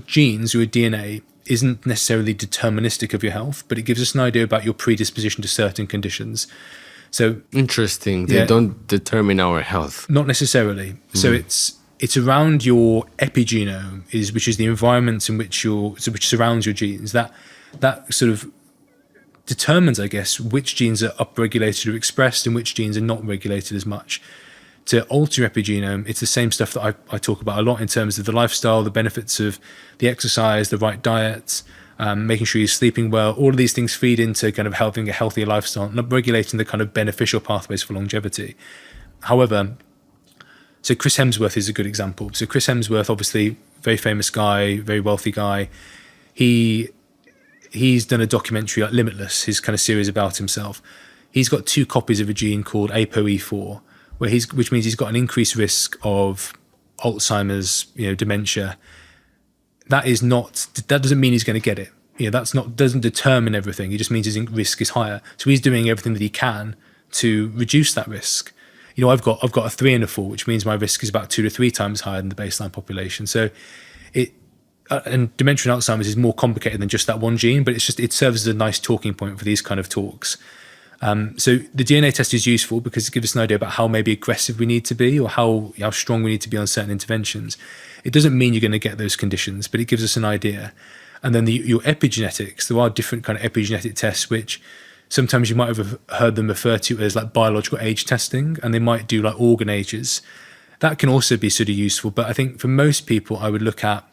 [SPEAKER 1] genes, your DNA, isn't necessarily deterministic of your health, but it gives us an idea about your predisposition to certain conditions. So
[SPEAKER 2] interesting. They don't determine our health.
[SPEAKER 1] Not necessarily. So it's around your epigenome, which is the environment in which which surrounds your genes. That sort of determines, I guess, which genes are upregulated or expressed and which genes are not regulated as much. To alter your epigenome, it's the same stuff that I talk about a lot in terms of the lifestyle, the benefits of the exercise, the right diet, making sure you're sleeping well. All of these things feed into kind of having a healthier lifestyle and upregulating the kind of beneficial pathways for longevity. However, so Chris Hemsworth is a good example. So Chris Hemsworth, obviously, very famous guy, very wealthy guy. He's done a documentary like Limitless, his kind of series about himself. He's got 2 copies of a gene called ApoE4, which means he's got an increased risk of Alzheimer's, dementia. That doesn't mean he's going to get it. Doesn't determine everything. It just means his risk is higher. So he's doing everything that he can to reduce that risk. I've got a 3 and a 4, which means my risk is about 2 to 3 times higher than the baseline population. So and dementia and Alzheimer's is more complicated than just that one gene, but it serves as a nice talking point for these kind of talks. So the DNA test is useful because it gives us an idea about how maybe aggressive we need to be or how strong we need to be on certain interventions. It doesn't mean you're going to get those conditions, but it gives us an idea. And then your epigenetics, there are different kind of epigenetic tests, which sometimes you might have heard them referred to as like biological age testing, and they might do like organ ages. That can also be sort of useful. But I think for most people, I would look at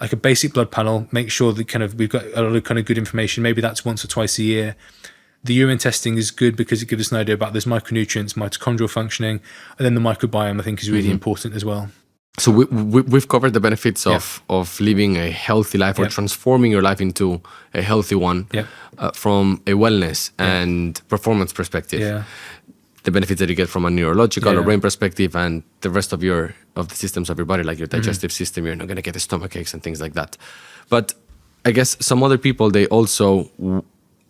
[SPEAKER 1] like a basic blood panel, make sure that we've got a lot of kind of good information. Maybe that's once or twice a year. The urine testing is good because it gives us an idea about those micronutrients, mitochondrial functioning, and then the microbiome I think is really important as well.
[SPEAKER 2] So we've covered the benefits of living a healthy life or transforming your life into a healthy one from a wellness and performance perspective. Yeah. The benefits that you get from a neurological or brain perspective, and the rest of the systems of your body, like your digestive system, you're not going to get the stomach aches and things like that. But I guess some other people, they also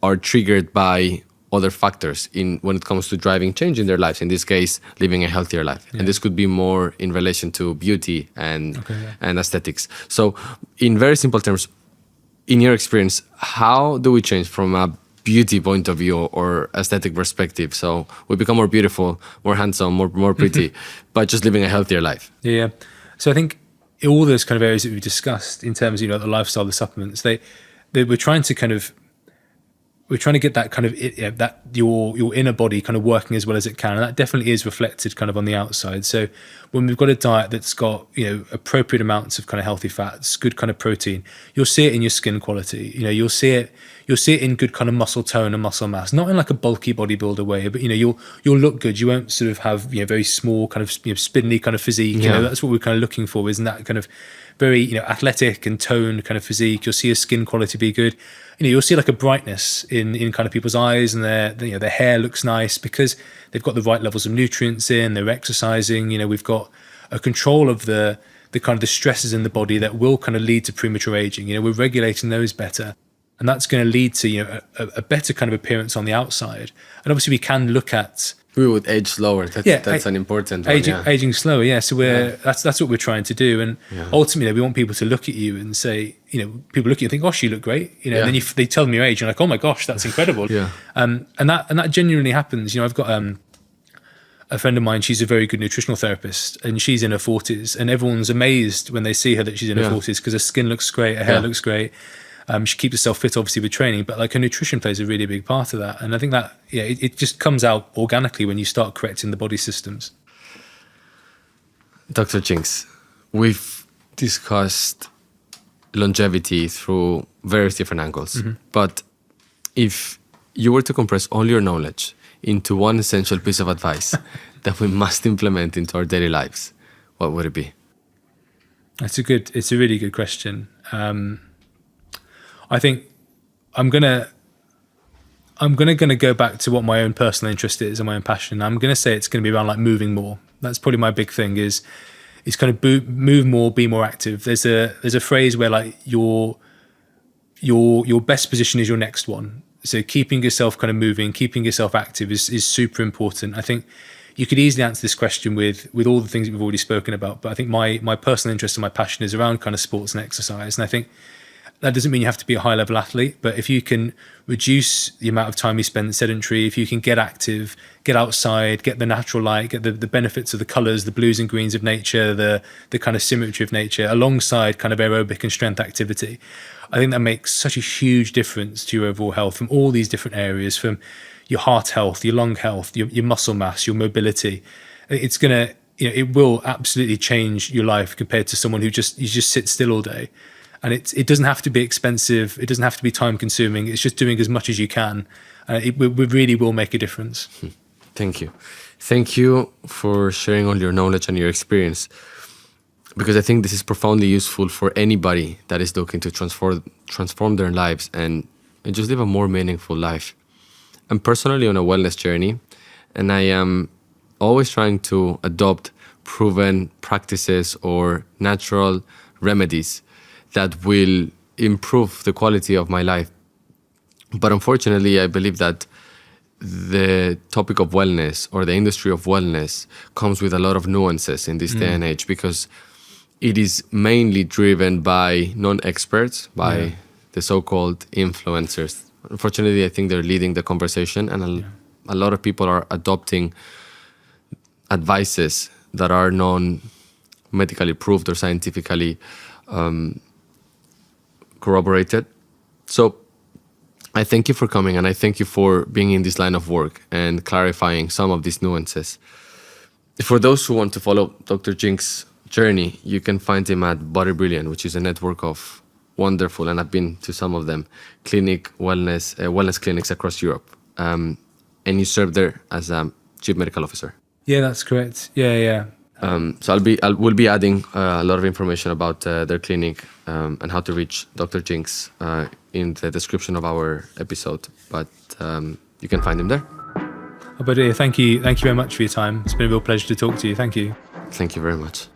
[SPEAKER 2] are triggered by other factors when it comes to driving change in their lives. In this case, living a healthier life. And this could be more in relation to beauty and aesthetics. So in very simple terms, in your experience, how do we change from a beauty point of view or aesthetic perspective? So we become more beautiful, more handsome, more pretty, by just living a healthier life.
[SPEAKER 1] Yeah. So I think all those kind of areas that we've discussed in terms of the lifestyle, the supplements, we're trying to get that kind of that your inner body kind of working as well as it can, and that definitely is reflected kind of on the outside. So when we've got a diet that's got appropriate amounts of kind of healthy fats, good kind of protein, you'll see it in your skin quality. You'll see it in good kind of muscle tone and muscle mass, not in like a bulky bodybuilder way, but you'll look good. You won't sort of have very small kind of spindly kind of physique. That's what we're kind of looking for, isn't that kind of very athletic and toned kind of physique. You'll see your skin quality be good. You'll see like a brightness in kind of people's eyes, and their hair looks nice because they've got the right levels of nutrients in, they're exercising. We've got a control of the kind of the stresses in the body that will kind of lead to premature aging. We're regulating those better, and that's going to lead to a better kind of appearance on the outside. And obviously we can look at
[SPEAKER 2] we would age slower. That's an important one.
[SPEAKER 1] Aging slower, yeah. So that's what we're trying to do. And ultimately, we want people to look at you and say, people look at you and think, "Gosh, you look great," and then they tell them your age, and you're like, "Oh my gosh, that's incredible." And that genuinely happens. I've got a friend of mine. She's a very good nutritional therapist, and she's in her 40s, and everyone's amazed when they see her that she's in her 40s because her skin looks great, her hair looks great. She keeps herself fit, obviously, with training, but like her nutrition plays a really big part of that. And I think that, it just comes out organically when you start correcting the body systems.
[SPEAKER 2] Dr. Jinks, we've discussed longevity through various different angles. But if you were to compress all your knowledge into one essential piece of advice that we must implement into our daily lives, what would it be?
[SPEAKER 1] It's a really good question. I think I'm gonna go back to what my own personal interest is and my own passion. I'm gonna say it's gonna be around like moving more. That's probably my big thing is kind of move more, be more active. There's a phrase where like your best position is your next one. So keeping yourself kind of moving, keeping yourself active is super important. I think you could easily answer this question with all the things that we've already spoken about, but I think my personal interest and my passion is around kind of sports and exercise. And I think That doesn't mean you have to be a high-level athlete, but if you can reduce the amount of time you spend sedentary, if you can get active, get outside, get the natural light, get the benefits of the colours, the blues and greens of nature, the kind of symmetry of nature, alongside kind of aerobic and strength activity, I think that makes such a huge difference to your overall health from all these different areas, from your heart health, your lung health, your muscle mass, your mobility. It's going to, it will absolutely change your life compared to someone who just sits still all day. And it doesn't have to be expensive. It doesn't have to be time consuming. It's just doing as much as you can. It really will make a difference.
[SPEAKER 2] Thank you. Thank you for sharing all your knowledge and your experience, because I think this is profoundly useful for anybody that is looking to transform their lives and just live a more meaningful life. I'm personally on a wellness journey, and I am always trying to adopt proven practices or natural remedies that will improve the quality of my life. But unfortunately, I believe that the topic of wellness or the industry of wellness comes with a lot of nuances in this day and age, because it is mainly driven by non-experts, by the so-called influencers. Unfortunately, I think they're leading the conversation, and a lot of people are adopting advices that are non-medically proved or scientifically corroborated. So I thank you for coming, and I thank you for being in this line of work and clarifying some of these nuances. For those who want to follow Dr. Jinks' journey, you can find him at Body Brilliant, which is a network of wonderful, and I've been to some of them, wellness clinics across Europe. And you serve there as a chief medical officer.
[SPEAKER 1] Yeah, that's correct. Yeah.
[SPEAKER 2] So we'll be adding a lot of information about their clinic and how to reach Dr. Jinks in the description of our episode. But you can find him there.
[SPEAKER 1] Alberto, thank you very much for your time. It's been a real pleasure to talk to you. Thank you.
[SPEAKER 2] Thank you very much.